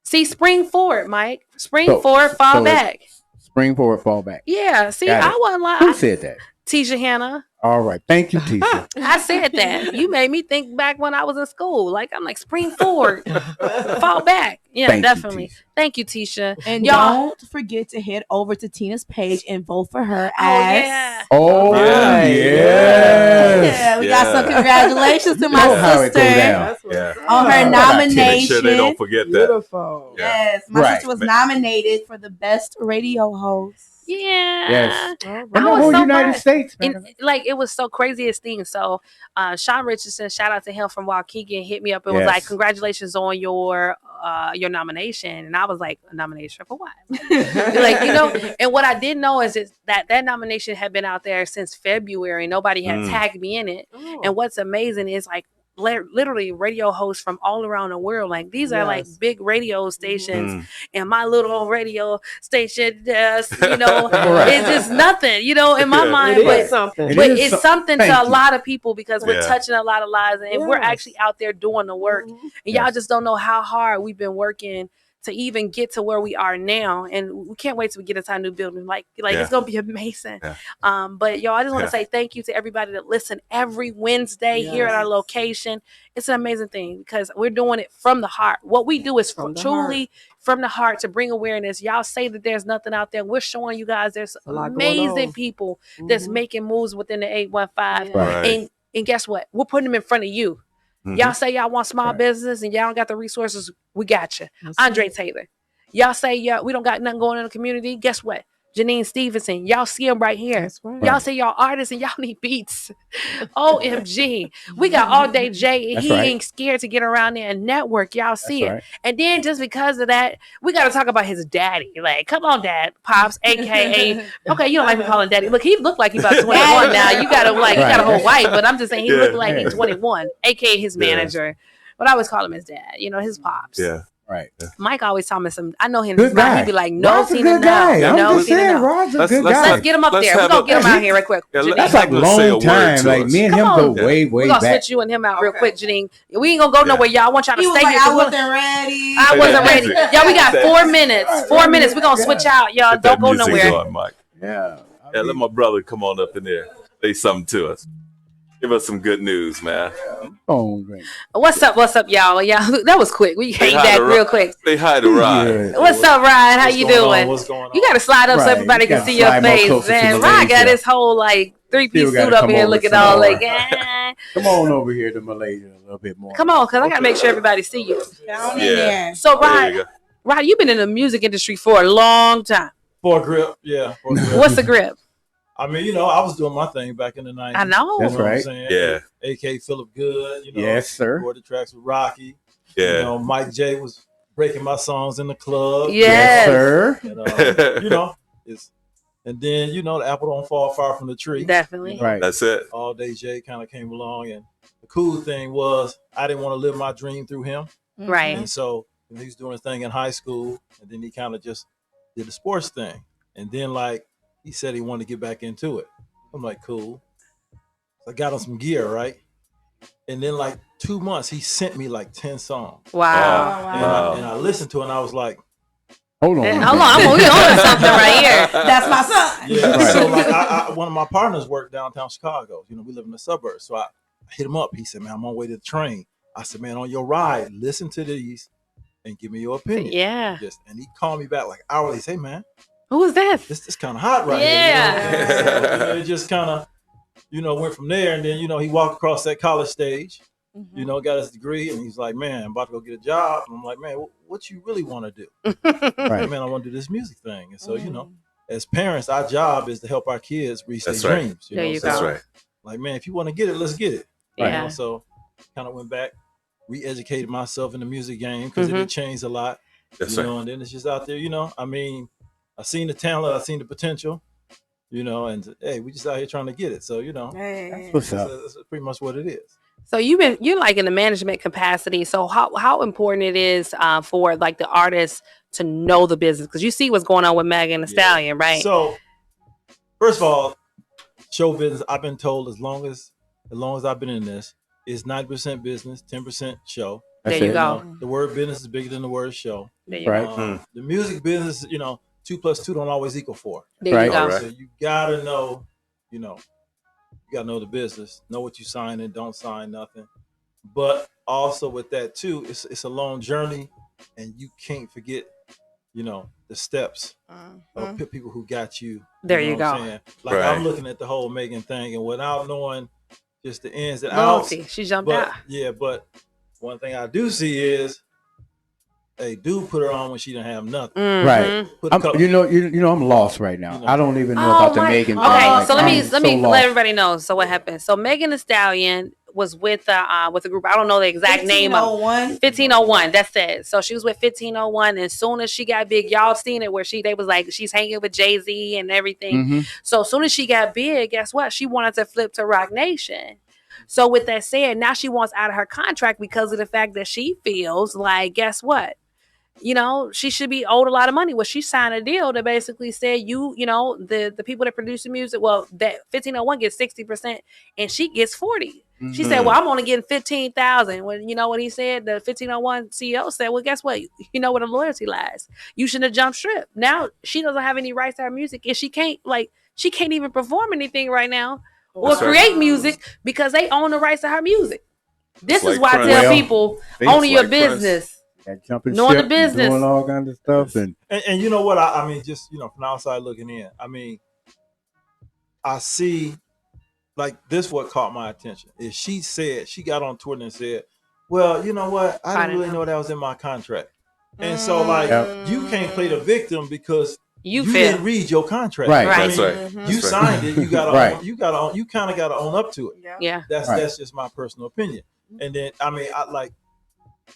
See, spring forward, Mike. Spring forward, fall back. Spring forward, fall back. Yeah. See, Got it. I wasn't lying. Who said that? Tisha Hannah. All right. Thank you, Tisha. I said that. You made me think back when I was in school. I'm like, spring forward, fall back. Yeah, Thank you, definitely. Thank you, Tisha. And y'all. don't forget to head over to Tina's page and vote for her Oh, as. yeah. Oh, Right. yes. Yeah, we got some congratulations to my You know how it go sister down. on her nomination. Make sure they don't forget that. Beautiful. Yes, my Right. sister was nominated for the best radio host. Yeah. Yes. I In the was whole so United proud. States. And, it was so craziest thing. So Sean Richardson, shout out to him from Waukegan, hit me up and was Yes. like, congratulations on your nomination. And I was like, a nomination for what? And what I didn't know is that nomination had been out there since February. Nobody had tagged me in it. And what's amazing is literally radio hosts from all around the world. These are big radio stations, and my little old radio station just, it's just nothing, in my mind. It But is something. but it's something to Thank a you. lot of people because we're Yeah. touching a lot of lives, and we're Yes. actually out there doing the work. And y'all just don't know how hard we've been working to even get to where we are now, and we can't wait till we get into our new building. It's gonna be amazing. Yeah. But y'all, I just want to Yeah. say thank you to everybody that listen every Wednesday here at our location. It's an amazing thing because we're doing it from the heart. What we do is truly from the heart to bring awareness. Y'all say that there's nothing out there. We're showing you guys there's a lot going amazing on. people that's making moves within the 815. Right. And guess what? We're putting them in front of you. Mhm. Y'all say y'all want small business and y'all don't got the resources. We got you. Andre Taylor. Y'all say we don't got nothing going on in the community. Guess what? Janine Stevenson. Y'all see him right here. That's right. Y'all say y'all artists and y'all need beats. OMG. We got All Day Jay, and That's he right. ain't scared to get around there and network. Y'all see That's it. right. And then just because of that, we got to talk about his daddy. Come on, Dad. Pops, a.k.a. Okay, you don't like me calling daddy. Look, he looked like he about 21 now. You got him he got a whole wife, but I'm just saying he Yeah. looked like he's 21, a.k.a. his manager. But I always call him his dad, his pops. Yeah. Right. Mike always tell me some. I know him. Good guy. He'd be like, "No, Rod's a Tina, good guy. no, I'm no, just Tina, saying, no." Rod's a Let's- good let's guy. Let's get him up Let's there. We're have gonna a- get him out here right quick. Yeah, Janine. That's Have like him say a long word time. to Like us. me and Come him on. go Yeah. way, We're way gonna back. switch you and him out real quick, Janine. We ain't gonna go nowhere, y'all. I want y'all to He was stay like, here. I 'cause wasn't ready. I wasn't Hey, ready. that Y'all, we got music. 4 minutes. 4 minutes. We're gonna switch out, y'all. Get Don't that go music nowhere. on, Mike. Yeah. Yeah, let my brother come on up in there. Say something to us. Give us some good news, man. Phone ring. What's up, y'all? Yeah, that was quick. We Say came hi back to real Rod. quick. Say hi to Rod. Yeah. What's up, Ryan? How you doing? What's going on? You gotta slide up so Right, everybody you can gotta see your slide more face. closer to Man, the Ryan lady, got yeah. his whole three-piece Still gotta suit up come here over looking some all more. Come on over here to Malaysia a little bit more. Come on, cause I gotta make sure everybody see you. Down Yeah. in there. So, There you Ryan, go. Ryan, you've been in the music industry for a long time. For a grip, yeah. For a grip. What's the grip? I mean, I was doing my thing back in the 90s. I know. That's You know what I'm right. saying? Yeah. AK Philip Good, Yes, sir. recorded tracks with Rocky. Yeah. Mike J was breaking my songs in the club. Yes. Sir. And, and then, the apple don't fall far from the tree. Definitely. Right. That's it. All Day J kind of came along. And the cool thing was I didn't want to live my dream through him. Right. And so he was doing his thing in high school, and then he kind of just did the sports thing. And then like he said he wanted to get back into it. I'm like, cool. So I got him some gear, right? And then like 2 months, he sent me like 10 songs. Wow. And I listened to it and I was like, hold on. Hold on, I'm on something right here. That's my son. Yeah. So like one of my partners worked downtown Chicago. You know, we live in the suburbs. So I hit him up. He said, man, I'm on my way to the train. I said, man, on your ride, listen to these and give me your opinion. Yeah. And he called me back like hourly. Say, man, who is this? This is kind of hot right here. So, it just kind of, went from there. And then, he walked across that college stage, got his degree. And he's like, man, I'm about to go get a job. And I'm like, man, what you really want to do? Right. Man, I want to do this music thing. And so, as parents, our job is to help our kids reach their dreams. There you go. That's right. Like, man, if you want to get it, let's get it. Yeah. So kind of went back, re-educated myself in the music game because it had changed a lot. That's right. And then it's just out there, I mean, I seen the talent, I seen the potential, and hey, we just out here trying to get it. So, That's what's up. That's pretty much what it is. So you're like in the management capacity. So how important it is for like the artists to know the business, because you see what's going on with Megan Thee Stallion, right? So first of all, show business, I've been told as long as I've been in this, is 90% business, 10% show. There you go. The word business is bigger than the word show. There you go. The music business, 2 + 2 don't always equal 4. There you go. So you gotta know, you gotta know the business, know what you sign and don't sign nothing. But also with that too, it's a long journey, and you can't forget, the steps of people who got you. There know you what I'm go. saying? Like I'm looking at the whole Megan thing, and without knowing just the ins and Loyalty. outs, She jumped out. Yeah, but one thing I do see is, hey, dude put her on when she didn't have nothing. Right. Put a I'm, couple- I'm lost right now. I don't even know about the Megan thing. Okay, Like, so let me I'm let lost. let everybody know. So what happened? So Megan Thee Stallion was with a group. I don't know the exact name of 1501. That's it. So she was with 1501, and as soon as she got big, y'all seen it where they was like she's hanging with Jay-Z and everything. So as soon as she got big, guess what? She wanted to flip to Rock Nation. So with that said, now she wants out of her contract because of the fact that she feels like, guess what? She should be owed a lot of money. Well, she signed a deal that basically said the people that produce the music, well, that 1501 gets 60% and she gets 40. She said, well, I'm only getting 15,000. When you know what he said, the 1501 CEO said, well, guess what? You know where the loyalty lies. You shouldn't have jumped strip. Now she doesn't have any rights to her music, and she can't even perform anything right now or create music because they own the rights to her music. This is why I tell people, owning your business. Jumping knowing ship, the business, doing all kinds of stuff, and you know what? I mean, just from the outside looking in, I mean, I see like this. What caught my attention is she got on Twitter and said, "Well, you know what? I didn't really know that was in my contract," and so like you can't play the victim because you didn't read your contract, right? I That's mean, right. You signed it. You got Right. you kind of got to own up to it. Yeah, That's just my personal opinion. And then I mean,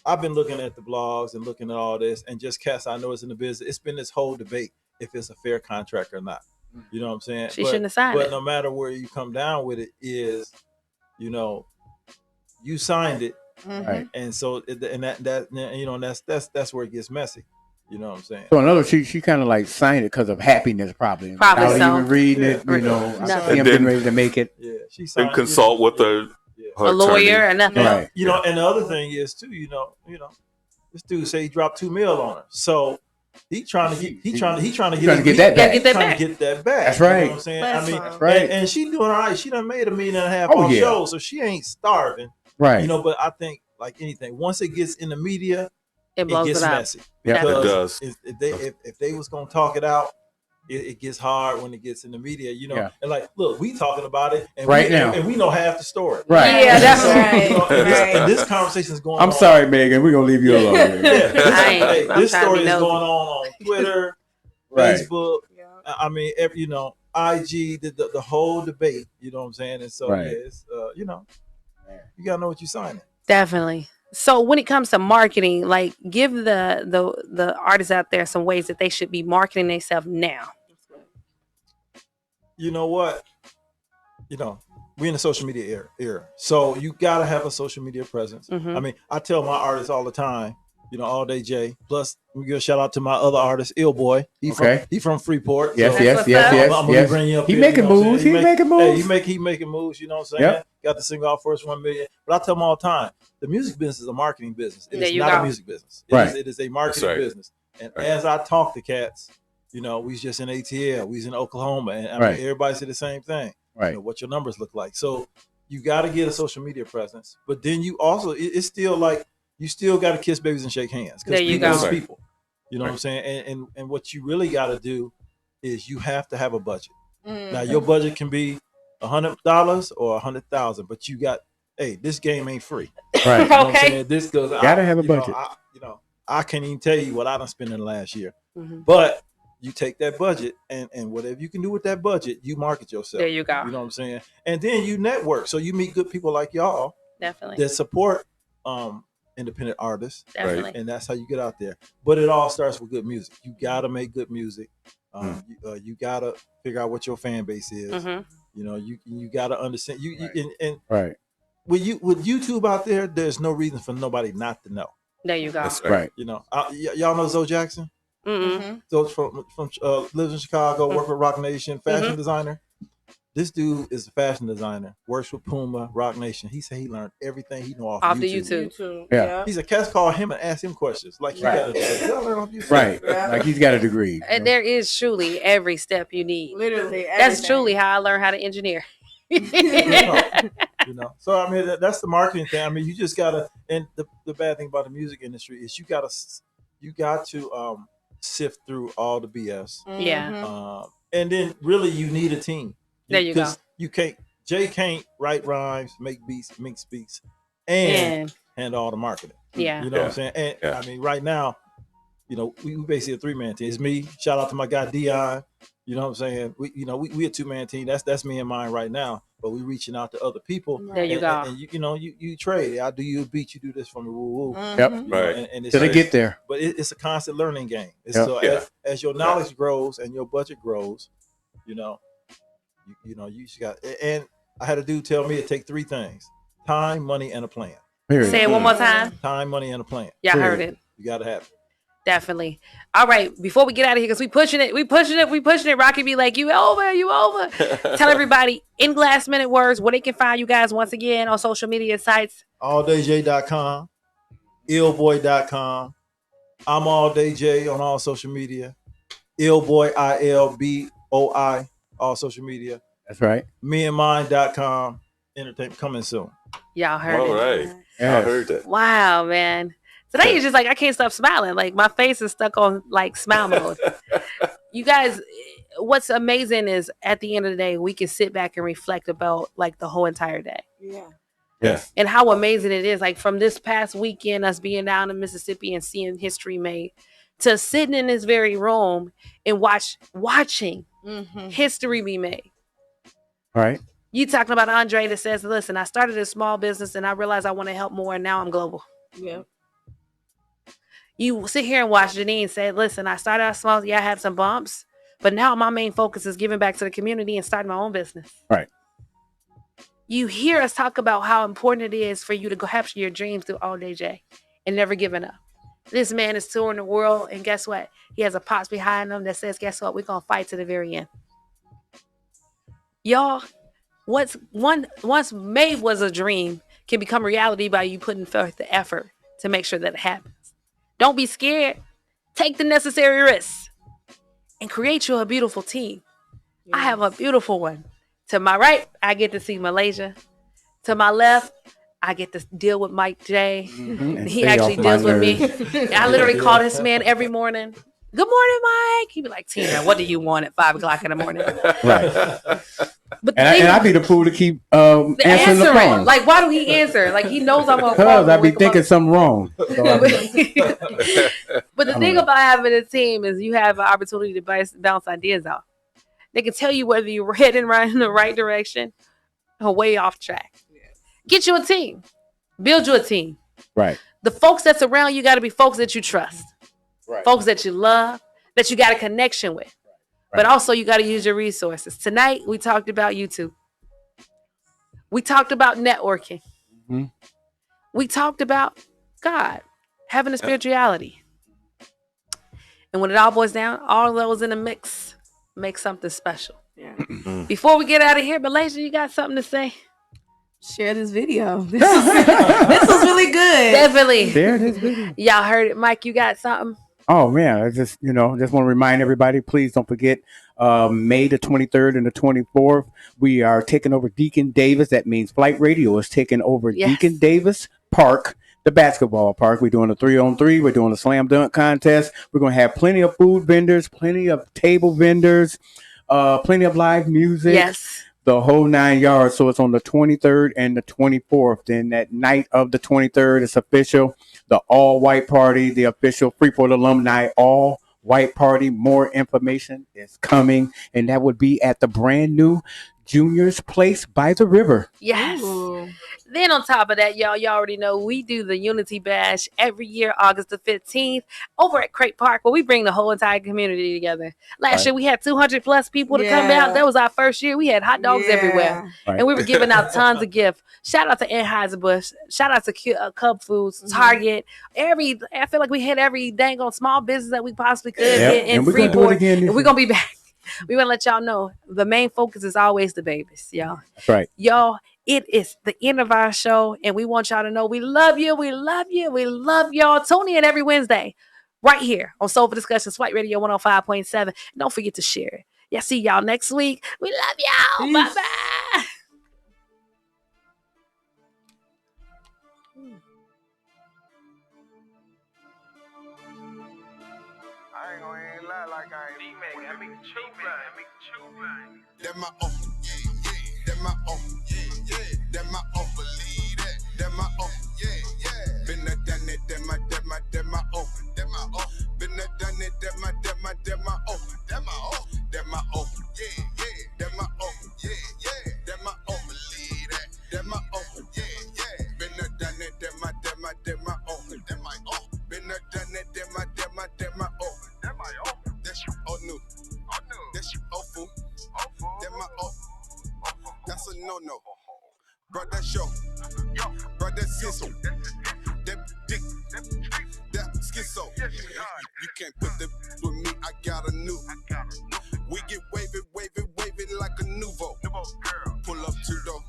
I've been looking at the blogs and looking at all this, and just cats I know is in the business. It's been this whole debate if it's a fair contract or not. You know what I'm saying? She shouldn't have signed but it. no matter where you come down with it, is you signed it, Right. and so that's where it gets messy. You know what I'm saying? So in other words, she kind of like signed it because of happiness, probably. Probably Without so. even reading it, I see him getting ready to make it. Yeah, she And signed. consult with her a lawyer or nothing. Right. And the other thing is too, this dude say he dropped $2 million on her, so he trying to get that back. Get that back. Get that back. That's You know right. what I'm saying? I mean, That's right. and she doing all right. She done made $1.5 million Oh, on yeah. shows, so she ain't starving. Right. But I think like anything, once it gets in the media, It blows gets it up. messy. Yeah, it Because does. if they was gonna talk it out, it gets hard when it gets in the media. Yeah. And like, look, we talking about it, and Right we, now. and we know half the story. Right. Yeah, that's right. And this conversation is going on. I'm sorry, Megan. We're gonna leave you alone. Yeah, I ain't- I'm this trying to story be is nosy. going on Twitter, Right. Facebook. I mean, IG, the whole debate. You know what I'm saying? And so Right. yeah, it's you gotta know what you're signing. Definitely. So when it comes to marketing, like give the artists out there some ways that they should be marketing themselves now. You know what? We're in the social media era. So you gotta have a social media presence. Mhm. I mean, I tell my artists all the time, All Day J. Plus, we give a shout out to my other artist, Ill Boy. He from Freeport. Yes, so yes. I'm gonna bring you up. He here, making moves. He making moves. Hey, he making moves. You know what I'm saying? Yep. Got the single out first 1 million. But I tell him all the time, the music business is a marketing business. It is not a music business. It is a marketing business. And as I talk to cats, we was just in ATL, we was in Oklahoma, and I mean, everybody said the same thing. Right. What your numbers look like. So you got to get a social media presence, but then you also it's still like you still got to kiss babies and shake hands because people are people. You know what I'm saying? And what you really got to do is you have to have a budget. Now your budget can be $100 or $100,000, but you got this game ain't free. Right. You know what I'm saying? This goes. Gotta have a budget. I can't even tell you what I done spent in the last year, but you take that budget and whatever you can do with that budget, you market yourself. There you go. You know what I'm saying? And then you network. So you meet good people like y'all Definitely. that support independent artists. Definitely. Right? And that's how you get out there. But it all starts with good music. You got to make good music. You got to figure out what your fan base is. You got to understand. Right. With YouTube out there, there's no reason for nobody not to know. There you go. That's right. Y'all know Zoe Jackson? Zoe's from lives in Chicago, work with Rock Nation, fashion designer. This dude is a fashion designer, works with Puma, Rock Nation. He said he learned everything he know off the YouTube. YouTube. Yeah. He's a cats call him and ask him questions. Like he got learn off YouTube. Right. Like he's got a degree. And there is truly every step you need. Literally, that's truly how I learned how to engineer. So I mean that's the marketing thing. I mean you just gotta. And the bad thing about the music industry is you got to sift through all the BS. Yeah. And then really you need a team. There you go. You can't. Jay can't write rhymes, make beats, mix beats, and handle all the marketing. Yeah. You know what I'm saying? And I mean, right now, we basically a 3-man team. It's me. Shout out to my guy Dion. You know what I'm saying? We a 2-man team. That's me and mine right now. But we reaching out to other people. There you go. And you trade. I do you a beat. You do this for me. Woo woo. Yep. Right. And Till they get there. But it's a constant learning game. Yep. As your knowledge grows and your budget grows, you just got. And I had a dude tell me it take 3 things: time, money, and a plan. Period. Say it one more time. Time, money, and a plan. Yeah, I heard it. You got to have it. Definitely. All right. Before we get out of here, because we pushing it. Rocky be like, you over. Tell everybody in last minute words where they can find you guys once again on social media sites. alldayj.com, illboy.com. I'm All Day J on all social media. Illboy, ILBOI, all social media. That's right. meandmine.com. Entertainment coming soon. Y'all heard it. All right. I heard that. Wow, man. Today is just like I can't stop smiling. Like my face is stuck on like smile mode. You guys, what's amazing is at the end of the day, we can sit back and reflect about like the whole entire day. Yeah. Yes. And how amazing it is. Like from this past weekend, us being down in Mississippi and seeing history made, to sitting in this very room and watching history be made. Right. You talking about Andre that says, listen, I started a small business and I realized I want to help more and now I'm global. Yeah. You sit here and watch Janine say, listen, I started out small. Yeah, I had some bumps, but now my main focus is giving back to the community and starting my own business. Right. You hear us talk about how important it is for you to go capture your dreams through All Day J and never giving up. This man is touring the world, and guess what? He has a pops behind him that says, guess what? We're going to fight to the very end. Y'all, once made was a dream can become reality by you putting forth the effort to make sure that it happens. Don't be scared. Take the necessary risks and create you a beautiful team. Yes. I have a beautiful one. To my right, I get to see Malaysia. To my left, I get to deal with Mike J. Mm-hmm. He actually deals with me. I literally call this man every morning. Good morning, Mike. He'd be like, Tina, what do you want at 5 o'clock in the morning? Right. But and I be the fool to keep answering the phone. Like, why do he answer? Like, he knows I'm going to call. Because I be thinking something wrong. So but the thing about having a team is you have an opportunity to bounce ideas off. They can tell you whether you're heading in the right direction or way off track. Get you a team. Build you a team. Right. The folks that's around you got to be folks that you trust. Right. Folks that you love, that you got a connection with. But also you got to use your resources. Tonight, we talked about YouTube. We talked about networking. Mm-hmm. We talked about God. Heaven and spirituality. And when it all boils down, all those in the mix make something special. Yeah. Before we get out of here, Malaysia, you got something to say? Share this video. This was really good. Definitely. Share this video. Y'all heard it. Mike, you got something? Oh man, I just want to remind everybody, please don't forget May the 23rd and the 24th, we are taking over Deacon Davis. That means Flight Radio is taking over Deacon Davis Park, the basketball park. We're doing a 3-on-3. We're doing a slam dunk contest. We're going to have plenty of food vendors, plenty of table vendors, plenty of live music. Yes. The whole 9 yards. So it's on the 23rd and the 24th. Then that night of the 23rd, it's official. The all-white party, the official Freeport alumni all-white party. More information is coming, and that would be at the brand new Junior's Place by the river. Yes. Ooh. Then on top of that, y'all already know we do the Unity Bash every year, August the 15th, over at Craig Park, where we bring the whole entire community together. Last year, we had 200 plus people to come out. That was our first year. We had hot dogs everywhere. And we were giving out tons of gifts. Shout out to Anheuser-Busch. Shout out to Cub Foods, Target. I feel like we hit every dang on small business that we possibly could in Freeport. And we're going to be back. We want to let y'all know the main focus is always the babies, y'all. That's right. Y'all, it is the end of our show, and we want y'all to know we love you. We love you. We love y'all. Tune in every Wednesday right here on Soulful Discussions, Flight Radio 105.7. Don't forget to share it. Yeah, see y'all next week. We love y'all. Bye-bye. I ain't gonna even lie like I ain't D-Mac. I make the truth blind. That my own, yeah. That my own, yeah. That my own, believe that. That my own, yeah. Been there, done it, that my own. That my own. Been there, done it, that my own. That my own. That my own, yeah. That my own, yeah. That my own, believe that. That my own, yeah. Been there, done it, that my own. That my own. Been there, done it, that my own. That my own. That's old new. That's old fool. That my own. That's a no-no. Bro, that's yo. Bro, that's sizzle. That dick. That schizo. You can't put that with me. I got a new. We get wavy like a nouveau. Pull up two-door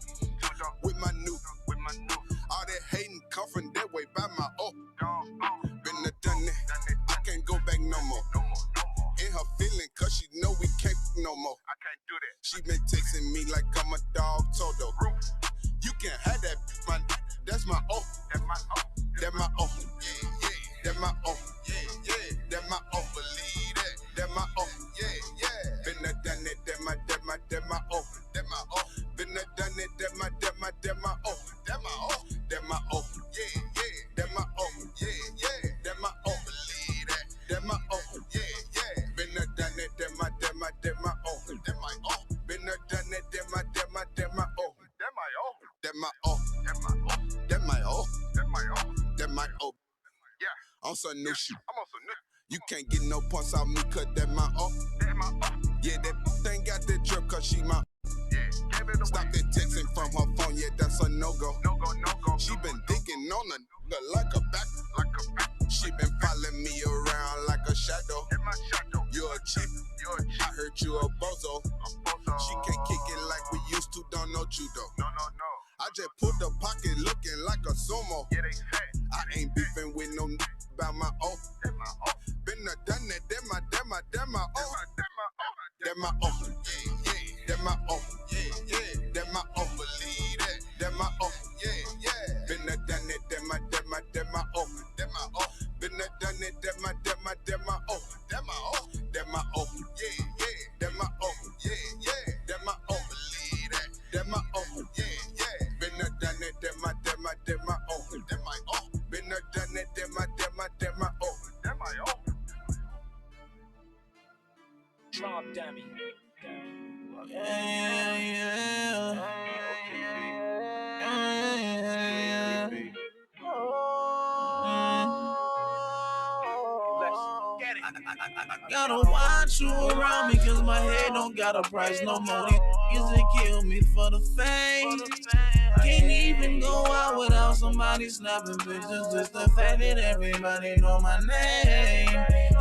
with my new. All that hating come from that way by my own. Been there, done it. I can't go back no more. In her feeling, cause she know we can't no more. I can't do that. She been texting me like I'm a dog Toto. You can have that, man. That's my own. That my own. Yeah. That my own. Yeah. That my own. Believe that. That my own. Yeah. Been there, done it. That my own. That my own. Been there, done it. That my own. That my own. That my own. Yeah. That my own. Yeah. That my own. Believe that. That my own. Yeah. Been there, done it. That my own. That my own. Been there, done it. That my own. That my own. That my own. That my own. That my own. Yeah. On some new shit. I'm on some new. You can't get no points out me, cause that my own. Yeah, that thing got that drip, cause she my. Stop that texting from her phone, yeah, that's a no-go. No go. She been thinking on a nigga like a back. She been following me around like a shadow. You're a chick. I heard you a bozo. She can't kick it like we used to, don't know judo. No. I just put the pocket looking like a sumo. Yeah, they say. I ain't beefing with no about my own. Been there, done that, that my own. That my own. Yeah. That my own. Yeah. That my own. Believe that. That my own. Yeah. Been there, done it, that my own. That my own. Been there, done it, that my own. That my own. That my own. Yeah. That my own. Yeah. That my own. Believe that. That my own. Yeah. Been there, done it, that my own. That my own. Been there, done it, that my own. That my own. Drop dummy. I gotta watch you around me, cause my head don't got a price no more. These niggas kill me for the fame. Can't even go out without somebody snapping pictures. Just the fact that everybody know my name.